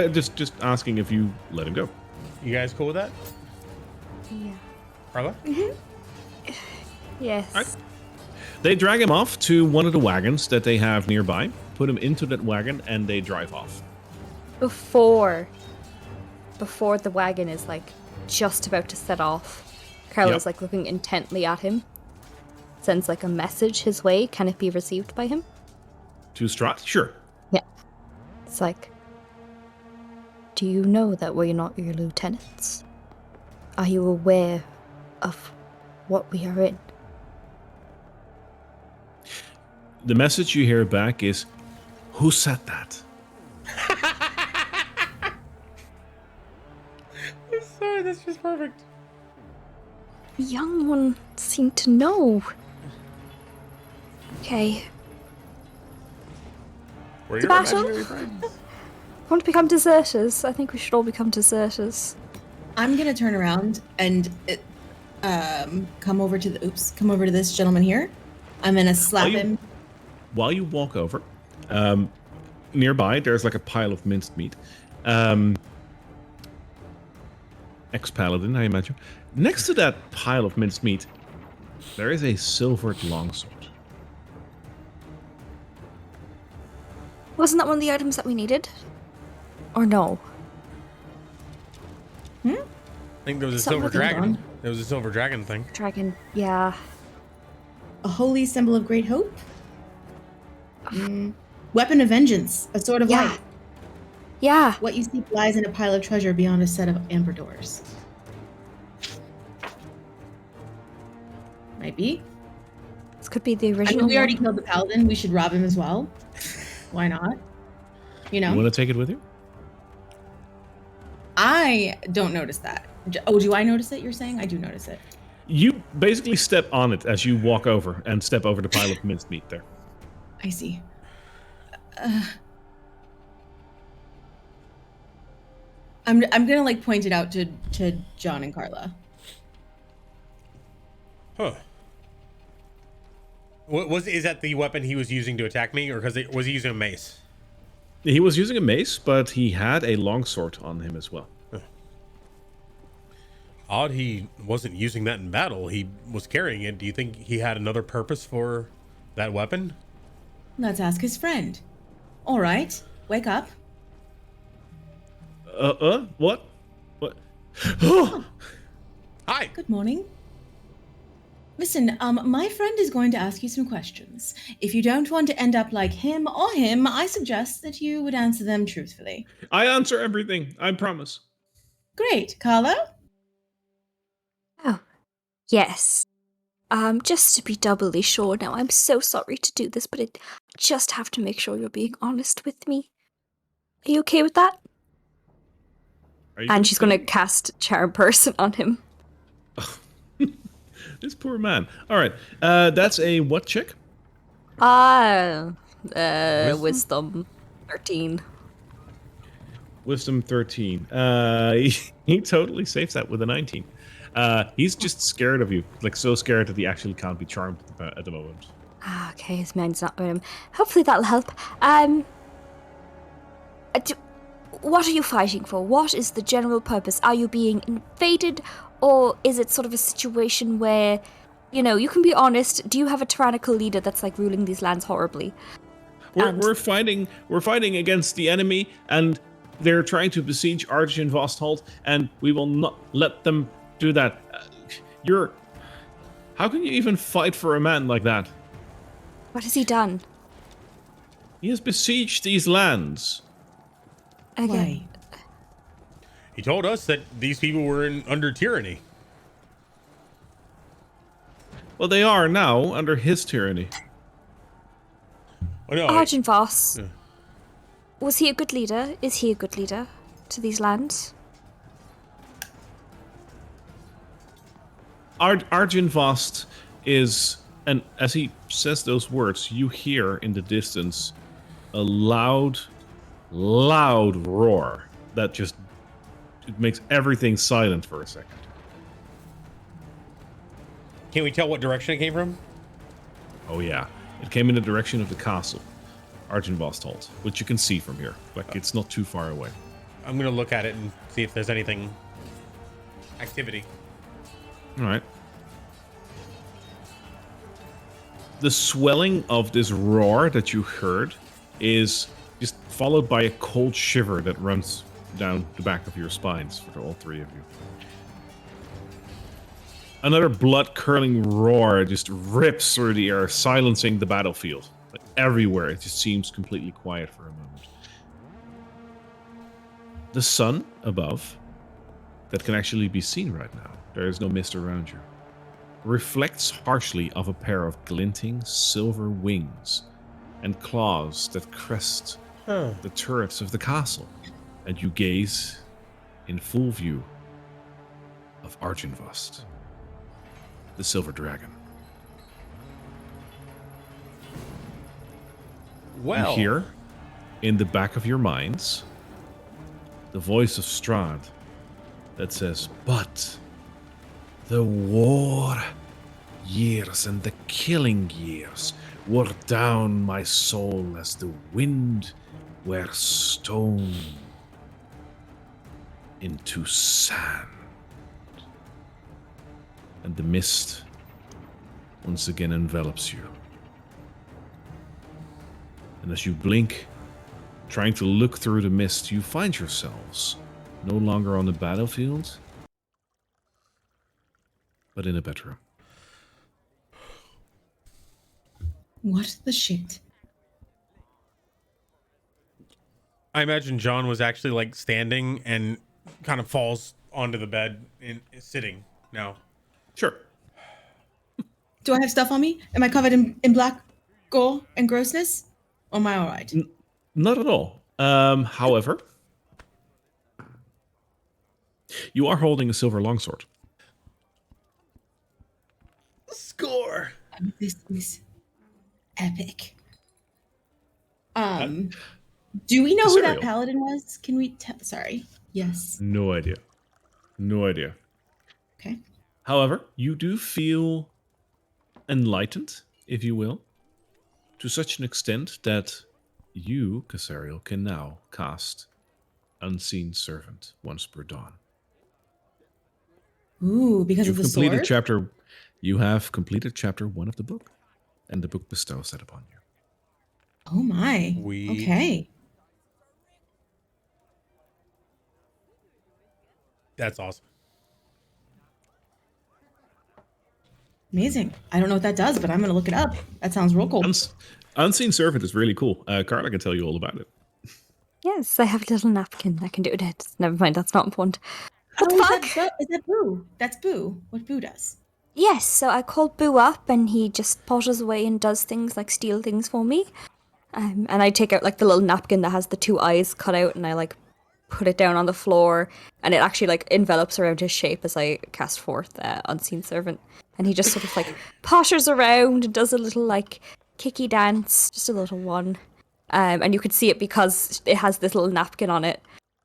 Just asking if you let him go. You guys cool with that? Yeah. Carla? Yes. Alright. They drag him off to one of the wagons that they have nearby, put him into that wagon, and they drive off. Before the wagon is like just about to set off, Carla's Yep. like looking intently at him. Sends like a message his way. Can it be received by him? To Strahd? Sure. Yeah. It's like, do you know that we're not your lieutenants? Are you aware of what we are in? The message you hear back is, "Who said that?" Sorry, that's just perfect. The young one seemed to know. Okay. We're The your battle? imaginary friends. Want to become deserters? I think we should all become deserters. I'm gonna turn around and come over to this gentleman here. I'm gonna slap him. While you walk over, nearby there's like a pile of minced meat. Ex-paladin, I imagine. Next to that pile of minced meat, there is a silvered longsword. Wasn't that one of the items that we needed? Or no? I think there was a Something silver with it dragon. on. There was a silver dragon thing. Dragon, yeah. A holy symbol of great hope. Weapon of vengeance. A sword of Yeah. light. Yeah. What you seek lies in a pile of treasure beyond a set of amber doors. Might be. This could be the I original mean, we one. already killed the paladin. We should rob him as well. Why not? You know? You want to take it with you? I don't notice that. Oh, do I notice it? You're saying? I do notice it. You basically step on it as you walk over and step over the pile of minced meat there. I see. I'm gonna like point it out to John and Carla. Huh. Is that the weapon he was using to attack me, or was he using a mace? He was using a mace, but he had a longsword on him as well. Odd he wasn't using that in battle. He was carrying it. Do you think he had another purpose for that weapon? Let's ask his friend. All right, wake up. What? What? Hi. Good morning. Listen, my friend is going to ask you some questions. If you don't want to end up like him, I suggest that you would answer them truthfully. I answer everything, I promise. Great, Carla? Oh, yes. Just to be doubly sure now, I'm so sorry to do this, but I just have to make sure you're being honest with me. Are you okay with that? Are you And she's gonna gonna cast Charm Person on him. This poor man. All right, that's a what check? Wisdom 13. Wisdom 13. He totally saves that with a 19. He's just scared of you, like so scared that he actually can't be charmed at the moment. Okay, his mind's not with him. Hopefully that'll help. what are you fighting for? What is the general purpose? Are you being invaded, or is it sort of a situation where, you can be honest, do you have a tyrannical leader that's like ruling these lands horribly? We're fighting against the enemy, and they're trying to besiege Arjun Vostholt, and we will not let them do that. How can you even fight for a man like that? What has he done? He has besieged these lands. Again. Why? He told us that these people were under tyranny. Well, they are now under his tyranny. Oh, no, Arjun Voss. Yeah. Was he a good leader? Is he a good leader to these lands? Arjun Vost is, and as he says those words, you hear in the distance a loud roar that just it makes everything silent for a second. Can we tell what direction it came from? Oh yeah, it came in the direction of the castle, Arjun Vostholt, which you can see from here. Like it's not too far away. I'm gonna look at it and see if there's anything activity. All right. The swelling of this roar that you heard is just followed by a cold shiver that runs down the back of your spines for all three of you. Another blood-curdling roar just rips through the air, silencing the battlefield. Like everywhere, it just seems completely quiet for a moment. The sun above, that can actually be seen right now, there is no mist around you, reflects harshly of a pair of glinting silver wings and claws that crest the turrets of the castle, and you gaze in full view of Arjunvost, the silver dragon. Well, You hear, in the back of your minds, the voice of Strahd that says, "But the war years and the killing years wore down my soul as the wind wears stone into sand." And the mist once again envelops you. And as you blink, trying to look through the mist, you find yourselves no longer on the battlefield, but in a bedroom. What the shit? I imagine John was actually like standing and kind of falls onto the bed and is sitting now. Sure. Do I have stuff on me? Am I covered in black gore and grossness? Or am I all right? Not at all. However, you are holding a silver longsword. Score. This is epic. Do we know who that Cereal. paladin was? Can we tell? Sorry. Yes. No idea. No idea. Okay. However, you do feel enlightened, if you will, to such an extent that you, Casariel, can now cast Unseen Servant once per dawn. Ooh, because You've of the completed sword? chapter. You have completed chapter 1 of the book, and the book bestows that upon you. Oh my. We- Okay. That's awesome. Amazing. I don't know what that does, but I'm going to look it up. That sounds real cool. Unseen Servant is really cool. Carla can tell you all about it. Yes, I have a little napkin. I can do it. Never mind, that's not important. What the Oh, fuck? is that Boo? That's Boo. What Boo does. Yes, so I called Boo up and he just potters away and does things like steal things for me. And I take out like the little napkin that has the two eyes cut out and I like put it down on the floor and it actually like envelops around his shape as I cast forth Unseen Servant. And he just sort of like potters around and does a little like kicky dance, just a little one. And you could see it because it has this little napkin on it.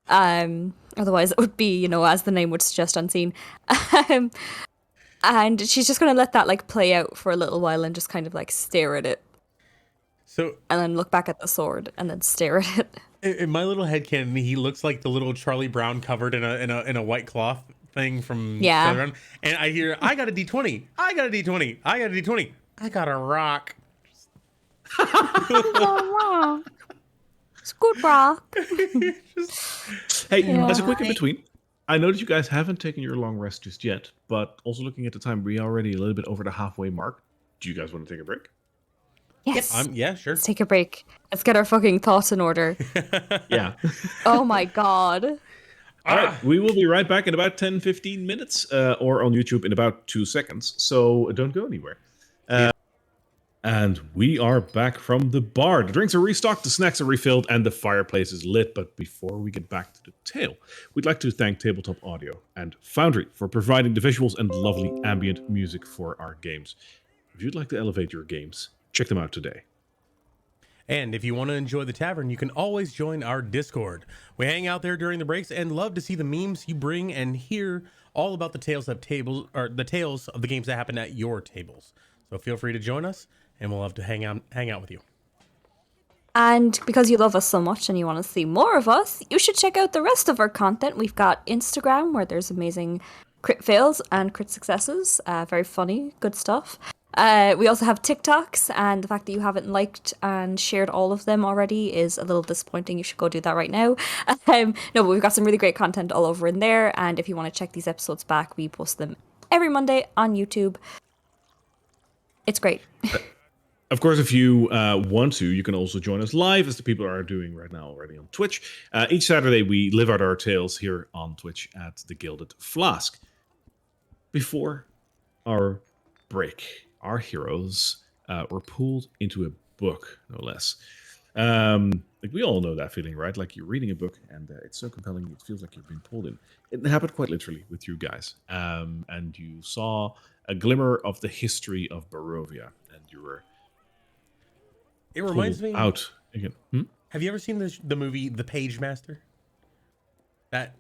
Otherwise it would be, you know, as the name would suggest, unseen. And she's just going to let that like play out for a little while and just kind of like stare at it. So and then look back at the sword and then stare at it. in my little headcanon, he looks like the little Charlie Brown covered in a white cloth thing from Yeah. Charlie Brown. And I hear, I got a D20. I got a D20. I got a D20. I got a rock. It's good rock. Hey, Yeah. as a quick in between, I know that you guys haven't taken your long rest just yet, but also looking at the time, we are already a little bit over the halfway mark. Do you guys want to take a break? Yes. Yeah, sure. Let's take a break. Let's get our fucking thoughts in order. Yeah. Oh my god. All right, we will be right back in about 10, 15 minutes, or on YouTube in about 2 seconds. So don't go anywhere. And we are back from the bar. The drinks are restocked, the snacks are refilled, and the fireplace is lit. But before we get back to the tale, we'd like to thank Tabletop Audio and Foundry for providing the visuals and lovely ambient music for our games. If you'd like to elevate your games, check them out today. And if you want to enjoy the tavern, you can always join our Discord. We hang out there during the breaks and love to see the memes you bring and hear all about the tales of tables, or the tales of the games that happen at your tables. So feel free to join us, and we'll love to hang out with you. And because you love us so much and you want to see more of us, you should check out the rest of our content. We've got Instagram, where there's amazing crit fails and crit successes. Very funny, good stuff. We also have TikToks, and the fact that you haven't liked and shared all of them already is a little disappointing. You should go do that right now. No, but we've got some really great content all over in there, and if you want to check these episodes back, we post them every Monday on YouTube. It's great. Of course, if you want to, you can also join us live, as the people are doing right now already on Twitch. Each Saturday, we live out our tales here on Twitch at the Gilded Flask. Before our break, our heroes were pulled into a book, no less. Like we all know that feeling, right? Like you're reading a book and it's so compelling, it feels like you've been pulled in. It happened quite literally with you guys. And you saw a glimmer of the history of Barovia, and you were It reminds me. out again. Have you ever seen the movie The Page Master? That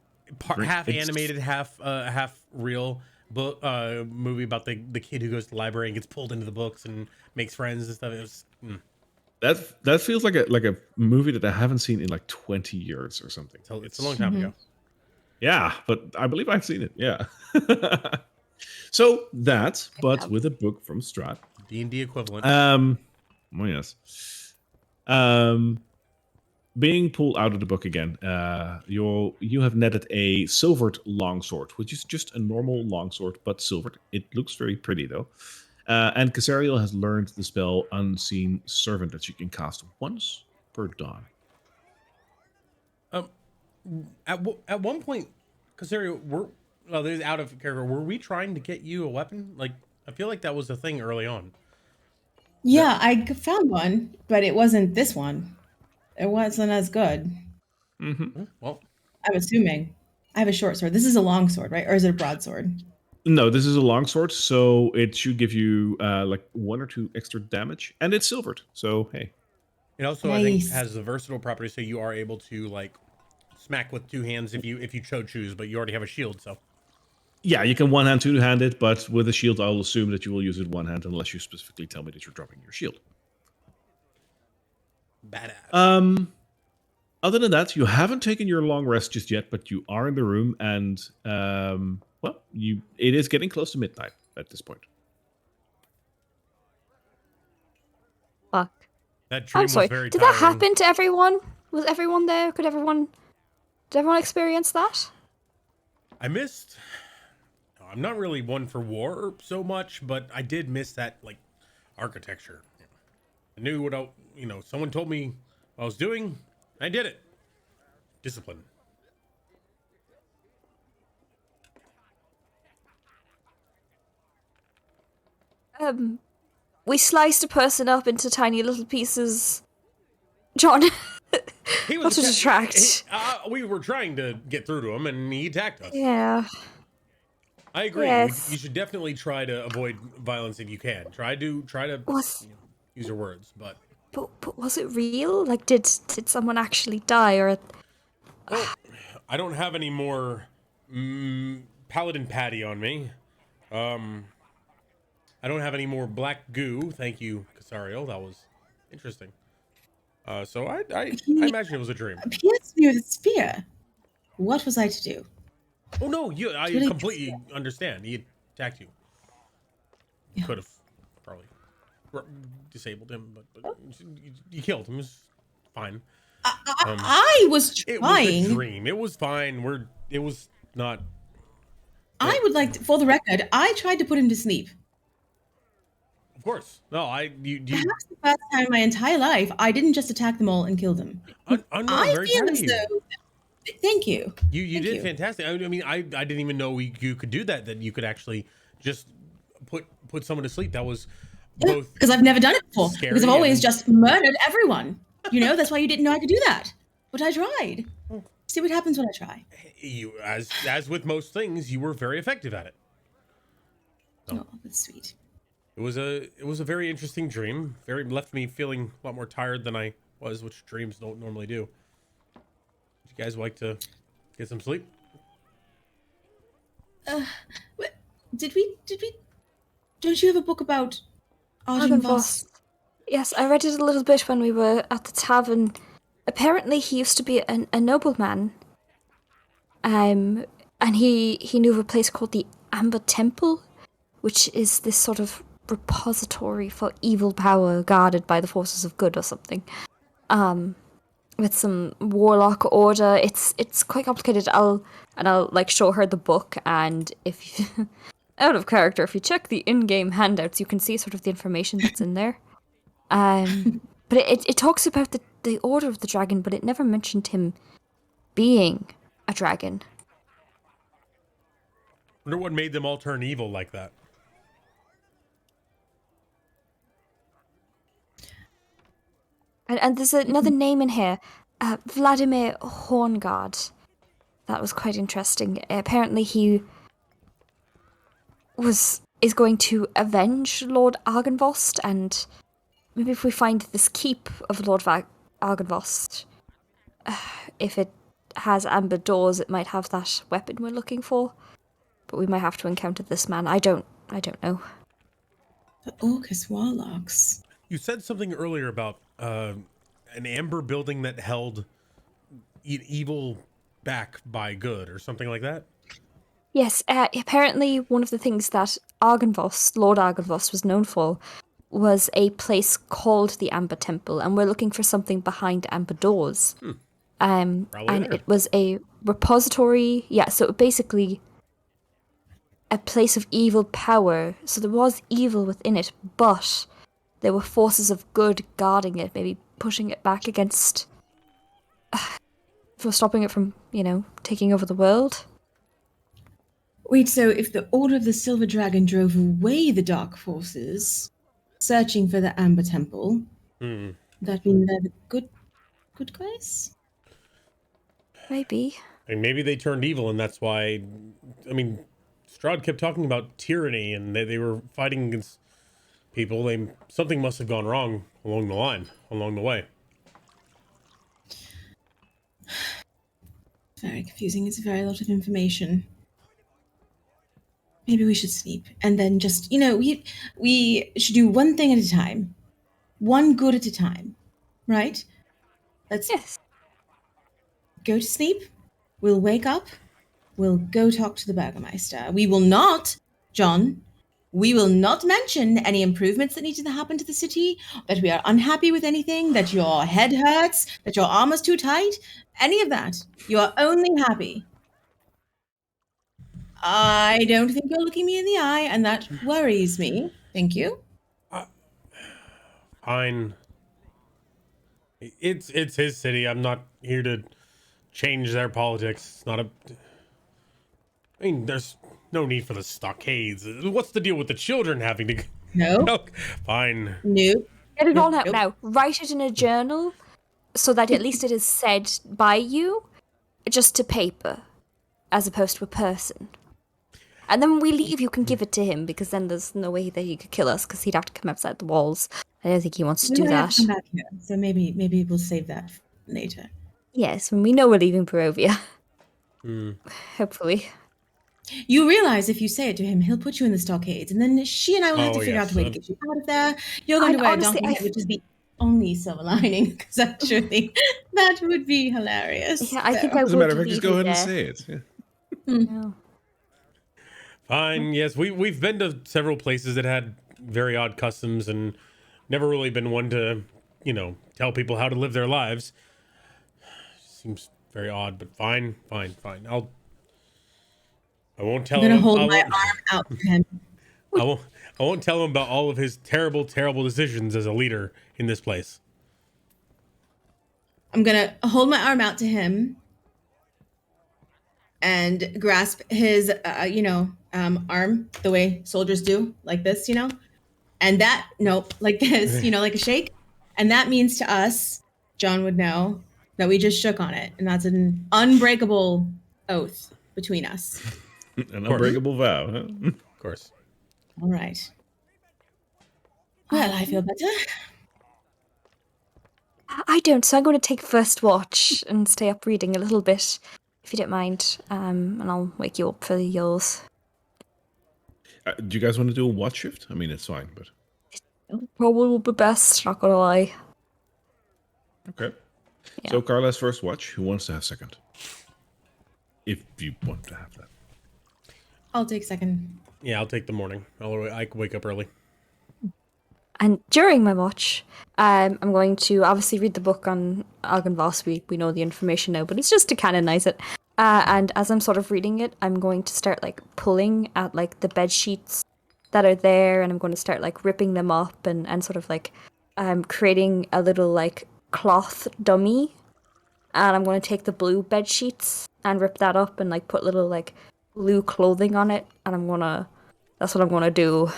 half animated, half real book movie about the kid who goes to the library and gets pulled into the books and makes friends and stuff. It was That feels like a movie that I haven't seen in like 20 years or something. so it's a long time ago. Yeah, but I believe I've seen it. Yeah. So that, but with a book from Strahd. D&D equivalent. Oh yes. Being pulled out of the book again, you have netted a silvered longsword, which is just a normal longsword, but silvered. It looks very pretty though. And Casariel has learned the spell Unseen Servant that she can cast once per dawn. At one point, Casario, this is out of character. Were we trying to get you a weapon? Like, I feel like that was a thing early on. Yeah, I found one, but it wasn't this one. It wasn't as good. Mm-hmm. Well, I'm assuming. I have a short sword. This is a long sword, right? Or is it a broadsword? No, this is a longsword, so it should give you like 1 or 2 extra damage, and it's silvered. So hey, it also I think Nice. has the versatile property, so you are able to like smack with 2 hands if you choose, but you already have a shield, so. yeah, you can one hand, 2-hand it, but with a shield, I'll assume that you will use it one hand unless you specifically tell me that you're dropping your shield. Badass. Other than that, you haven't taken your long rest just yet, but you are in the room, and well, it is getting close to midnight at this point. Fuck. That dream I'm sorry. was very Did tiring. that happen to everyone? Was everyone there? Did everyone experience that? I missed. I'm not really one for war so much, but I did miss that like architecture. I knew what someone told me what I was doing. I did it. Discipline. We sliced a person up into tiny little pieces. John, He not to detract. We were trying to get through to him, and he attacked us. Yeah. I agree. Yes. You should definitely try to avoid violence if you can. Try to Was use your words, but was it real? Like, did someone actually die, or? well, I don't have any more paladin patty on me. I don't have any more black goo. Thank you, Casario. That was interesting. So I He imagine it was a dream. pierced me with a spear. What was I to do? Oh no, I really completely understand. He attacked you. Yeah. Could have probably disabled him, but you killed him. It was fine. I was It was a trying. dream. It was fine. It was not. I would like, for the record, I tried to put him to sleep. Of course, no. You Perhaps the first time in my entire life, I didn't just attack them all and kill them. no, I'm I very feel proud of as you. though. Thank you. You Thank did you. fantastic. I mean, I didn't even know you could do that. That you could actually just put someone to sleep. That was both Because I've never done it before. scary Because I've always and- just murdered everyone. You know, that's why you didn't know I could do that. But I tried. See what happens when I try. you as with most things, you were very effective at it. Oh, that's sweet. It was a very interesting dream. Very left me feeling a lot more tired than I was, which dreams don't normally do. Would you guys like to get some sleep? Did we? Don't you have a book about Argent Voss? Yes, I read it a little bit when we were at the tavern. Apparently, he used to be a nobleman. And he knew of a place called the Amber Temple, which is this sort of repository for evil power guarded by the forces of good or something. With some warlock order. It's quite complicated. I'll like show her the book, and if you, out of character, if you check the in-game handouts, you can see sort of the information that's in there. But it talks about the order of the dragon, but it never mentioned him being a dragon. Wonder what made them all turn evil like that. And there's another name in here, Vladimir Horngard. That was quite interesting. Apparently he is going to avenge Lord Argynvost, and maybe if we find this keep of Lord Argynvost, if it has amber doors, it might have that weapon we're looking for. But we might have to encounter this man. I don't know. The Orcus Warlocks. You said something earlier about an amber building that held evil back by good or something like that. Yes, apparently one of the things that Argynvost, Lord Argynvost, was known for was a place called the Amber Temple, and we're looking for something behind amber doors. And there. it was a repository. Yeah, so basically a place of evil power. So there was evil within it, but there were forces of good guarding it, maybe pushing it back against, for stopping it from, taking over the world. Wait, so if the Order of the Silver Dragon drove away the dark forces, searching for the Amber Temple, that means they're the good guys? Maybe. And maybe they turned evil, and that's why. I mean, Strahd kept talking about tyranny, and they were fighting against people. Something must have gone wrong along the way. Very confusing. It's a very lot of information. Maybe we should sleep, and then just we should do one thing at a time, one good at a time, right? Let's Yes. go to sleep. We'll wake up. We'll go talk to the Burgermeister. We will not, John. We will not mention any improvements that need to happen to the city, that we are unhappy with anything, that your head hurts, that your arm is too tight, any of that. You are only happy. I don't think you're looking me in the eye, and that worries me. Thank you. Fine. It's his city. I'm not here to change their politics. It's not a. I mean, there's no need for the stockades. What's the deal with the children having to? No. No. Fine. Nope. Get it all out Nope. now. Write it in a journal so that at least it is said by you, just to paper, as opposed to a person. And then when we leave, you can give it to him, because then there's no way that he could kill us, because he'd have to come outside the walls. I don't think he wants to We do might have that. to come back here, so maybe we'll save that later. Yes, when we know we're leaving Barovia. Hopefully. You realize if you say it to him, he'll put you in the stockades, and then she and I will have to figure yes. out a way to get you out of there. You're going to And wear honestly, a donkey head, which is the only silver lining, because actually that would be hilarious. Yeah, I think So. I As a would matter of fact, just leave go it ahead and there. say it. Yeah. No. Fine. Yes, we've been to several places that had very odd customs and never really been one to, tell people how to live their lives. Seems very odd, but fine. I won't tell I'm gonna him. hold my arm out to him. I won't. I won't tell him about all of his terrible, terrible decisions as a leader in this place. I'm gonna hold my arm out to him and grasp his, arm the way soldiers do, like this, and that, nope, like this, like a shake. And that means to us, John would know that we just shook on it, and that's an unbreakable oath between us. An unbreakable vow. Huh? Of course. All right. Well, I feel better. I don't, so I'm going to take first watch and stay up reading a little bit, if you don't mind. And I'll wake you up for yours. Do you guys want to do a watch shift? I mean, it's fine, but Probably will be best, not gonna lie. okay. Yeah. So Carla's first watch. Who wants to have second? If you want to have that. I'll take second. Yeah, I'll take the morning. I can wake up early. And during my watch, I'm going to obviously read the book on Algenvoss. We know the information now, but it's just to canonize it. And as I'm sort of reading it, I'm going to start like pulling at like the bed sheets that are there, and I'm going to start like ripping them up and sort of like creating a little like cloth dummy. And I'm going to take the blue bed sheets and rip that up and like put little like blue clothing on it. And that's what I'm going to do.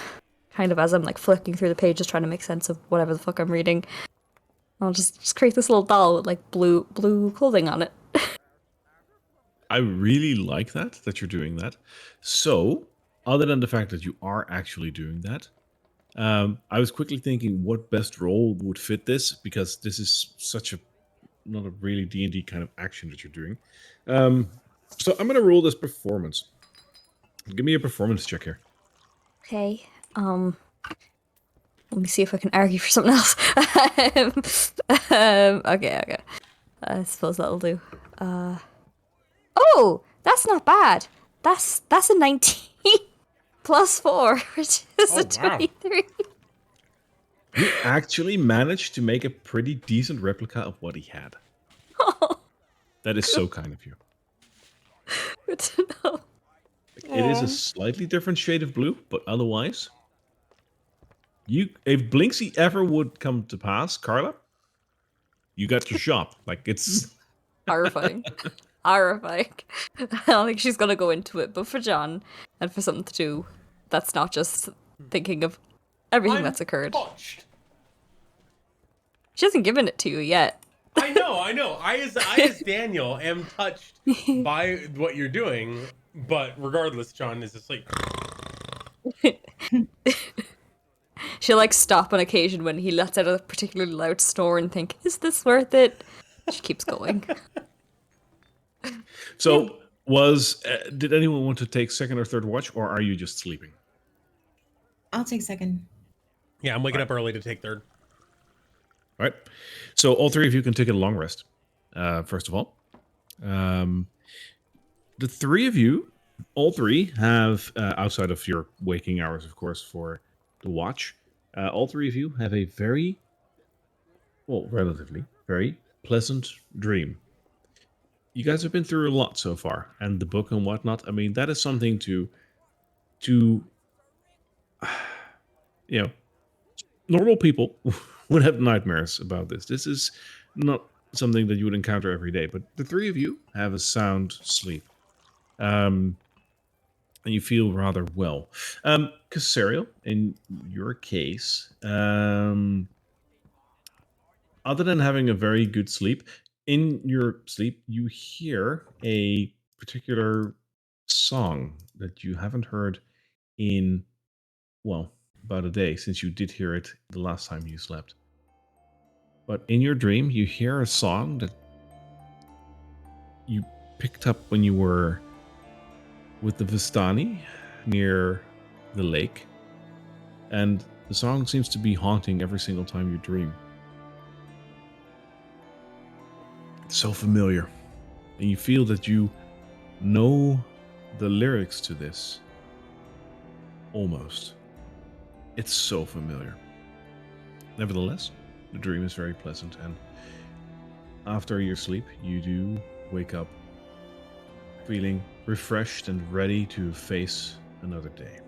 Kind of as I'm like flicking through the pages trying to make sense of whatever the fuck I'm reading. I'll just create this little doll with like blue clothing on it. I really like that you're doing that. So, other than the fact that you are actually doing that, I was quickly thinking what best role would fit this, because this is such a not a really D&D kind of action that you're doing. So I'm going to roll this performance. Give me a performance check here. Okay. Let me see if I can argue for something else. Okay. I suppose that'll do. Oh, that's not bad. That's a 19 plus 4, which is Oh, a wow. 23. You actually managed to make a pretty decent replica of what he had. That is so kind of you. Good to know. It is a slightly different shade of blue, but otherwise, if Blinksy ever would come to pass, Carla, you got your shop. Like it's Horrifying. Horrifying. I don't think she's gonna go into it, but for John and for something to do, that's not just thinking of everything that's occurred. Touched. She hasn't given it to you yet. I know. I as Daniel am touched by what you're doing, but regardless, John is asleep. She'll like stop on occasion when he lets out a particularly loud snore and think, is this worth it? She keeps going. so. Did anyone want to take second or third watch, or are you just sleeping? I'll take second. Yeah, I'm waking up early to take third. All right. So all three of you can take a long rest. First of all, the three of you, all three have outside of your waking hours, of course, for the watch. All three of you have a relatively very pleasant dream. You guys have been through a lot so far, and the book and whatnot. I mean, that is something to normal people would have nightmares about this. This is not something that you would encounter every day, but the three of you have a sound sleep. And you feel rather well. Casario, in your case, other than having a very good sleep, in your sleep, you hear a particular song that you haven't heard in, about a day, since you did hear it the last time you slept. But in your dream, you hear a song that you picked up when you were with the Vistani near the lake. And the song seems to be haunting every single time you dream. so familiar. And you feel that you know the lyrics to this. Almost. It's so familiar. Nevertheless, the dream is very pleasant, and after your sleep, you do wake up feeling refreshed and ready to face another day.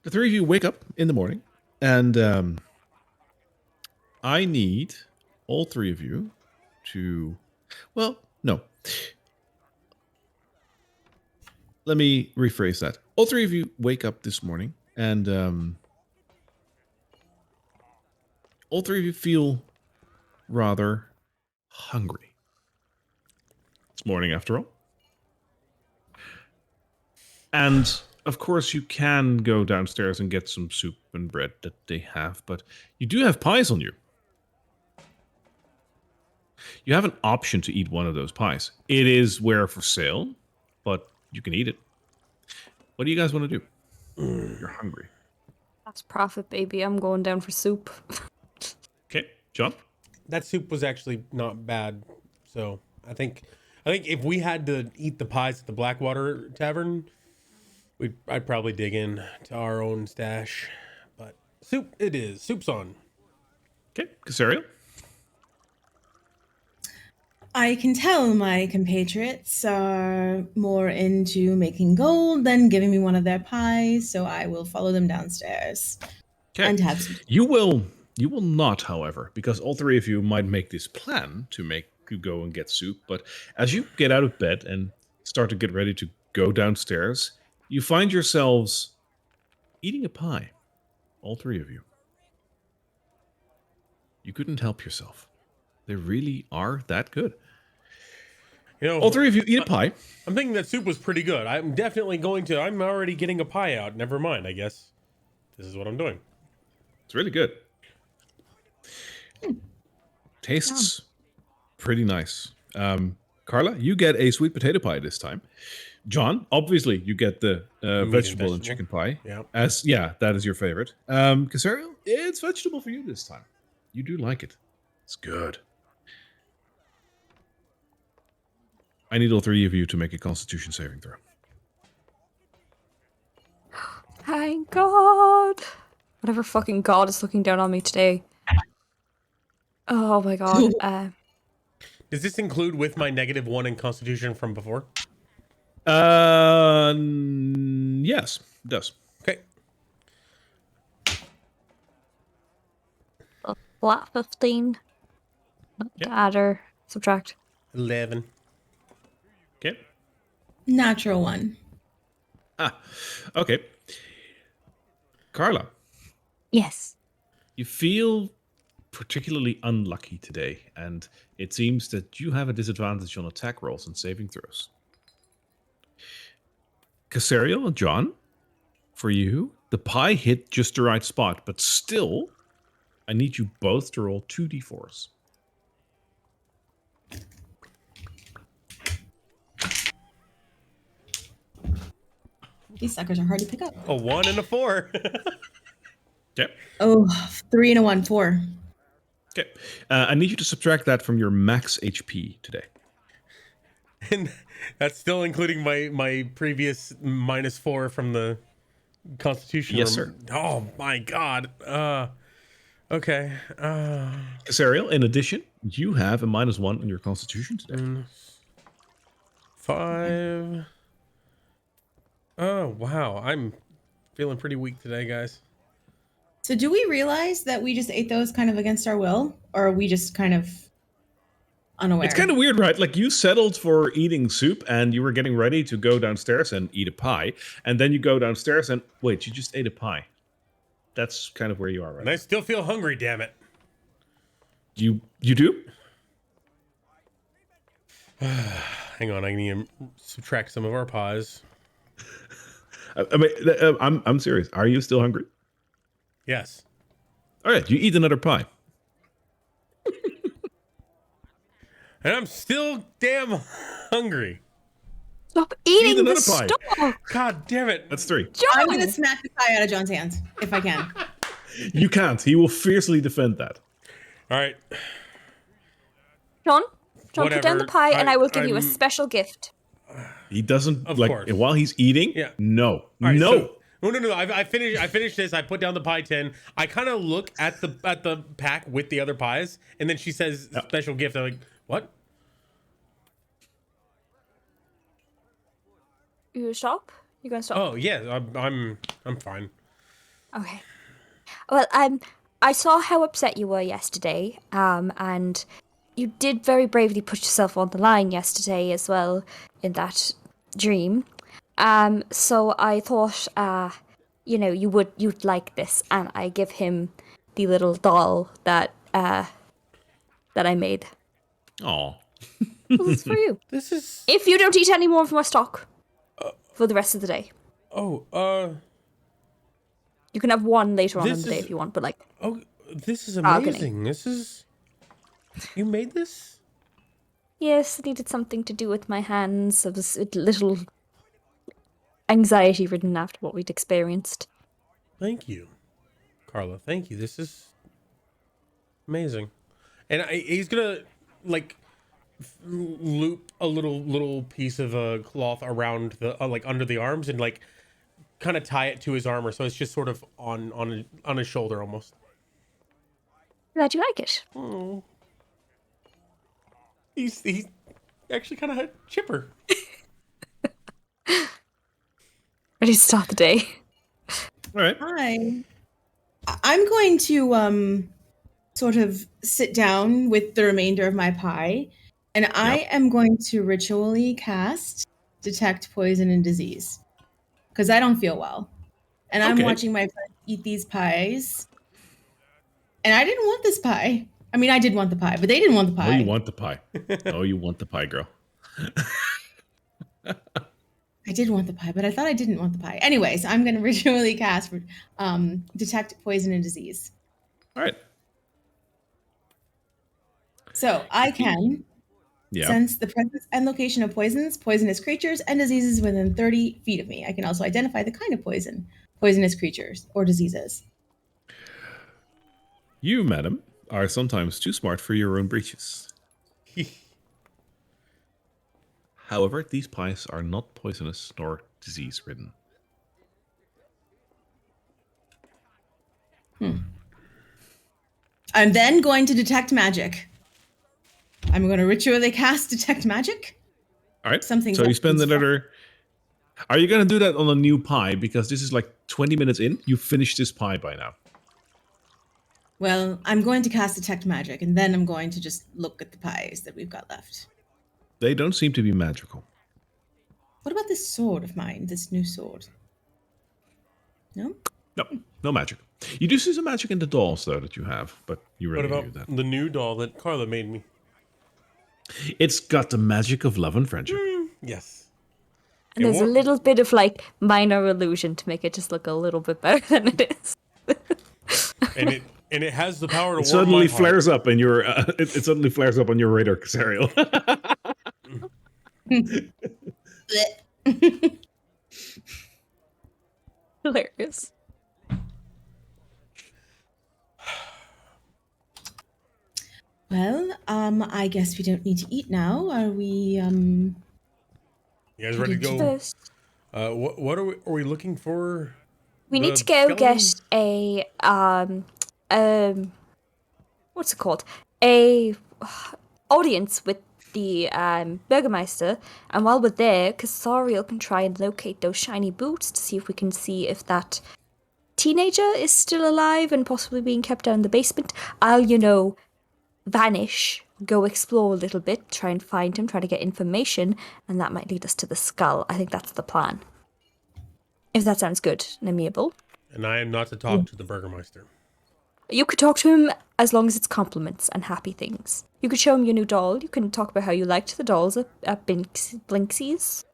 The three of you wake up in the morning, and I need all three of you to... Well, no. Let me rephrase that. All three of you wake up this morning, and all three of you feel rather hungry. It's morning after all. And of course you can go downstairs and get some soup and bread that they have, but you do have pies on you. You have an option to eat one of those pies. It is where for sale, but you can eat it. What do you guys want to do? You're hungry. That's profit, baby. I'm going down for soup. Okay, John? That soup was actually not bad. So I think if we had to eat the pies at the Blackwater Tavern, I'd probably dig in to our own stash. But soup it is. Soup's on. Okay, Casario? I can tell my compatriots are more into making gold than giving me one of their pies, so I will follow them downstairs and have some. You will not, however, because all three of you might make this plan to go and get soup, but as you get out of bed and start to get ready to go downstairs, you find yourselves eating a pie. All three of you. You couldn't help yourself. They really are that good. You know, all three of you eat a pie. I'm thinking that soup was pretty good. I'm definitely going to. I'm already getting a pie out. Never mind, I guess. This is what I'm doing. It's really good. Tastes pretty nice. Carla, you get a sweet potato pie this time. John, obviously, you get the vegetable and chicken pie. Yeah. That is your favorite. Casario, it's vegetable for you this time. You do like it. It's good. I need all three of you to make a Constitution saving throw. Thank God. Whatever fucking God is looking down on me today. Oh my God. Does this include with my -1 in Constitution from before? Yes, it does. Okay. Flat 15. Add or subtract. 11. Okay. Natural one. Okay. Carla. Yes. You feel particularly unlucky today, and it seems that you have a disadvantage on attack rolls and saving throws. Casario and John, for you, the pie hit just the right spot, but still, I need you both to roll 2d4s. These suckers are hard to pick up. A 1 and a 4. Okay. Oh, 3 and a 1, 4. Okay. I need you to subtract that from your max HP today. And that's still including my previous -4 from the Constitution. Yes, sir. Oh my God. Okay. Casario, in addition, you have a -1 in your Constitution today. 5. Oh wow, I'm feeling pretty weak today, guys. So do we realize that we just ate those kind of against our will? Or are we just kind of unaware? It's kind of weird, right? Like, you settled for eating soup and you were getting ready to go downstairs and eat a pie. And then you go downstairs and, wait, you just ate a pie. That's kind of where you are right And I still feel hungry, damn it. You do? Hang on, I need to subtract some of our pies. I mean, I'm serious. Are you still hungry? Yes. All right, you eat another pie. And I'm still damn hungry. Stop eating another the pie. stuff. God damn it. That's 3. I'm going to smack the pie out of John's hands, if I can. You can't. He will fiercely defend that. All right. John, put down the Whatever. pie, and I will give you a I'm- special gift. He doesn't Of like course. while he's eating. Yeah. No. All right, No. so- no. I finished this. I put down the pie tin. I kind of look at the pack with the other pies, and then she says special gift. I'm like, what? You stop? You gonna stop? Oh yeah, I'm fine. Okay. Well, I saw how upset you were yesterday, and you did very bravely put yourself on the line yesterday as well in that dream. So I thought, you'd like this, and I give him the little doll that I made. Oh. Well, it's for you. This is If you don't eat any more from our stock for the rest of the day, you can have one later on in This the day is- if you want. But this is Bargaining. amazing. This is you made this. yes, it needed something to do with my hands. I was a little anxiety-ridden after what we'd experienced. Thank you, Carla. Thank you. This is amazing. And he's gonna like loop a little piece of a cloth around the like under the arms and like kind of tie it to his armor, so it's just sort of on his shoulder almost. Glad you like it. Oh, he's actually kind of chipper. Ready to start the day. All right. Hi. I'm going to sort of sit down with the remainder of my pie, and I am going to ritually cast Detect Poison and Disease because I don't feel well, and I'm Okay. watching my friends eat these pies, and I didn't want this pie. I mean, I did want the pie, but they didn't want the Oh, pie. you want the pie. Oh, you want the pie, girl. I did want the pie, but I thought I didn't want the pie. Anyways, I'm going to ritually cast for Detect Poison and Disease. All right. So I can Yeah. sense the presence and location of poisons, poisonous creatures, and diseases within 30 feet of me. I can also identify the kind of poison, poisonous creatures, or diseases. You, madam, are sometimes too smart for your own breeches. However, these pies are not poisonous nor disease-ridden. I'm then going to detect magic. I'm going to ritually cast Detect Magic. All right. Something So you that spend is another. Are you going to do that on a new pie? Because this is like 20 minutes in. You finished this pie by now. Well, I'm going to cast Detect Magic, and then I'm going to just look at the pies that we've got left. They don't seem to be magical. What about this sword of mine, this new sword? No? No, no magic. You do see some magic in the dolls, though, that you have, but you What already about knew that. the new doll that Carla made me? It's got the magic of love and friendship. Yes. And It there's a won't- little bit of minor illusion to make it just look a little bit better than it is. and it has the power to It warm suddenly my heart. flares up in your. It suddenly flares up on your radar, Casariel. Hilarious. Well, I guess we don't need to eat now. Are we, You guys ready to go? First, What are we looking for? we The need to go get skeleton? a what's it called? A audience with the Burgermeister, and while we're there, Casariel can try and locate those shiny boots to see if we can see if that teenager is still alive and possibly being kept down in the basement. I'll, vanish, go explore a little bit, try and find him, try to get information, and that might lead us to the skull. I think that's the plan. If that sounds good and amiable. And I am not to talk to the Burgermeister. You could talk to him as long as it's compliments and happy things. You could show him your new doll. You can talk about how you liked the dolls at Blinksy's.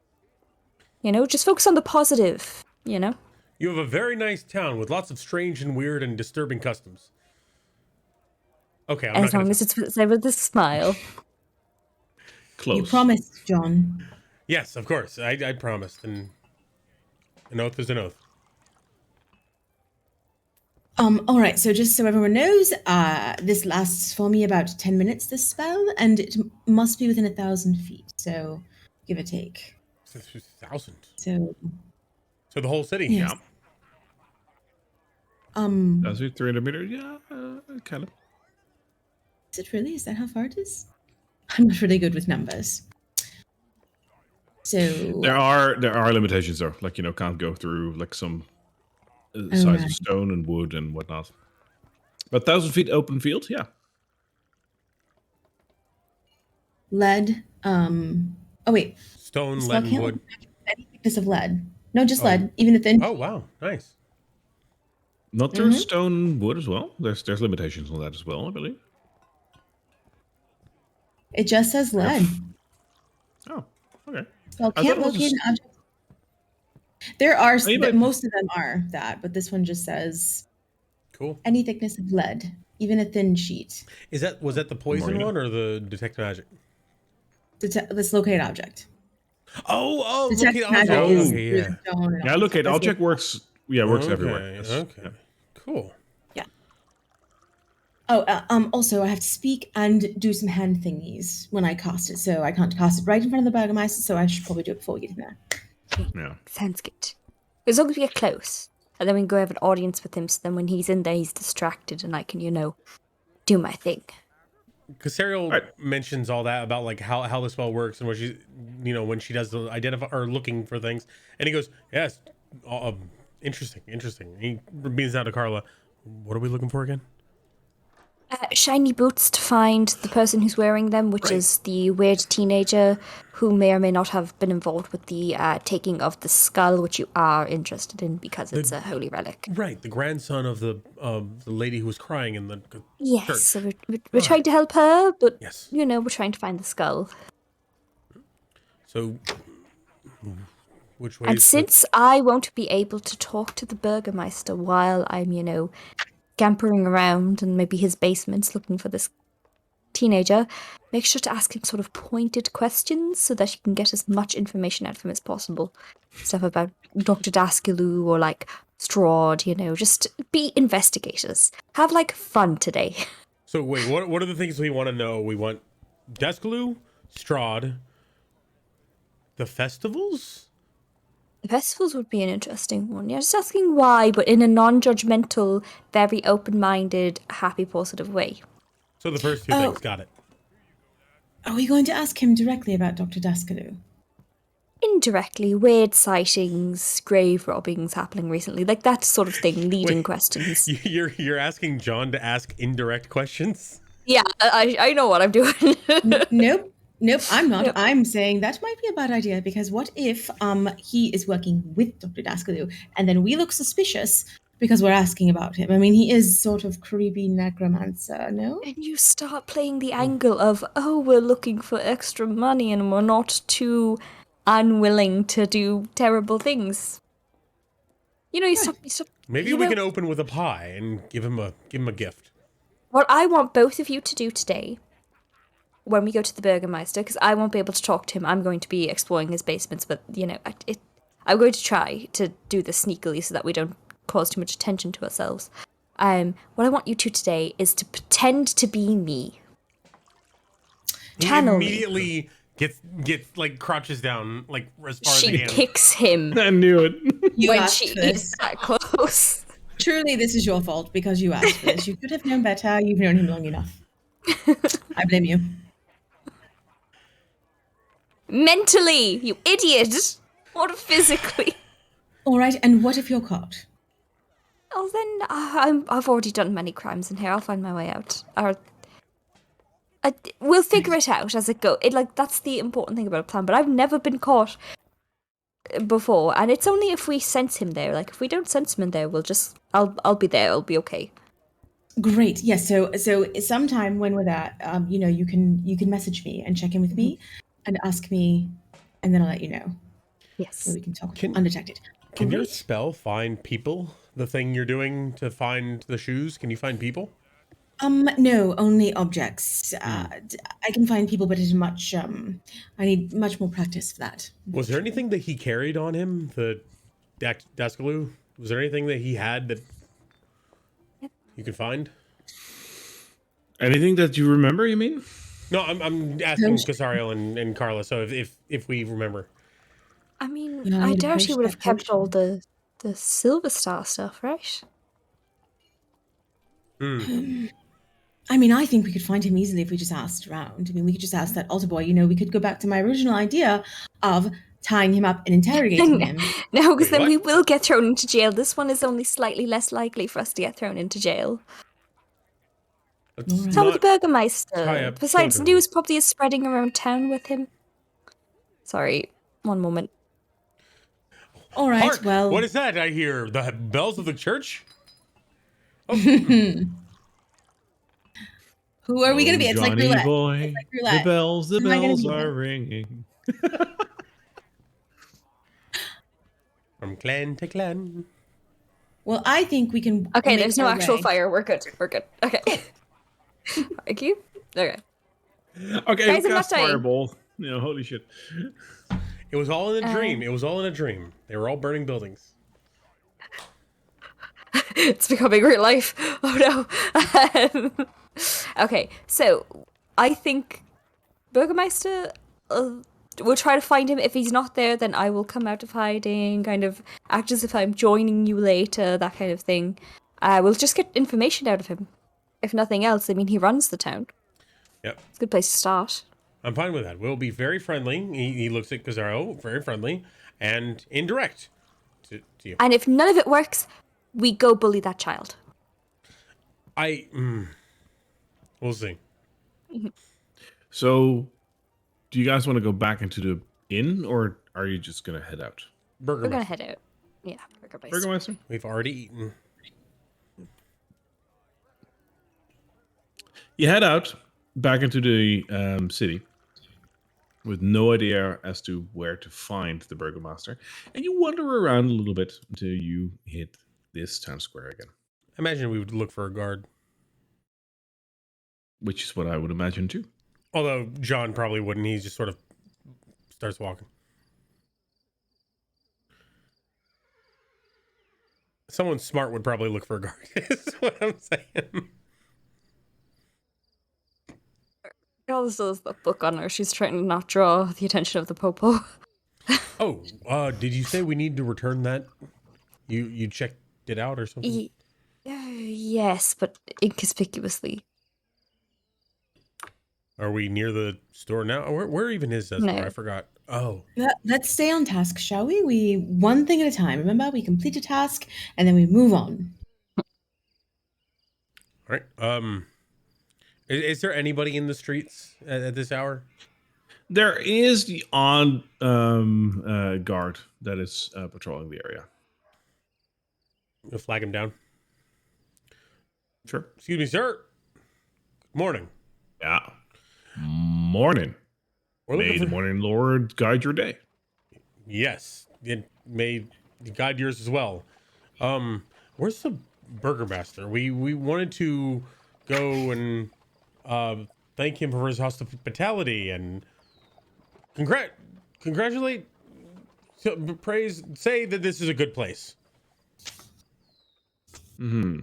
Just focus on the positive, You have a very nice town with lots of strange and weird and disturbing customs. Okay, I'm As not long gonna as it's said with a smile. Close. you promised, John. Yes, of course. I promised, and an oath is an oath. All right, so just so everyone knows, this lasts for me about 10 minutes, this spell, and it must be within 1,000 feet, so give or take. 1,000. So, So the whole city. yes. Does it 300 meters? Yeah, kind of. Is it really? Is that how far it is? I'm not really good with numbers. So, There are limitations though, like can't go through like some size right. of stone and wood and whatnot. But 1,000 feet open field, yeah. lead, oh wait, Stone, the lead, spell and can't wood. any thickness of lead. No, just Oh. lead, even the thin. Oh, wow. Nice. Not through stone and wood as well. There's limitations on that as well, I believe. It just says lead. Oh, okay. Spell I thought can't it was locate a an object. There are, Maybe- most of them are that, but this one just says Cool. any thickness of lead, even a thin sheet. Was that the poison you know. one or the detect magic? Let's locate object. Oh, Detect locate magic object. is Okay, yeah. stone and Yeah, all look that at stuff. object works. Yeah, works Okay, everywhere. Yes. okay. Yeah. Cool. Oh, also, I have to speak and do some hand thingies when I cast it, so I can't cast it right in front of the Burgermeister, so I should probably do it before we get in there. Yeah. Sounds good. As long as we get close, and then we can go have an audience with him, so then when he's in there, he's distracted, and I can, do my thing. Because Serial Right. mentions all that about like how the spell works and what she, when she does the identify or looking for things, and he goes, "Yes, interesting." And he beans down to Carla. What are we looking for again? Shiny boots to find the person who's wearing them, which Right. is the weird teenager who may or may not have been involved with the taking of the skull, which you are interested in because it's a holy relic. Right, the grandson of the lady who was crying in the Yes, church. so we're trying to help her, but Yes. we're trying to find the skull. So, which way? And since I won't be able to talk to the Burgermeister while I'm, scampering around and maybe his basements looking for this teenager, make sure to ask him sort of pointed questions so that you can get as much information out of him as possible. Stuff about Dr. Daskaloo or like Strahd, just be investigators. Have like fun today. So wait, what are the things we want to know? We want Deskaloo, Strahd, the festivals. The festivals would be an interesting one. Yeah, just asking why, but in a non-judgmental, very open-minded, happy, positive way. So the first two Oh. things, got it. Are we going to ask him directly about Dr. Daskaloo? Indirectly, weird sightings, grave robbings happening recently, like that sort of thing, leading Wait. questions. You're asking John to ask indirect questions. Yeah, I know what I'm doing. Nope, I'm not. Nope. I'm saying that might be a bad idea because what if he is working with Dr. Daskaloo and then we look suspicious because we're asking about him? I mean, he is sort of creepy necromancer, no? And you start playing the angle of, oh, we're looking for extra money and we're not too unwilling to do terrible things. You stop. Maybe we can open with a pie and give him a gift. What I want both of you to do today, when we go to the Burgermeister, because I won't be able to talk to him, I'm going to be exploring his basements, but, I'm going to try to do this sneakily so that we don't cause too much attention to ourselves. What I want you to today is to pretend to be me. Channel He me. immediately gets like crouches down like as far as She he can. kicks him I knew it. You when asked she for is this. that close. Truly, this is your fault because you asked for this. You could have known better. You've known him long enough. I blame you. Mentally, you idiot! What physically? All right, and what if you're caught? Oh, then I've already done many crimes in here. I'll find my way out. We'll figure it out as it goes. That's the important thing about a plan. But I've never been caught before, and it's only if we sense him there. Like if we don't sense him in there, I'll be there. I'll be okay. Great. Yes. So sometime when we're there, you can message me and check in with me, and ask me, and then I'll let you know. Yes. So we can talk Can- undetected. Can your Great. spell find people? The thing you're doing to find the shoes? Can you find people? No, only objects. I can find people, but it's much. I need much more practice for that. Was there anything that he carried on him? The Daskaloo? Was there anything that he had that you can find? Anything that you remember, you mean? No, I'm asking Casariel and Carla. So if we remember, I mean, You know, I I need to doubt he finish would that have kept all potion. the Silver Star stuff, right? I mean, I think we could find him easily if we just asked around. I mean, we could just ask that altar boy. You know, we could go back to my original idea of tying him up and interrogating him. No, because Wait, then what? we will get thrown into jail. This one is only slightly less likely for us to get thrown into jail. let's Alright. Tell the not Burgermeister. tie up Besides, children. news probably is spreading around town with him. Sorry, one moment. All right, Hark! well, What is that? I hear the bells of the church. who are we going to be? Oh, It's like Johnny roulette. boy, It's like the roulette. bells Who am I gonna be? are ringing. From clan to clan. Well, I think we can. Okay, make there's no our actual way. fire. We're good. We're good. Okay. Thank you. Okay. Okay, Guys, I'm not cast dying. fireball. You know, holy shit. It was all in a dream. It was all in a dream. They were all burning buildings. It's becoming real life. Oh no. Okay, so I think Burgermeister will try to find him. If he's not there, then I will come out of hiding, kind of act as if I'm joining you later, that kind of thing. We'll just get information out of him. If nothing else, I mean, he runs the town. Yep. It's a good place to start. I'm fine with that. We'll be very friendly. He looks at Kazaro, very friendly and indirect to you. And if none of it works, we go bully that child. We'll see. So, do you guys want to go back into the inn, or are you just gonna head out? Burger. We're gonna head out. Yeah, Burgermeister. Burgermeister? We've already eaten. You head out back into the city with no idea as to where to find the Burgomaster, and you wander around a little bit until you hit this town square again, Imagine we would look for a guard. which is what I would imagine too. Although John probably wouldn't. He just sort of starts walking. Someone smart would probably look for a guard. Is what I'm saying. Girl still has the book on her. She's trying to not draw the attention of the popo. Oh, did you say we need to return that? You checked it out or something? Yes, but inconspicuously. Are we near the store now? Where even is that No. store? I forgot. Oh, Let's stay on task, shall we? We one thing at a time. Remember, we complete a task and then we move on. all right. Is there anybody in the streets at this hour? There is the odd guard that is patrolling the area. We'll flag him down. Sure. Excuse me, sir. Morning. Yeah. Morning. We're May looking the for... morning Lord guide your day. Yes, it may guide yours as well. Where's the Burgermaster? We wanted to go and thank him for his hospitality and congratulate, praise, say that this is a good place. Hmm.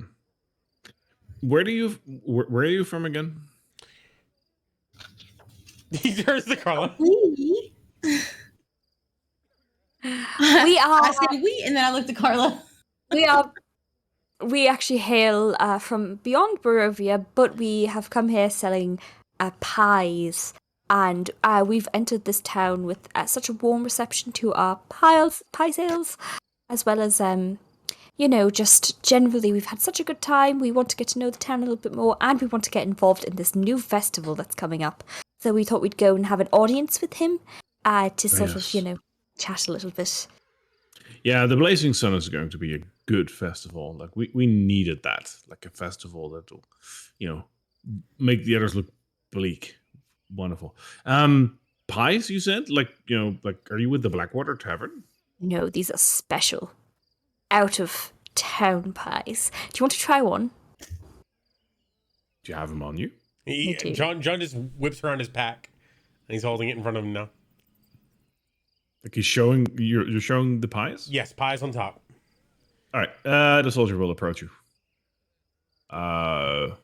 Where are you from again? He turns to Carla. We We are. I say we, and then I looked at Carla. We actually hail from beyond Barovia, but we have come here selling pies, and we've entered this town with such a warm reception to our pie sales, as well as just generally we've had such a good time. We want to get to know the town a little bit more, and we want to get involved in this new festival that's coming up. So we thought we'd go and have an audience with him to sort of chat a little bit. Yeah, the Blazing Sun is going to be a good festival. Like we needed that, like a festival that will, make the others look bleak. Wonderful. Pies, you said? Like are you with the Blackwater Tavern? No, these are special, out of town pies. Do you want to try one? Do you have them on you? Me too. John just whips around his pack, and he's holding it in front of him now. Like he's showing you're showing the pies? Yes, pies on top. All right. The soldier will approach you. Okay.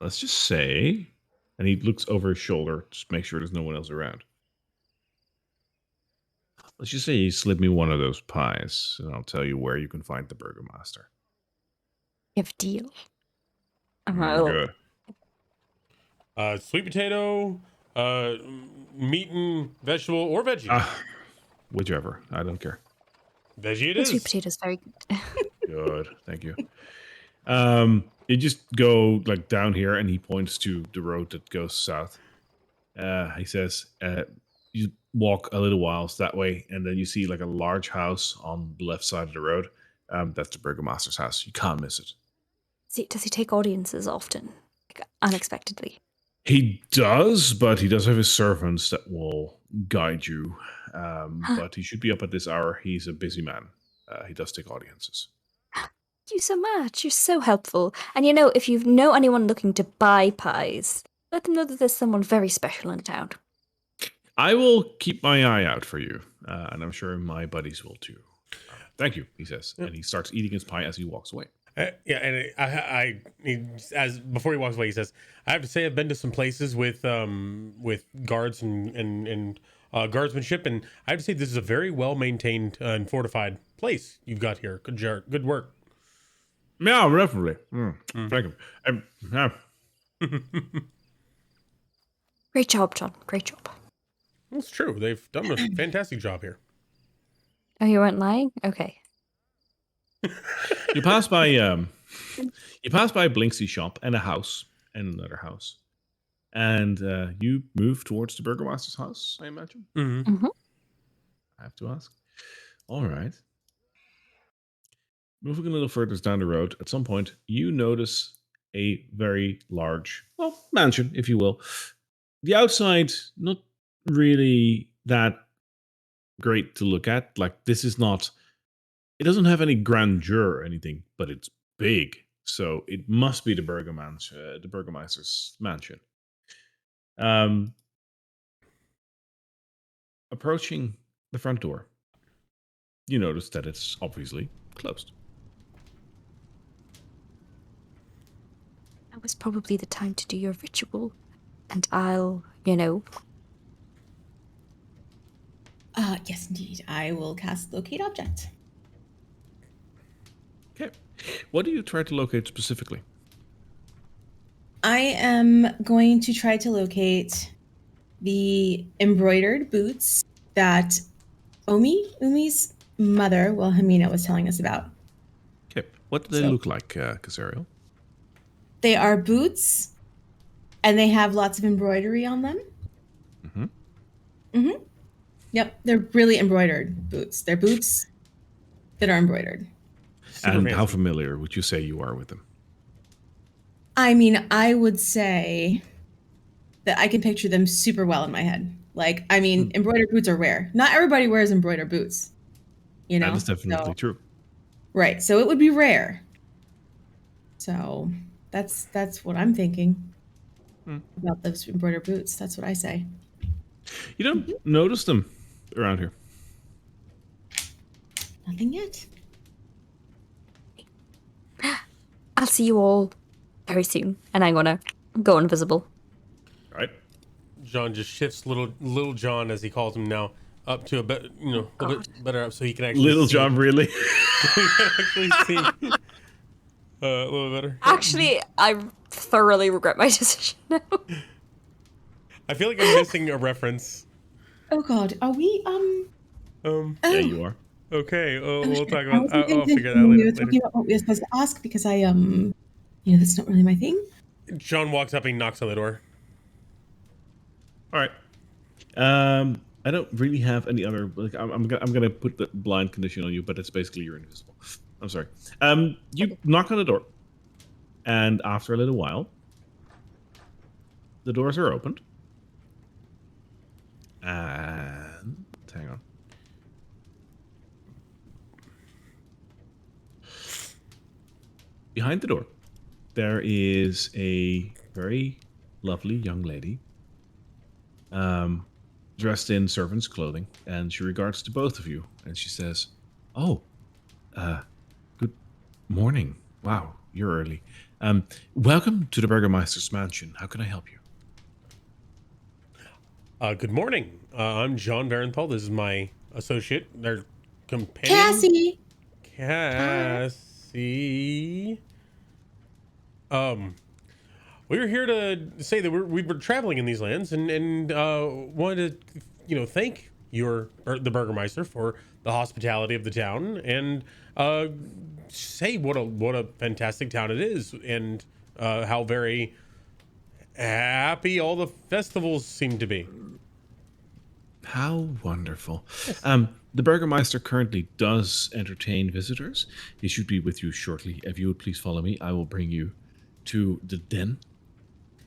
Let's just say, and he looks over his shoulder, just make sure there's no one else around. Let's just say you slip me one of those pies, and I'll tell you where you can find the Burgomaster. Give deal. Good. Sweet potato, meat and vegetable or veggie. Whichever. I don't care. Veggie it The sweet is. potato's very good. Good. Thank you. You just go like down here, and he points to the road that goes south. He says, you walk a little whiles that way, and then you see like a large house on the left side of the road. That's the Burgomaster's house. You can't miss it. Does he take audiences often? Like, unexpectedly? He does, but he does have his servants that will guide you. But he should be up at this hour. He's a busy man. He does take audiences. Thank you so much. You're so helpful. And you know, if you know anyone looking to buy pies, let them know that there's someone very special in town. I will keep my eye out for you, and I'm sure my buddies will too. Thank you, he says, and he starts eating his pie as he walks away. Yeah, and as before he walks away, he says, "I have to say, I've been to some places with guards and guardsmanship, and I have to say, this is a very well maintained and fortified place you've got here. Good work." Yeah, definitely. Thank you. Great job, John. Great job. It's true. They've done a fantastic job here. Oh, you weren't lying? Okay. You pass by Blinksy shop and a house and another house, and you move towards the Burgomaster's house, I imagine. Mm-hmm. I have to ask. All right. Moving a little further down the road, at some point you notice a very large, well, mansion, if you will. The outside, not really that great to look at. Like, this is not, it doesn't have any grandeur or anything, but it's big. So it must be the Burgomaster's mansion. Approaching the front door, you notice that it's obviously closed. That was probably the time to do your ritual. And I'll, you know. Yes, indeed. I will cast Locate Object. Okay. What do you try to locate specifically? I am going to try to locate the embroidered boots that Umi's mother, Wilhelmina, was telling us about. Okay. What do they look like, Casariel? They are boots, and they have lots of embroidery on them. Mm-hmm. Mm-hmm. Yep, they're really embroidered boots. They're boots that are embroidered. And how familiar would you say you are with them? I mean, I would say that I can picture them super well in my head. Like, I mean, embroidered boots are rare. Not everybody wears embroidered boots. You know? That is definitely true. Right. So it would be rare. So that's what I'm thinking about those embroidered boots. That's what I say. You don't notice them around here. Nothing yet. I'll see you all very soon. And I'm gonna go invisible. All right. John just shifts little John, as he calls him now, up to a bit, a bit better up, so he can actually Little see. John, really? So he can actually see a little better. Actually, I thoroughly regret my decision now. I feel like I'm missing a reference. Oh God, are we Yeah, you are. Okay, we'll talk I about. was I'll thinking figure that out we later. were talking about what we were supposed to ask because I that's not really my thing. John walks up and knocks on the door. All right. I don't really have any other. Like, I'm gonna put the blind condition on you, but it's basically you're invisible. I'm sorry. You knock on the door, and after a little while, the doors are opened. And hang on. Behind the door, there is a very lovely young lady, dressed in servant's clothing, and she regards to both of you, and she says, Oh, good morning. Wow, you're early. Welcome to the Burgermeister's mansion. How can I help you? Good morning. I'm John Barenthal. This is my associate, their companion. Cassie. Cassie. We were here to say that we were traveling in these lands and wanted to, thank the Burgermeister for the hospitality of the town and say what a fantastic town it is and how very happy all the festivals seem to be. How wonderful. The Burgermeister currently does entertain visitors. He should be with you shortly. If you would please follow me, I will bring you to the den,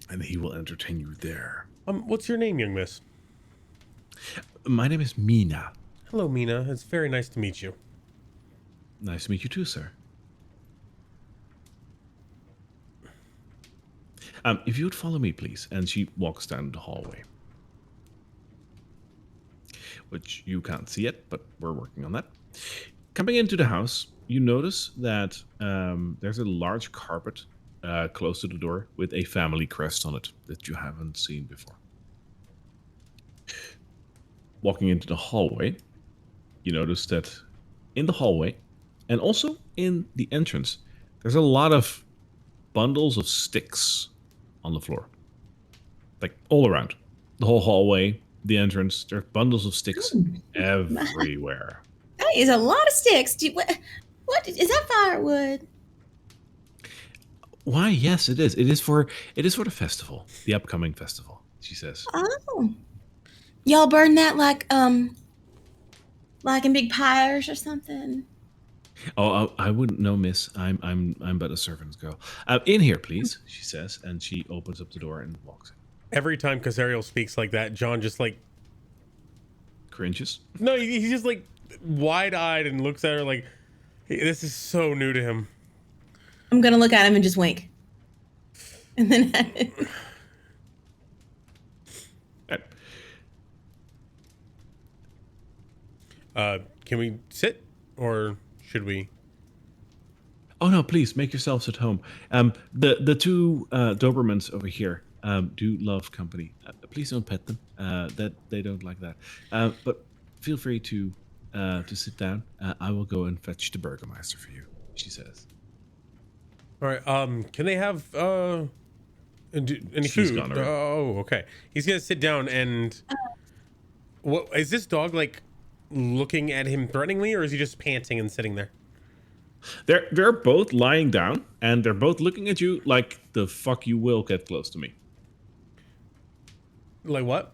and he will entertain you there. What's your name, young miss? My name is Mina. Hello, Mina. It's very nice to meet you. Nice to meet you too, sir. If you would follow me, please. And she walks down the hallway, which you can't see yet, but we're working on that. Coming into the house, you notice that there's a large carpet close to the door with a family crest on it that you haven't seen before. Walking into the hallway, you notice that in the hallway and also in the entrance, there's a lot of bundles of sticks on the floor. Like all around. The whole hallway, the entrance, there are bundles of sticks everywhere. That is a lot of sticks. What is that firewood? Why, yes, it is. It is for the festival, the upcoming festival, she says. Oh. Y'all burn that like in big pyres or something? Oh, I wouldn't know, miss. I'm but a servant's girl. In here, please, she says, and she opens up the door and walks in. Every time Casariel speaks like that, John just like Cringes. no, he's just like wide-eyed and looks at her like this is so new to him. I'm gonna look at him and just wink. And then Can we sit or should we? Oh no, please make yourselves at home. The two Dobermans over here do love company. Please don't pet them. That they don't like that. But feel free to sit down. I will go and fetch the Burgermeister for you, she says. All right. Can they have any She's food? gone already. Oh, okay. He's gonna sit down and. What is this dog like? Looking at him threateningly, or is he just panting and sitting there? They're both lying down and they're both looking at you like the fuck you will get close to me. Like what?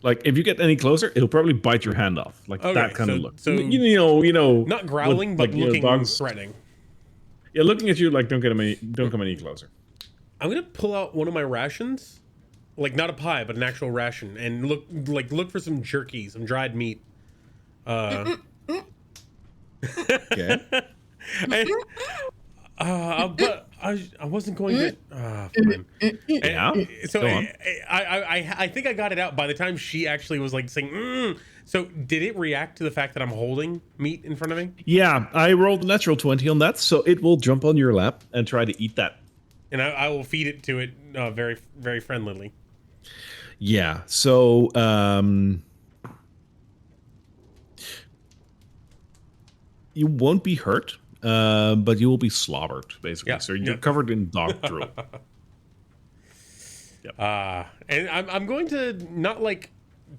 Like if you get any closer, it'll probably bite your hand off. Like Okay, that kind of so- look. so you know. Not growling, what, but like, you know, looking dogs- threatening. Yeah, looking at you like don't come any closer. I'm gonna pull out one of my rations, like not a pie, but an actual ration, and look for some jerky, some dried meat. Okay. But I wasn't going to. Fine. Yeah. So Go on. I think I got it out by the time she actually was like saying. So did it react to the fact that I'm holding meat in front of me? Yeah, I rolled a natural 20 on that, so it will jump on your lap and try to eat that. And I will feed it to it very, very friendlily. Yeah, so you won't be hurt, but you will be slobbered, basically. Yeah, So you're yeah. covered in dog drool. And I'm going to not like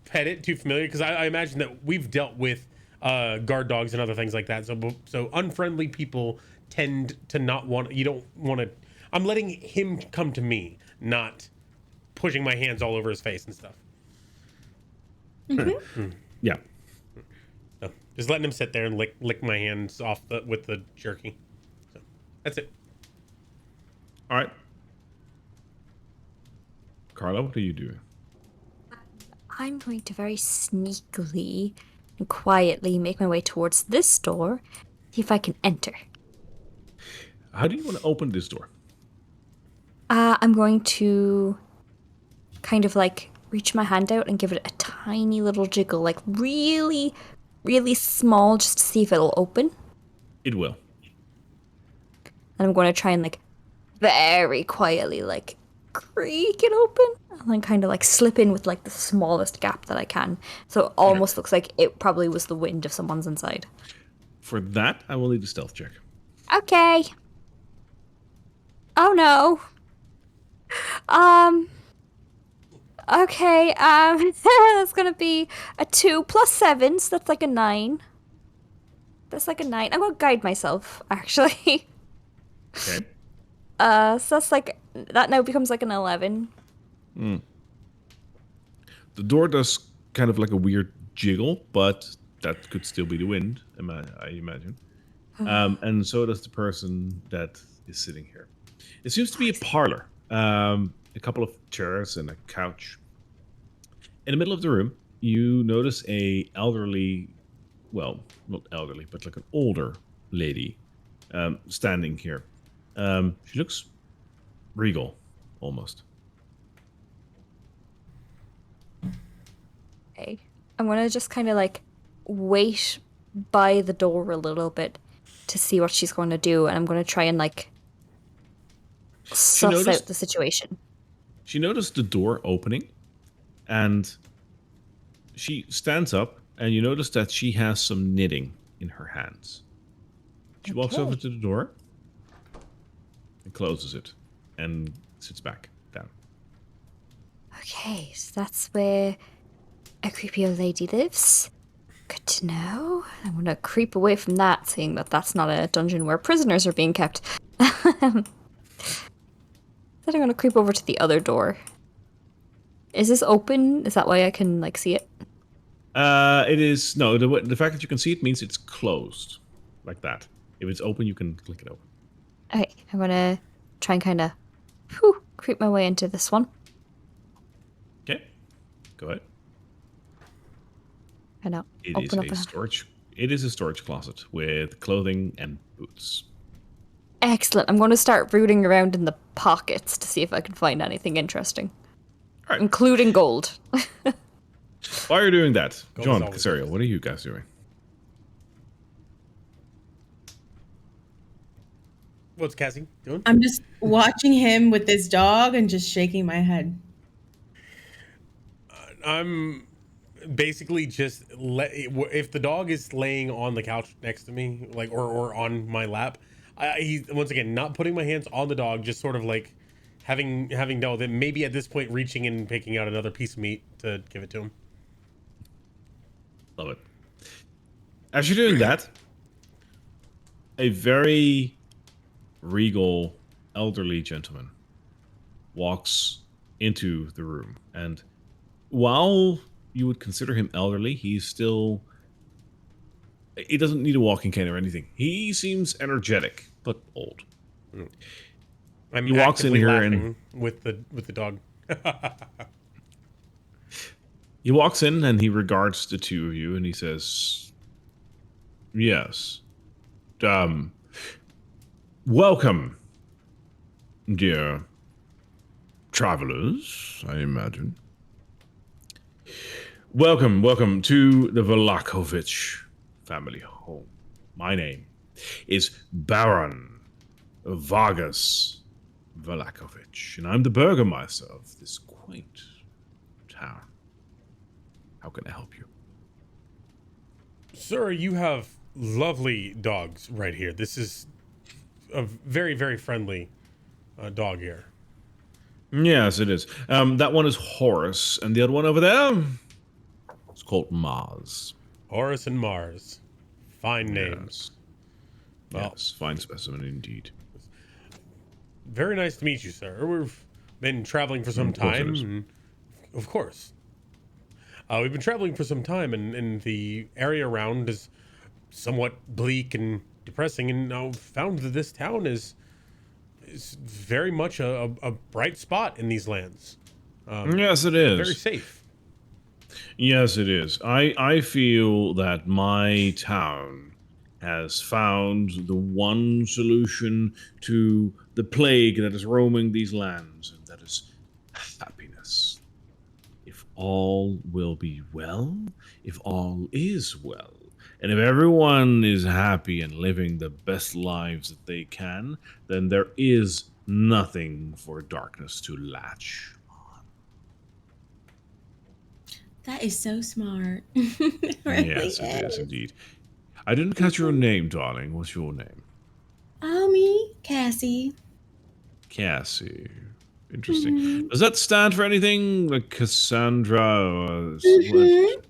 pet it too familiar because I imagine that we've dealt with guard dogs and other things like that. So unfriendly people tend to not want. You don't want to. I'm letting him come to me, not pushing my hands all over his face and stuff. Yeah. So just letting him sit there and lick my hands off with the jerky. So that's it. All right. Carla, what are you doing? I'm going to very sneakily and quietly make my way towards this door, see if I can enter. How do you want to open this door? I'm going to kind of like reach my hand out and give it a tiny little jiggle, like really really small just to see if it'll open. It will. And I'm going to try and like very quietly like creak it open and then kind of like slip in with like the smallest gap that I can. So it almost looks like it probably was the wind if someone's inside. For that, I will need a stealth check. Okay. Oh no. Okay, that's gonna be a 2 plus 7, so that's like a 9. That's like a 9. I'm gonna guide myself, actually. Okay. So that's like, that now becomes like an 11. The door does kind of like a weird jiggle, but that could still be the wind, I imagine. And so does the person that is sitting here. It seems to be a parlor. A couple of chairs and a couch. In the middle of the room, you notice a elderly, well, not elderly, but like an older lady standing here. She looks regal, almost. Okay. I'm gonna just kind of like wait by the door a little bit to see what she's going to do, and I'm gonna try and like suss out the situation. She noticed the door opening, and she stands up, and you notice that she has some knitting in her hands. She walks over to the door and closes it and sits back down. Okay, so that's where a creepy old lady lives. Good to know. I'm gonna creep away from that, seeing that that's not a dungeon where prisoners are being kept. Then I'm gonna creep over to the other door. Is this open? Is that why I can like see it? It is no. The fact that you can see it means it's closed, like that. If it's open, you can click it open. Okay, I'm gonna try and kind of creep my way into this one. Okay, go ahead. I know. It is a storage closet with clothing and boots. Excellent. I'm going to start rooting around in the pockets to see if I can find anything interesting. All right. Including gold. While you're doing that, Gold John, is always Casario, what are you guys doing? What's Cassie doing? I'm just watching him with this dog and just shaking my head. I'm basically just if the dog is laying on the couch next to me, like or on my lap, he's once again not putting my hands on the dog, just sort of like having dealt with it. Maybe at this point reaching in and picking out another piece of meat to give it to him. Love it. As you're doing that, a very regal elderly gentleman walks into the room, and while you would consider him elderly, he doesn't need a walking cane or anything. He seems energetic but old. I'm He walks in here laughing with the dog. He walks in and he regards the two of you and he says, "Yes. Welcome, dear travelers, I imagine. Welcome to the Vlakovich family home. My name is Baron Vargas Vlakovich, and I'm the burgomaster of this quaint town. How can I help you?" Sir, you have lovely dogs right here. This is a very, very friendly dog here. Yes, it is. That one is Horace, and the other one over there is called Mars. Horus and Mars. Fine names. Well, Yes, fine specimen indeed. very nice to meet you, sir. We've been traveling for some Of course it time. is. And of course. We've been traveling for some time, and the area around is somewhat bleak and depressing, and I've found that this town is very much a bright spot in these lands. Yes, it is. Very safe. Yes, it is. I feel that my town has found the one solution to the plague that is roaming these lands, and that is happiness. If all will be well, if all is well, And if everyone is happy and living the best lives that they can, then there is nothing for darkness to latch. That is so smart. It really Yes, it is is. indeed. I didn't catch your name, darling. What's your name? Oh, me, Cassie. Cassie. Interesting. Mhm. Does that stand for anything like Cassandra or what? Mhm.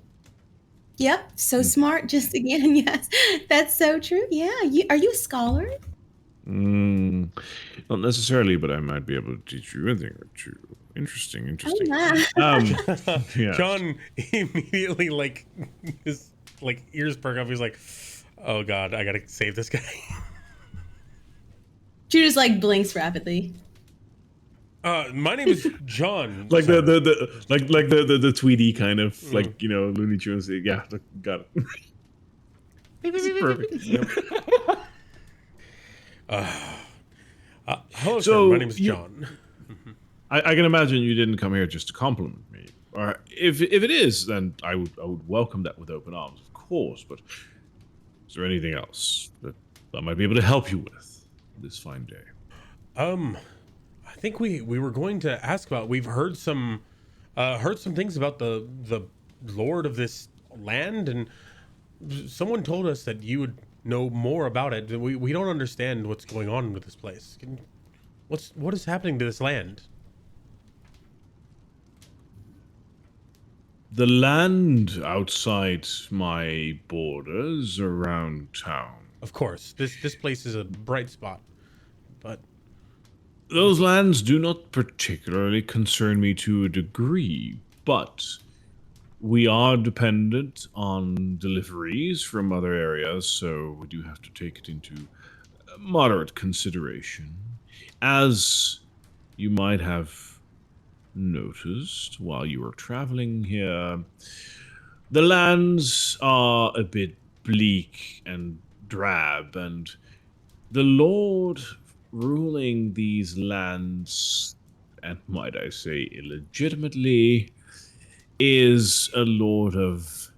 Yep, so smart. Just again, yes, that's so true. Yeah, are you a scholar? Mm, not necessarily, but I might be able to teach you a thing or two. Interesting, Oh interesting. wow. Yeah. John immediately his ears perk up. He's like, "Oh God, I gotta save this guy." She just like blinks rapidly. My name is John. Like sir. the Tweety kind of like Looney Tunes. Yeah, got it. This is perfect. Hello, sir. So My name is John. I can imagine you didn't come here just to compliment me. Or if it is, then I would welcome that with open arms, of course. But is there anything else that I might be able to help you with this fine day? I think we were going to ask about. We've heard some things about the lord of this land, and someone told us that you would know more about it. We don't understand what's going on with this place. What is happening to this land? The land outside my borders around town. Of course, this place is a bright spot, but Those lands do not particularly concern me to a degree, but we are dependent on deliveries from other areas, so we do have to take it into moderate consideration. As you might have noticed while you were traveling here, the lands are a bit bleak and drab, and the Lord ruling these lands, and might I say illegitimately, is a lord of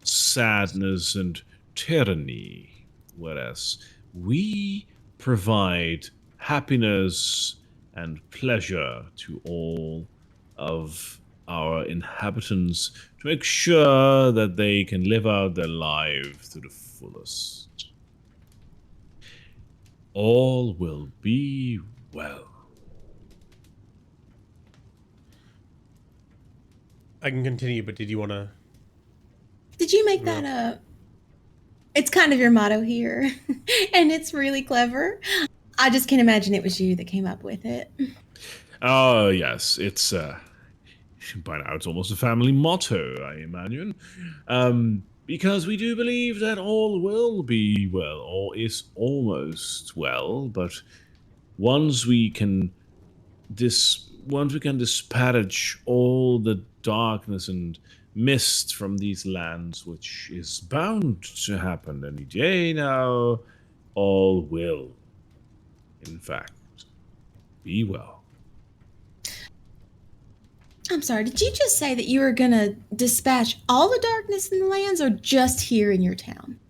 sadness and tyranny, whereas we provide happiness and pleasure to all of our inhabitants to make sure that they can live out their life to the fullest. All will be well. I can continue. But did you want to? Did you make that up? It's kind of your motto here, and it's really clever. I just can't imagine it was you that came up with it. Oh, yes, it's, by now it's almost a family motto, I imagine. Because we do believe that all will be well, or is almost well, but once we can disparage all the darkness and mist from these lands, which is bound to happen any day now, all will, in fact, be well. I'm sorry, did you just say that you were gonna dispatch all the darkness in the lands or just here in your town?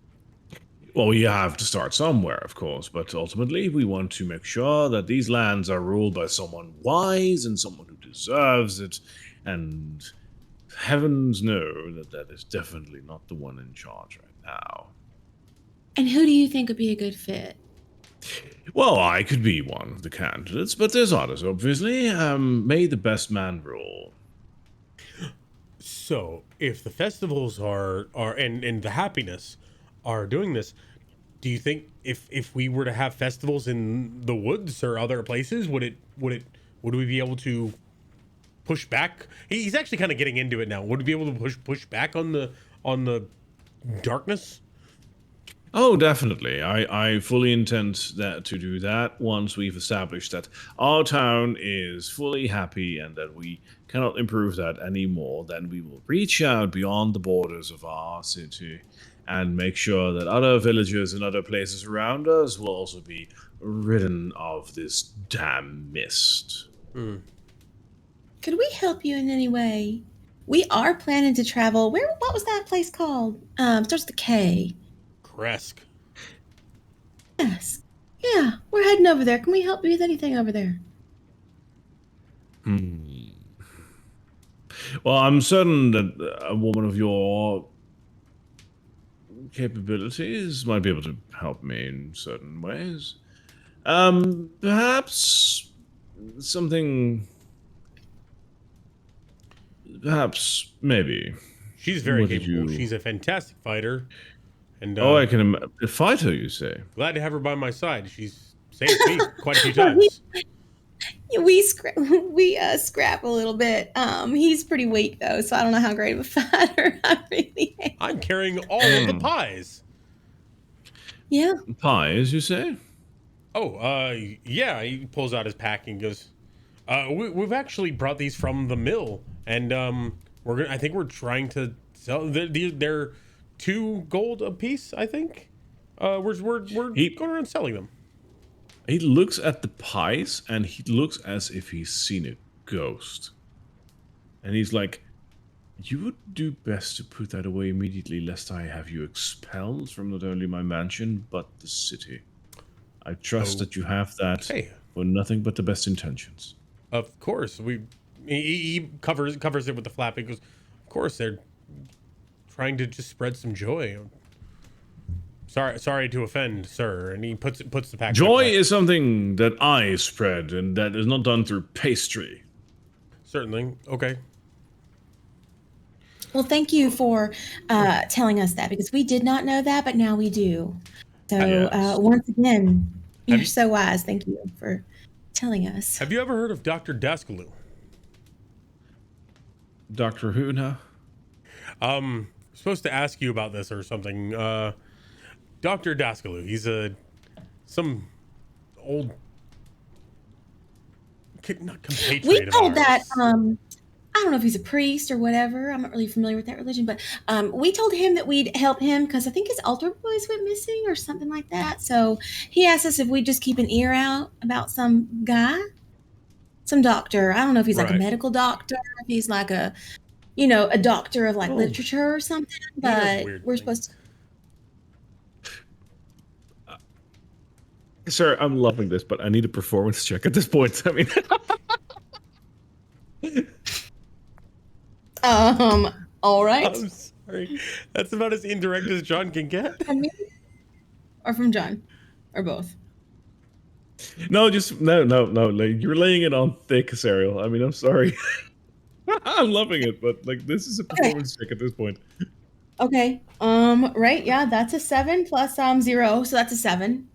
Well, you have to start somewhere, of course, but ultimately we want to make sure that these lands are ruled by someone wise and someone who deserves it, and heavens know that that is definitely not the one in charge right now. And who do you think would be a good fit? Well, I could be one of the candidates, but there's others, obviously. May the best man rule. So, if the festivals are and the happiness are doing this, do you think if we were to have festivals in the woods or other places, would we be able to push back? He's actually kind of getting into it now. Would we be able to push back on the darkness? Oh, definitely. I fully intend to do that once we've established that our town is fully happy and that we cannot improve that anymore. Then we will reach out beyond the borders of our city and make sure that other villages and other places around us will also be ridden of this damn mist. Could we help you in any way? We are planning to travel. What was that place called? Starts with a K. Kresk. Yes. Yeah, we're heading over there. Can we help you with anything over there? Well, I'm certain that a woman of your capabilities might be able to help me in certain ways. Perhaps something. Perhaps, maybe. She's very What did capable. you? She's a fantastic fighter. And Oh, I can. A fighter, you say? glad to have her by my side. She's saved me quite a few Oh, times. we scrap a little bit. He's pretty weak though, so I don't know how great of a fighter I really am. I'm carrying all of the pies. Yeah. Pies, you say? Oh, yeah. He pulls out his pack and goes, we've actually brought these from the mill, and I think we're trying to sell. They're 2 gold a piece, I think. We're going around selling them. He looks at the pies and he looks as if he's seen a ghost. And he's like, "You would do best to put that away immediately, lest I have you expelled from not only my mansion but the city. I trust that you have that for nothing but the best intentions." Of course, he covers it with the flap. He goes, "Of course, they're trying to just spread some joy. Sorry to offend, sir." And he puts the pack. Joy is something that I spread, and that is not done through pastry. Certainly. Okay. Well, thank you for telling us that, because we did not know that, but now we do. So Yes. once again, you're so wise. Thank you for telling us. Have you ever heard of Dr. Daskaloo? Doctor Who now? Supposed to ask you about this or something. Dr. Daskaloo, he's some old not compatriot We of told ours. that I don't know if he's a priest or whatever. I'm not really familiar with that religion, but we told him that we'd help him because I think his altar boys went missing or something like that. So he asked us if we'd just keep an ear out about some guy, some doctor. I don't know if he's like a Right. medical doctor, if he's like a doctor of like literature or something, but we're supposed to. Sir, I'm loving this, but I need a performance check at this point. I mean, All right. I'm sorry. That's about as indirect as John can get. From me? Or from John? Or both? no. Like, you're laying it on thick, Serial. I mean, I'm sorry. I'm loving it, but like, this is a performance check at this point. Okay. Right. Yeah, that's a 7 plus 0, so that's a 7.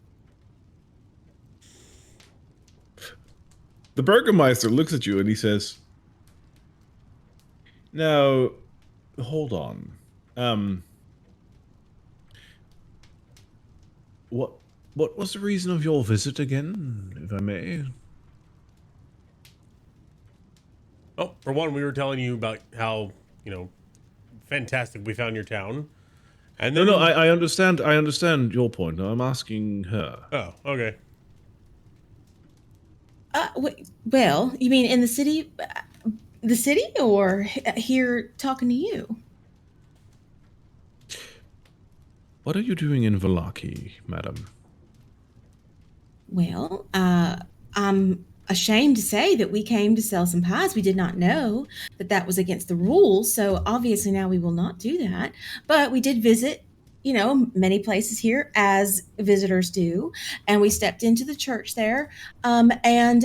The Burgermeister looks at you and he says, "Now, hold on. What was the reason of your visit again, if I may?" Oh, for one, we were telling you about how, fantastic we found your town. And then, No, I understand. I understand your point. Now I'm asking her. Oh, okay. Well, you mean in the city? The city, or here talking to you? What are you doing in Vallaki, madam? Well, I'm ashamed to say that we came to sell some pies. We did not know that that was against the rules, so obviously now we will not do that. But we did visit, many places here as visitors do, and we stepped into the church there, and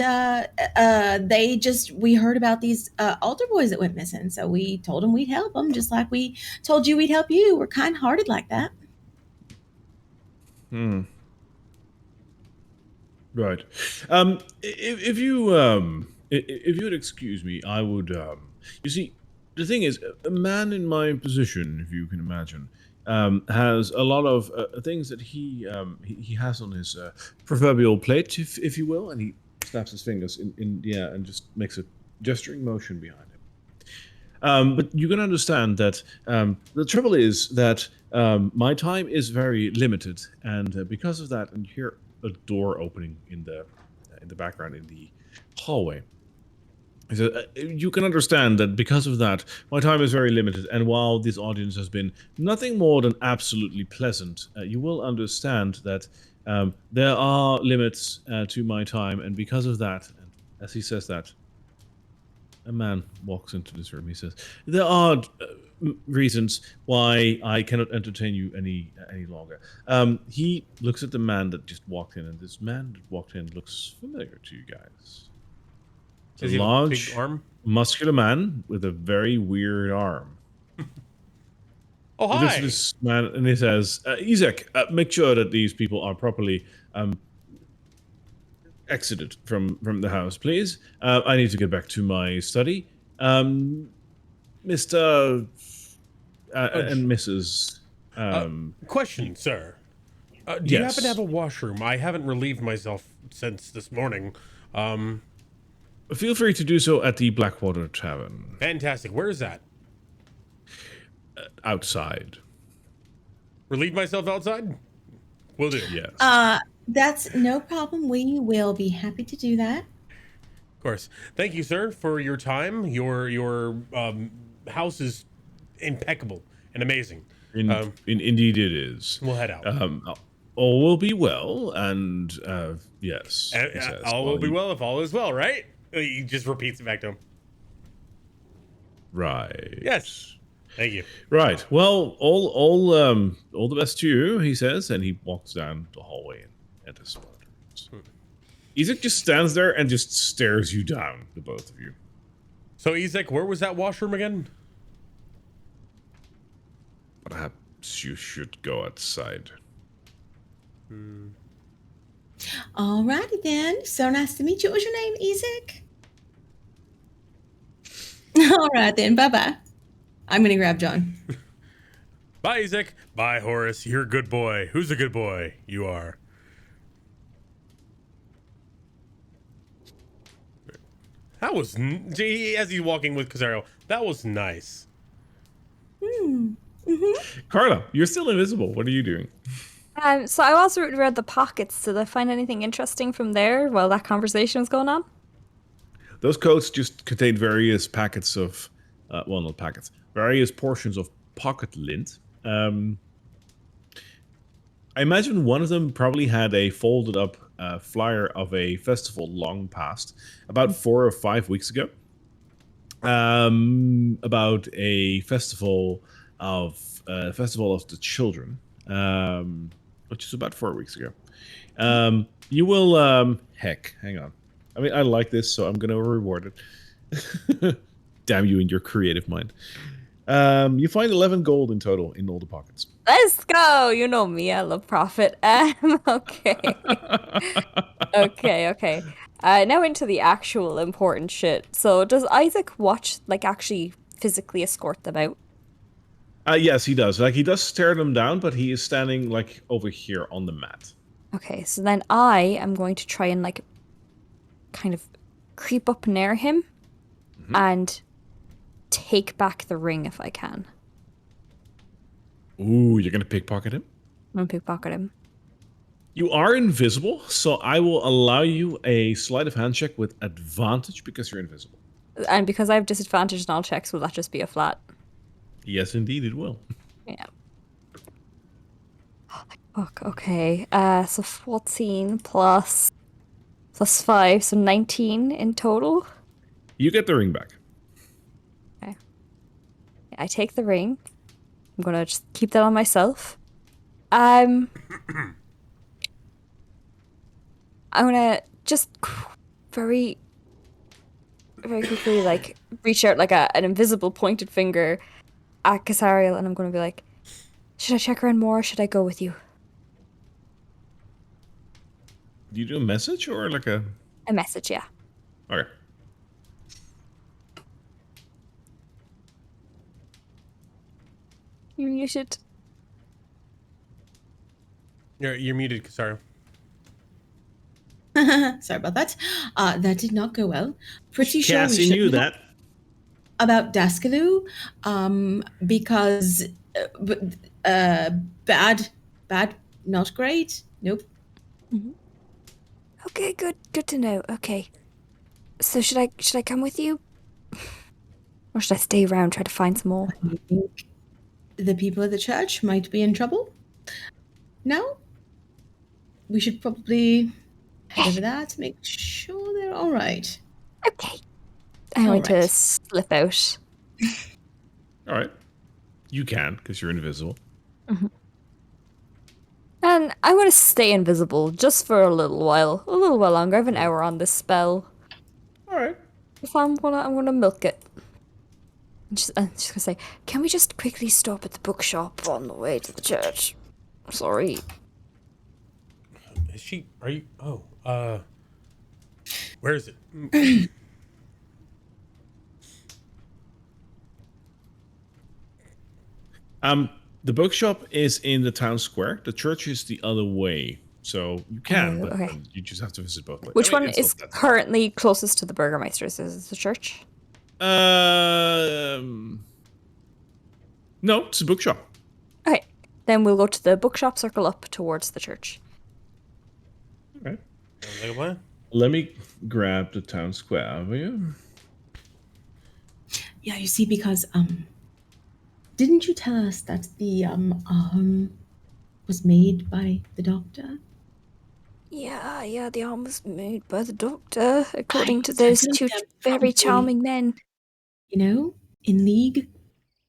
we heard about these altar boys that went missing, so we told them we'd help them, just like we told you we'd help you. We're kind-hearted like that. Right. If you would excuse me, I would. You see, the thing is, a man in my position, if you can imagine, has a lot of things that he has on his proverbial plate, if you will, and he snaps his fingers and just makes a gesturing motion behind him. But you can understand that the trouble is that my time is very limited, and because of that, and you hear a door opening in the background in the hallway. He said, you can understand that because of that, my time is very limited, and while this audience has been nothing more than absolutely pleasant, you will understand that there are limits to my time, and because of that, and as he says that, a man walks into this room. He says, there are reasons why I cannot entertain you any longer. He looks at the man that just walked in, and this man that walked in looks familiar to you guys. It's Does a he have a large, big arm? muscular man with a very weird arm. Oh, He looks hi. at this man and he says, Isaac, make sure that these people are properly exited from the house, please. I need to get back to my study. Mr. And Mrs. Question, sir. Do you happen to have Yes. a washroom? I haven't relieved myself since this morning. Feel free to do so at the Blackwater Tavern. Fantastic. Where is that? Outside. Relieve myself outside? Will do. Yes. That's no problem. We will be happy to do that. Of course. Thank you, sir, for your time. Your house is impeccable and amazing. Indeed it is. We'll head out. All will be well, and yes. He says, All will be well if all is well, right? He just repeats it back to him. Right. Yes. Thank you. Right. Well, all the best to you, he says, and he walks down the hallway and enters one of the rooms. Isaac just stands there and just stares you down, the both of you. So, Isaac, where was that washroom again? Perhaps you should go outside. Alrighty then. So nice to meet you. What was your name, Isaac? All right then. Bye-bye. I'm going to grab John. Bye, Isaac. Bye, Horace. You're a good boy. Who's a good boy? You are. That was... as he's walking with Casario, that was nice. Carla, you're still invisible. What are you doing? So I also read the pockets. Did I find anything interesting from there while that conversation was going on? Those coats just contain various packets of, well, not packets, various portions of pocket lint. I imagine one of them probably had a folded up flyer of a festival long past, about 4 or 5 weeks ago. About a festival of the children, which is about 4 weeks ago. You will, heck, hang on. I mean, I like this, so I'm going to reward it. Damn you and your creative mind. You find 11 gold in total in all the pockets. Let's go. You know me. I love profit. Okay. Okay. Now into the actual important shit. So does Isaac watch, like, actually physically escort them out? Yes, he does. Like, he does stare them down, but he is standing, like, over here on the mat. Okay, so then I am going to try and, like, kind of creep up near him and take back the ring if I can. Ooh, you're going to pickpocket him? I'm going to pickpocket him. You are invisible, so I will allow you a sleight of hand check with advantage because you're invisible. And because I have disadvantage on all checks, will that just be a flat? Yes, indeed, it will. Yeah. Fuck, okay. So 14 plus 5, so 19 in total. You get the ring back. Okay. I take the ring. I'm gonna just keep that on myself. I'm gonna just very quickly, like, reach out like an invisible pointed finger at Casariel, and I'm gonna be like, should I check around more or should I go with you? Do you do a message or like a... A message, yeah. Okay. You're muted. You're muted, Casario. Sorry about that. That did not go well. Pretty sure we Cassie should knew that. about Daskaloo, because bad, not great. Nope. Okay, good to know. Okay. So should I come with you? Or should I stay around, try to find some more? I think the people at the church might be in trouble. No? We should probably head over there to make sure they're all right. Okay. I'm All going to right. slip out. All right. You can, because you're invisible. And I'm going to stay invisible just for a little while longer. I have an hour on this spell. All right. If I'm gonna milk it. I'm just gonna say, can we just quickly stop at the bookshop on the way to the church? Sorry. Is she? Are you? Oh, where is it? The bookshop is in the town square. The church is the other way. So you can, Oh, but okay. you just have to visit both ways. Which I mean, one it's is not that far. currently closest to the Burgermeister's? Is it the church? No, it's a bookshop. Okay. Then we'll go to the bookshop, circle up towards the church. Okay. Sounds like a plan. Let me grab the town square, will you? Yeah, you see, because didn't you tell us that the arm was made by the doctor? Yeah, the arm was made by the doctor, according to So I those feel like two they're very probably, charming men. you know, in league.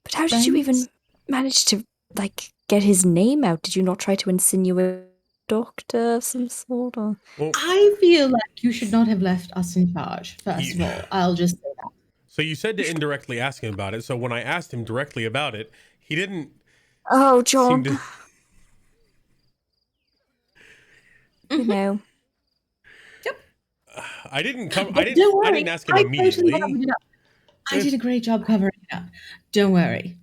But how did you even Friends? manage to, like, get his name out? Did you not try to insinuate a doctor of some sort? Or... Well, I feel like you should not have left us in charge, first of You- all. I'll just say that. so you said to indirectly ask him about it. So when I asked him directly about it, he didn't Oh, seem John. to. You know. I didn't come. But I don't worry. didn't ask him I totally immediately. covered it up. I did a great job covering it up. Don't worry.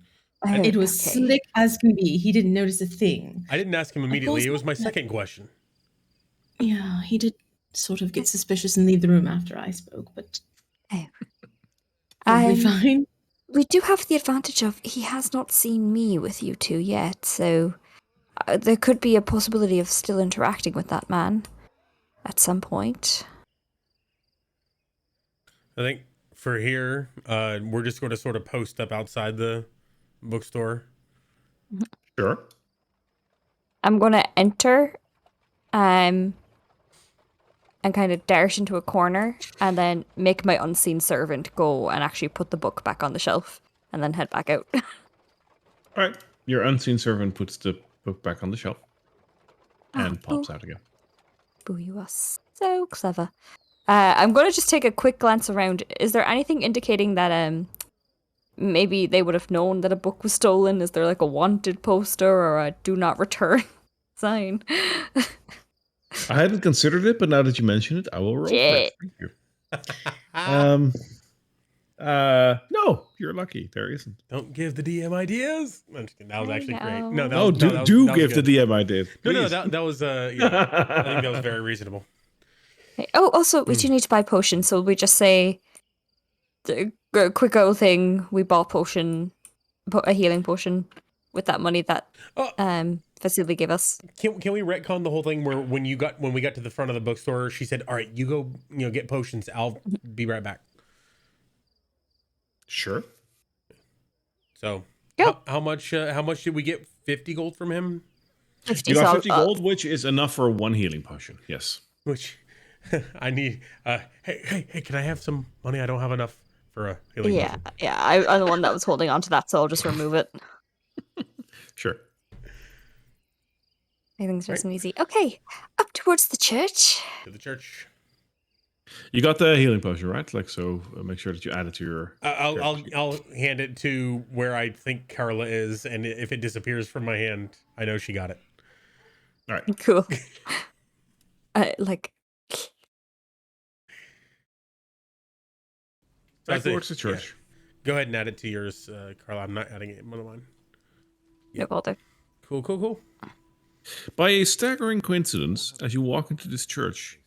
Oh, It was okay. slick as can be. He didn't notice a thing. I didn't ask him immediately. It was my second question. Yeah, he did sort of get suspicious and leave the room after I spoke, but Oh. probably fine. We do have the advantage of he has not seen me with you two yet, so there could be a possibility of still interacting with that man at some point. I think for here, we're just going to sort of post up outside the bookstore. Sure. I'm gonna enter, and kind of dart into a corner, and then make my unseen servant go and actually put the book back on the shelf, and then head back out. All right. Your unseen servant puts the book back on the shelf and pops out again. Boo, you are so clever. I'm gonna just take a quick glance around. Is there anything indicating that maybe they would have known that a book was stolen? Is there like a wanted poster or a do not return sign? I hadn't considered it, but now that you mention it, I will roll for Yeah. it. Thank you. No, you're lucky. There isn't. Don't give the DM ideas. I'm just kidding. That was I actually great. know. No, that No, was, do that was give good. the DM ideas. No, Please. that was yeah. I think that was very reasonable. Okay. Oh, also, we do need to buy potions, so we just say the quick old thing. We bought a healing potion with that money that Oh. Vasily gave us. Can we retcon the whole thing where when we got to the front of the bookstore, she said, "All right, you go, get potions. I'll be right back." Sure. So, Go. how much did we get? 50 gold from him? 50, You got so 50 gold, which is enough for one healing potion. Yes. Which I need. Hey, can I have some money? I don't have enough for a healing potion. Yeah. I'm the one that was holding on to that, so I'll just remove it. Sure. I think it's just an easy. Okay, up towards the church. To the church. You got the healing potion, right? Like, so make sure that you add it to your... I'll hand it to where I think Carla is, and if it disappears from my hand, I know she got it. All right. Cool. Back towards the church. Yeah. Go ahead and add it to yours, Carla. I'm not adding it in one of mine. No bother. Cool. By a staggering coincidence, as you walk into this church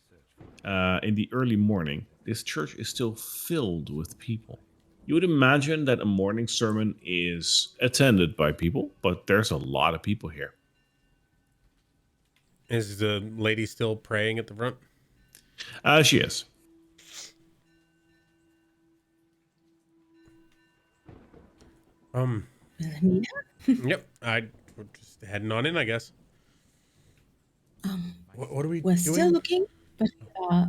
in the early morning, this church is still filled with people. You would imagine that a morning sermon is attended by people, but there's a lot of people here. Is the lady still praying at the front? She is. Wilhelmina? Yep. We're just heading on in, I guess. Um, What are we we're doing? still looking, but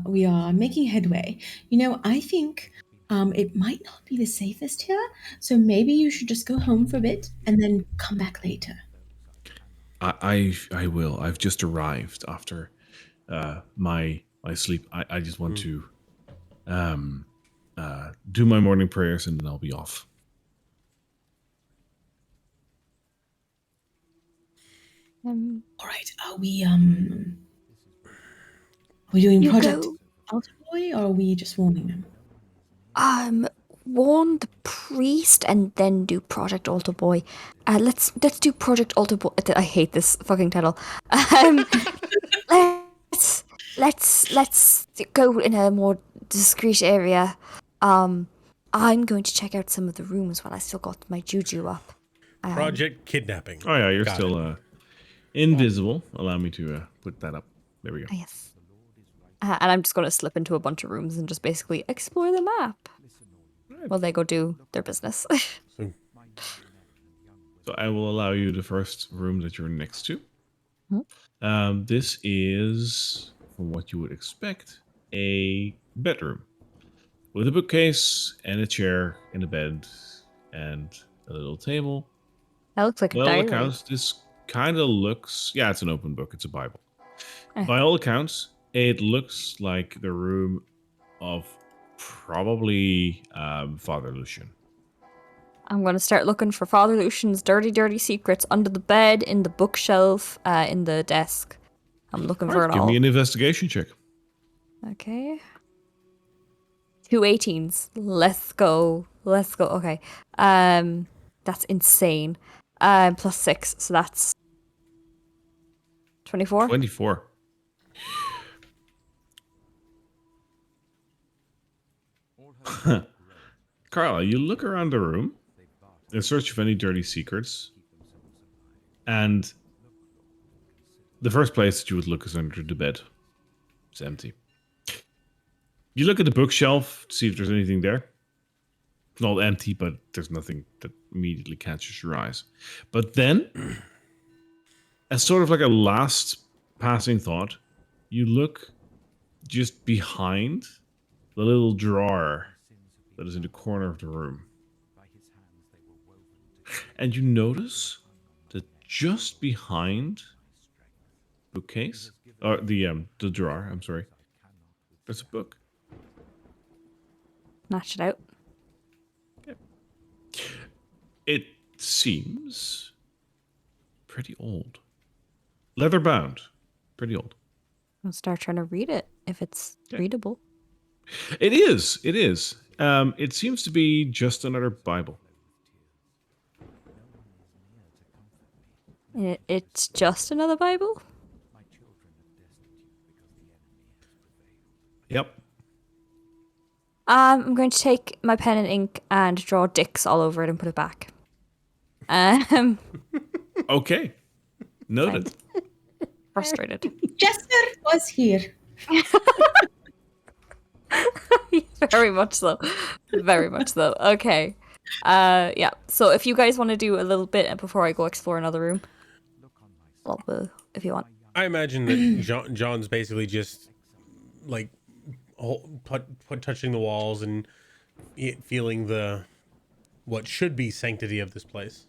we are making headway. I think it might not be the safest here, so maybe you should just go home for a bit and then come back later. I will. I've just arrived after my sleep. I just want to do my morning prayers and then I'll be off. All right. Are we doing You Project go. Alter Boy, or are we just warning them? Warn the priest and then do Project Alter Boy. Let's do Project Alter Boy. I hate this fucking title. Let's go in a more discreet area. I'm going to check out some of the rooms while I still got my juju up. Project Kidnapping. Oh yeah, you're Got still it. invisible. Allow me to put that up. There we go. Yes. And I'm just going to slip into a bunch of rooms and just basically explore the map while they go do their business. So I will allow you the first room that you're next to. This is, from what you would expect, a bedroom with a bookcase and a chair and a bed and a little table. That looks like a By all diary. accounts, this kind of looks... Yeah, it's an open book. It's a Bible. Eh. By all accounts, it looks like the room of probably Father Lucian. I'm going to start looking for Father Lucian's dirty secrets under the bed, in the bookshelf, in the desk. I'm looking for it Give all. me an investigation check. Okay. 2 18s. Let's go. Okay. That's insane. Plus 6, so that's 24. 24. Carla, you look around the room in search of any dirty secrets, and the first place that you would look is under the bed. It's empty. You look at the bookshelf to see if there's anything there. It's not empty, but there's nothing that immediately catches your eyes. But then, as sort of like a last passing thought, you look just behind the little drawer that is in the corner of the room. And you notice that just behind the bookcase, or the drawer, I'm sorry, there's a book. Snatch it out. It seems pretty old. Leather bound. Pretty old. I'll start trying to read it if it's readable. It is. It is. It seems to be just another Bible. It's just another Bible? Yep. I'm going to take my pen and ink and draw dicks all over it and put it back. Okay. Noted. Frustrated. Jester was here. Very much so. Very much so. Okay. Yeah. So if you guys want to do a little bit before I go explore another room, well, if you want. I imagine that John's basically just like touching the walls and feeling the what should be sanctity of this place.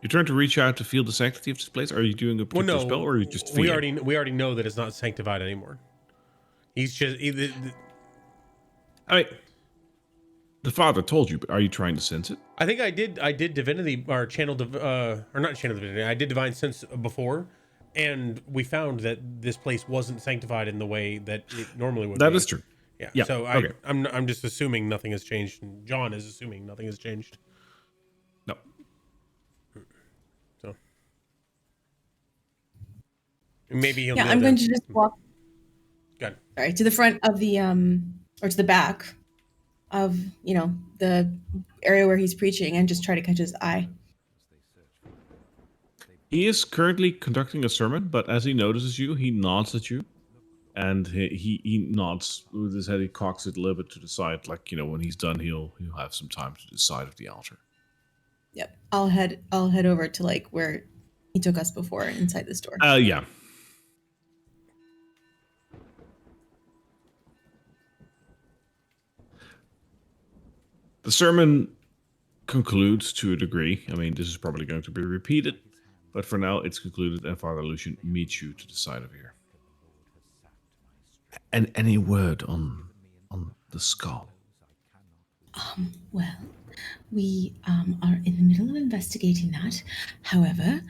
You're trying to reach out to feel the sanctity of this place? Are you doing a particular spell, or are you just feeling? We already know that it's not sanctified anymore. He's just The father told you, but are you trying to sense it? I think I did divinity or or not channel divinity. I did divine sense before, and we found that this place wasn't sanctified in the way that it normally would. That be. is true. Yeah. So okay. I'm just assuming nothing has changed, and John is assuming nothing has changed. No. So maybe he'll. Yeah, I'm going to just walk. Good. Sorry, to the front of the or to the back of the area where he's preaching, and just try to catch his eye. He is currently conducting a sermon, but as he notices you, he nods at you And he nods with his head. He cocks it a little bit to the side, like, you know, when he's done, he'll have some time to the side of the altar. Yep. I'll head over to like where he took us before inside the store. Yeah. The sermon concludes to a degree. I mean, this is probably going to be repeated, but for now it's concluded, and Father Lucian meets you to the side of here. And any word on the skull? Well, we are in the middle of investigating that. However,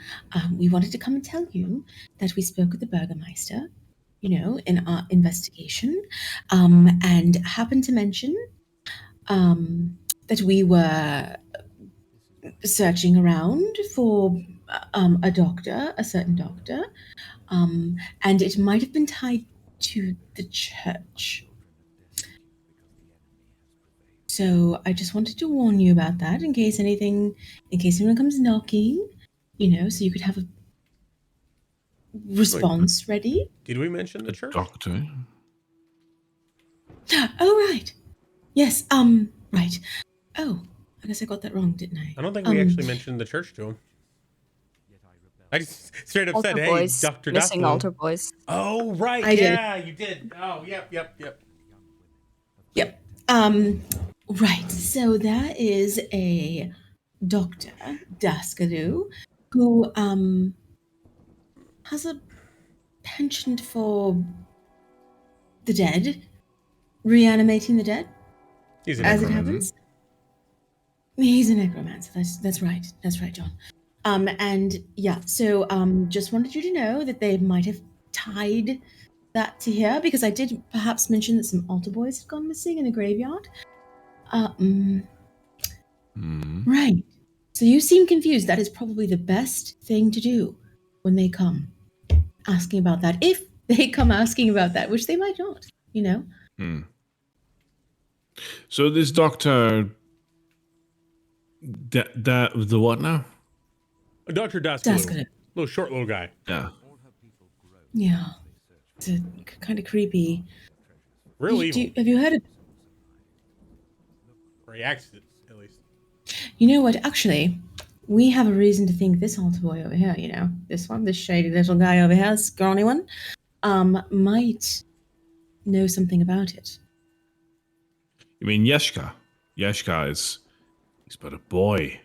we wanted to come and tell you that we spoke with the Burgermeister, you know, in our investigation, and happened to mention that we were searching around for a doctor, a certain doctor, and it might have been tied to the church. So I just wanted to warn you about that in case anyone comes knocking, you know, so you could have a response ready. Did we mention the A church? doctor? Oh, right. Yes, right. Oh, I guess I got that wrong, didn't I? I don't think we actually mentioned the church to him. I just straight up Altar said, "Hey, boys. Dr. Missing Duskblue." altar boys. Oh, right. I did. Yeah, you did. Oh, yep. Yep. Right. So there is a Dr. Daskadoo who has a penchant for the dead, reanimating the dead He's an as it necromancer. happens. He's a necromancer. That's right. That's right, John. And yeah, so just wanted you to know that they might have tied that to here because I did perhaps mention that some altar boys had gone missing in the graveyard. Right. So you seem confused. That is probably the best thing to do when they come asking about that. If they come asking about that, which they might not, you know. So this doctor, the what now? Dr. Duskblue. Daskadoo. Little short little guy. Yeah. Yeah. It's a kind of creepy. Real evil. Have you heard of? Or he acts it, at least. You know what? Actually, we have a reason to think this altar boy over here, you know, this one, this shady little guy over here, scrawny one, might know something about it. You mean Yeshka? Yeshka he's but a boy.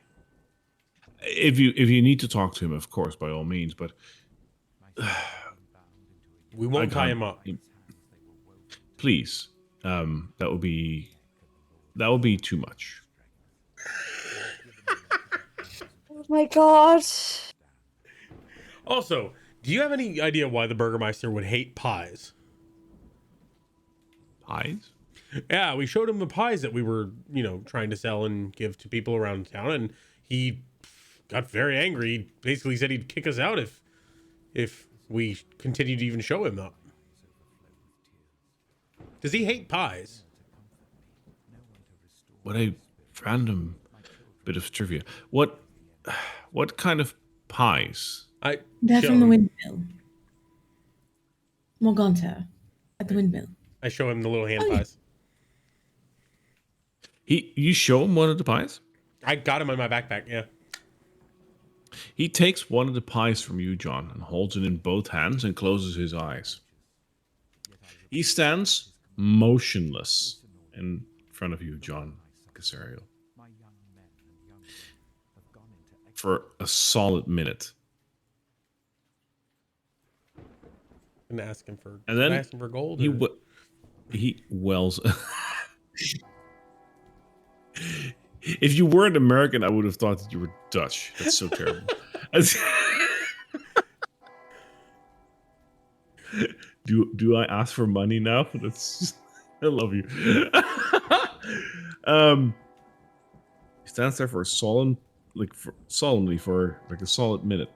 If you need to talk to him, of course, by all means, but We won't tie him up. Please. That would be too much. Oh my god. Also, do you have any idea why the Burgermeister would hate pies? Pies? Yeah, we showed him the pies that we were, you know, trying to sell and give to people around town, and he got very angry. He basically said he'd kick us out if we continued to even show him that. Does he hate pies? What a random bit of trivia. What kind of pies? They're from the windmill. Morganta, at the windmill. I show him the little hand pies. You show him one of the pies? I got him in my backpack, yeah. He takes one of the pies from you, John, and holds it in both hands and closes his eyes. He stands motionless in front of you, John Casario, for a solid minute. I'm gonna ask him for. And then ask him for gold. He wells. If you weren't American, I would have thought that you were Dutch. That's so terrible. Do I ask for money now? That's I love you. He stands there for a solemnly for like a solid minute,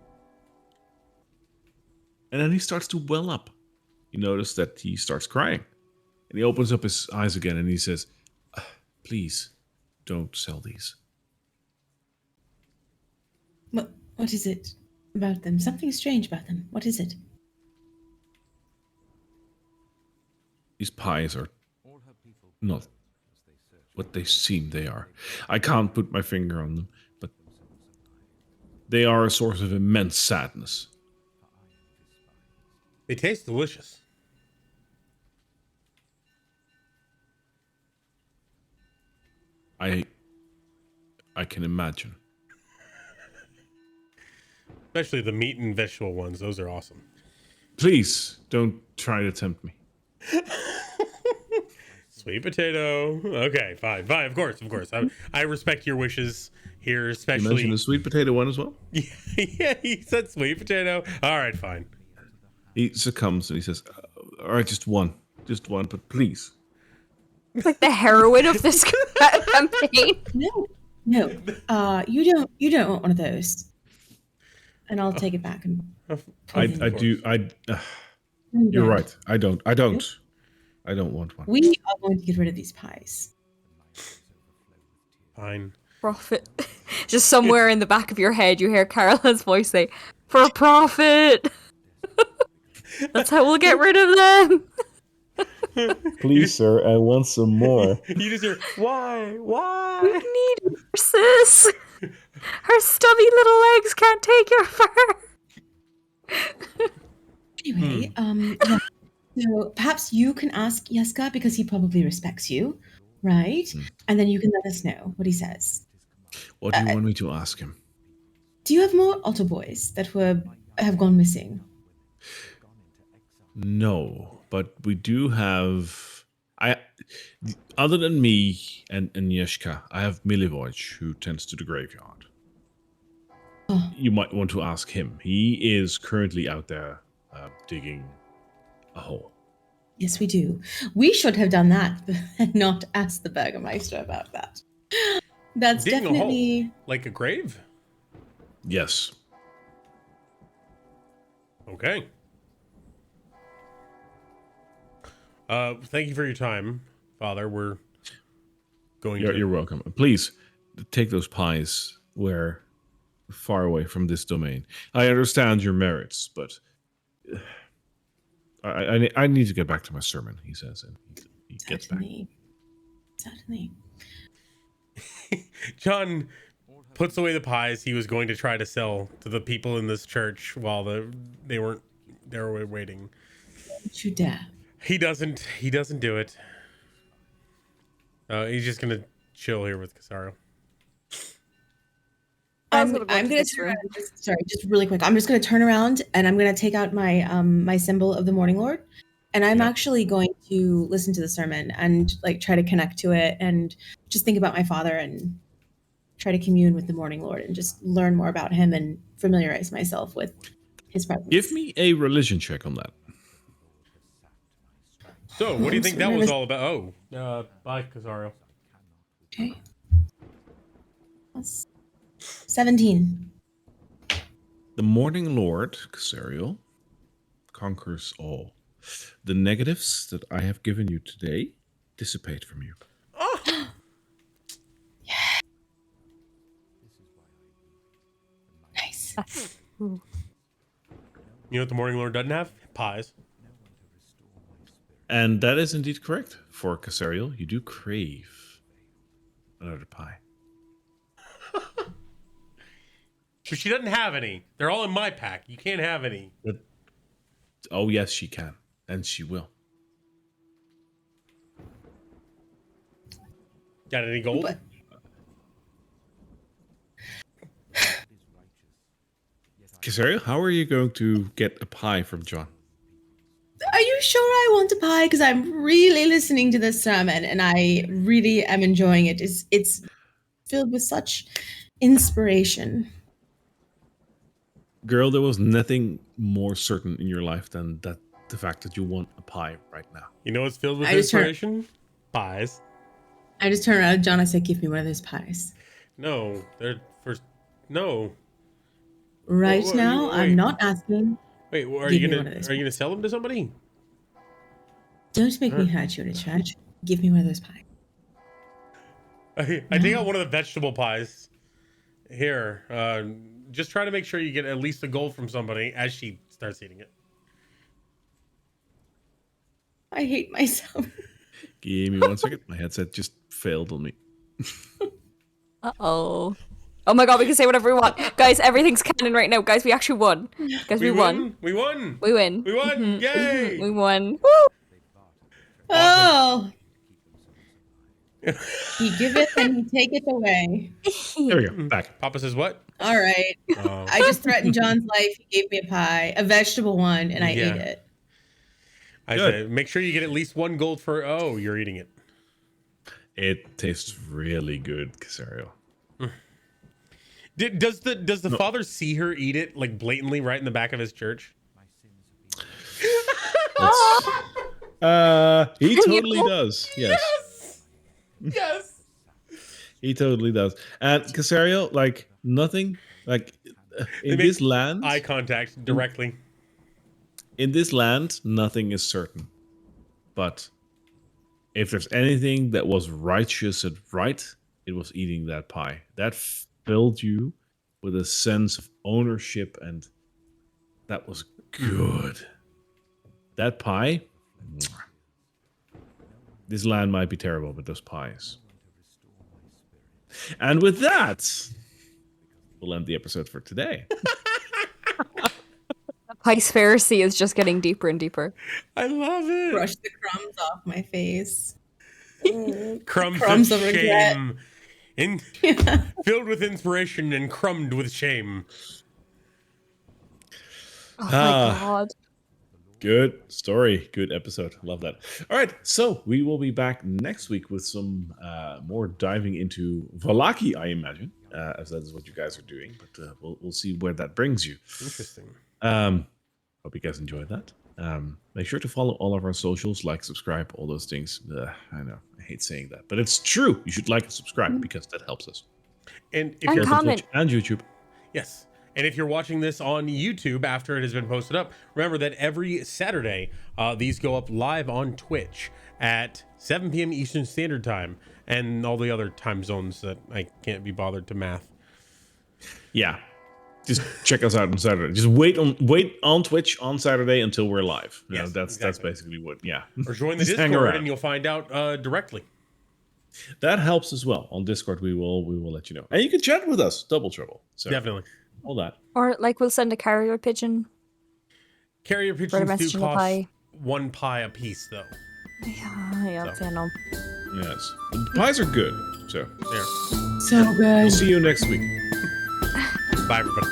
and then he starts to well up. You notice that he starts crying, and he opens up his eyes again, and he says, "Please, don't sell these." What is it about them? Something strange about them. What is it? These pies are not what they seem they are. I can't put my finger on them, but they are a source of immense sadness. They taste delicious. I can imagine. Especially the meat and vegetable ones. Those are awesome. Please don't try to tempt me. Sweet potato. Okay, fine. Of course. I respect your wishes here, You especially. mentioned the sweet potato one as well? Yeah, he said sweet potato. All right, fine. He succumbs and he says, all right, just one, but please. Like the heroine of this campaign. No. You don't want one of those. And I'll take it back and I do. You're right. I don't want one. We are going to get rid of these pies. Fine. Profit. Just somewhere in the back of your head, you hear Carolyn's voice say, "For profit." That's how we'll get rid of them. Please, sir, I want some more. You just hear, why? We need her, sis. Her stubby little legs can't take your fur. Anyway, yeah. So perhaps you can ask Yeska because he probably respects you, right? And then you can let us know what he says. What do you want me to ask him? Do you have more otter boys that have gone missing? No, but we do have. Other than me and Yeshka, I have Milivoje, who tends to the graveyard. Oh. You might want to ask him. He is currently out there digging a hole. Yes, we do. We should have done that and not asked the Burgermeister about that. That's Digging definitely a hole? Like a grave? Yes. Okay. Thank you for your time, Father. We're going to... You're welcome. Please, take those pies far away from this domain. I understand your merits, but I need to get back to my sermon, he says, and he gets back. Certainly. John puts away the pies he was going to try to sell to the people in this church while they were waiting. Don't you dare. He doesn't do it. He's just gonna chill here with Casario. I'm gonna turn around, just really quick. I'm just gonna turn around and I'm gonna take out my my symbol of the Morning Lord, and I'm actually going to listen to the sermon and like try to connect to it and just think about my father and try to commune with the Morning Lord and just learn more about him and familiarize myself with his presence. Give me a religion check on that. So, what do you think that was all about? Oh, bye, Casario. Okay. 17. The Morning Lord, Casario, conquers all. The negatives that I have given you today dissipate from you. Oh. Nice. You know what the Morning Lord doesn't have? Pies. And that is indeed correct. For Casario, you do crave another pie. But she doesn't have any. They're all in my pack. You can't have any. Oh, yes, she can. And she will. Got any gold? But- Casario, how are you going to get a pie from John? Are you sure I want a pie? Because I'm really listening to this sermon and I really am enjoying it. It's filled with such inspiration. Girl, there was nothing more certain in your life than the fact that you want a pie right now. You know what's filled with I just heard- inspiration? Pies. I just turned around to John and said, give me one of those pies. No, they're for... No. Right Wait. now, I'm not asking. Wait, are Give you me one of those gonna sell them to somebody? Don't make me hurt you in a church. Give me one of those pies. I take out one of the vegetable pies. Here, just try to make sure you get at least a gold from somebody as she starts eating it. I hate myself. Give me 1 second. My headset just failed on me. Uh-oh. Oh my god, we can say whatever we want. Guys, everything's canon right now. Guys, we actually won. Guys, we won. We won. We win. We won. Yay. We won. Woo! Oh. He giveth and he taketh away. There we go. Back. Papa says what? All right. Oh. I just threatened John's life. He gave me a pie, a vegetable one, and I ate it. I Good. said, make sure you get at least 1 gold for. Oh, you're eating it. It tastes really good, Casario. Does the father see her eat it like blatantly right in the back of his church? He totally does. Yes. Yes. He totally does. And Casario, like nothing, like in They this make land, eye contact directly. in this land, nothing is certain. But if there's anything that was righteous and right, it was eating that pie. That filled you with a sense of ownership, and that was good. That pie. This land might be terrible, but those pies. And with that, we'll end the episode for today. Picefarcy is just getting deeper and deeper. I love it. Brush the crumbs off my face. Crumbs of of regret. shame. Filled with inspiration and crumbed with shame. Oh my god. Good story. Good episode. Love that. All right. So we will be back next week with some more diving into Valaki, I imagine, as that is what you guys are doing. But we'll see where that brings you. Interesting. Hope you guys enjoyed that. Make sure to follow all of our socials, like, subscribe, all those things. I know. I hate saying that. But it's true. You should like and subscribe because that helps us. And if And you're comment. Twitch and YouTube. Yes. And if you're watching this on YouTube after it has been posted up, remember that every Saturday, these go up live on Twitch at 7 p.m. Eastern Standard Time and all the other time zones that I can't be bothered to math. Yeah. Just check us out on Saturday. Just wait on Twitch on Saturday until we're live. You Yes, know, that's exactly. basically what. Yeah. Or join the Just hang Discord around. and you'll find out directly. That helps as well. On Discord, we will let you know, and you can chat with us. Double trouble. So Definitely. all that. Or like we'll send a carrier pigeon. Carrier Write a pigeons message do in the cost pie. 1 pie a piece, though. Yeah, I know. Yes, the pies are good. So There. So good. we'll see you next week. Bye, everybody.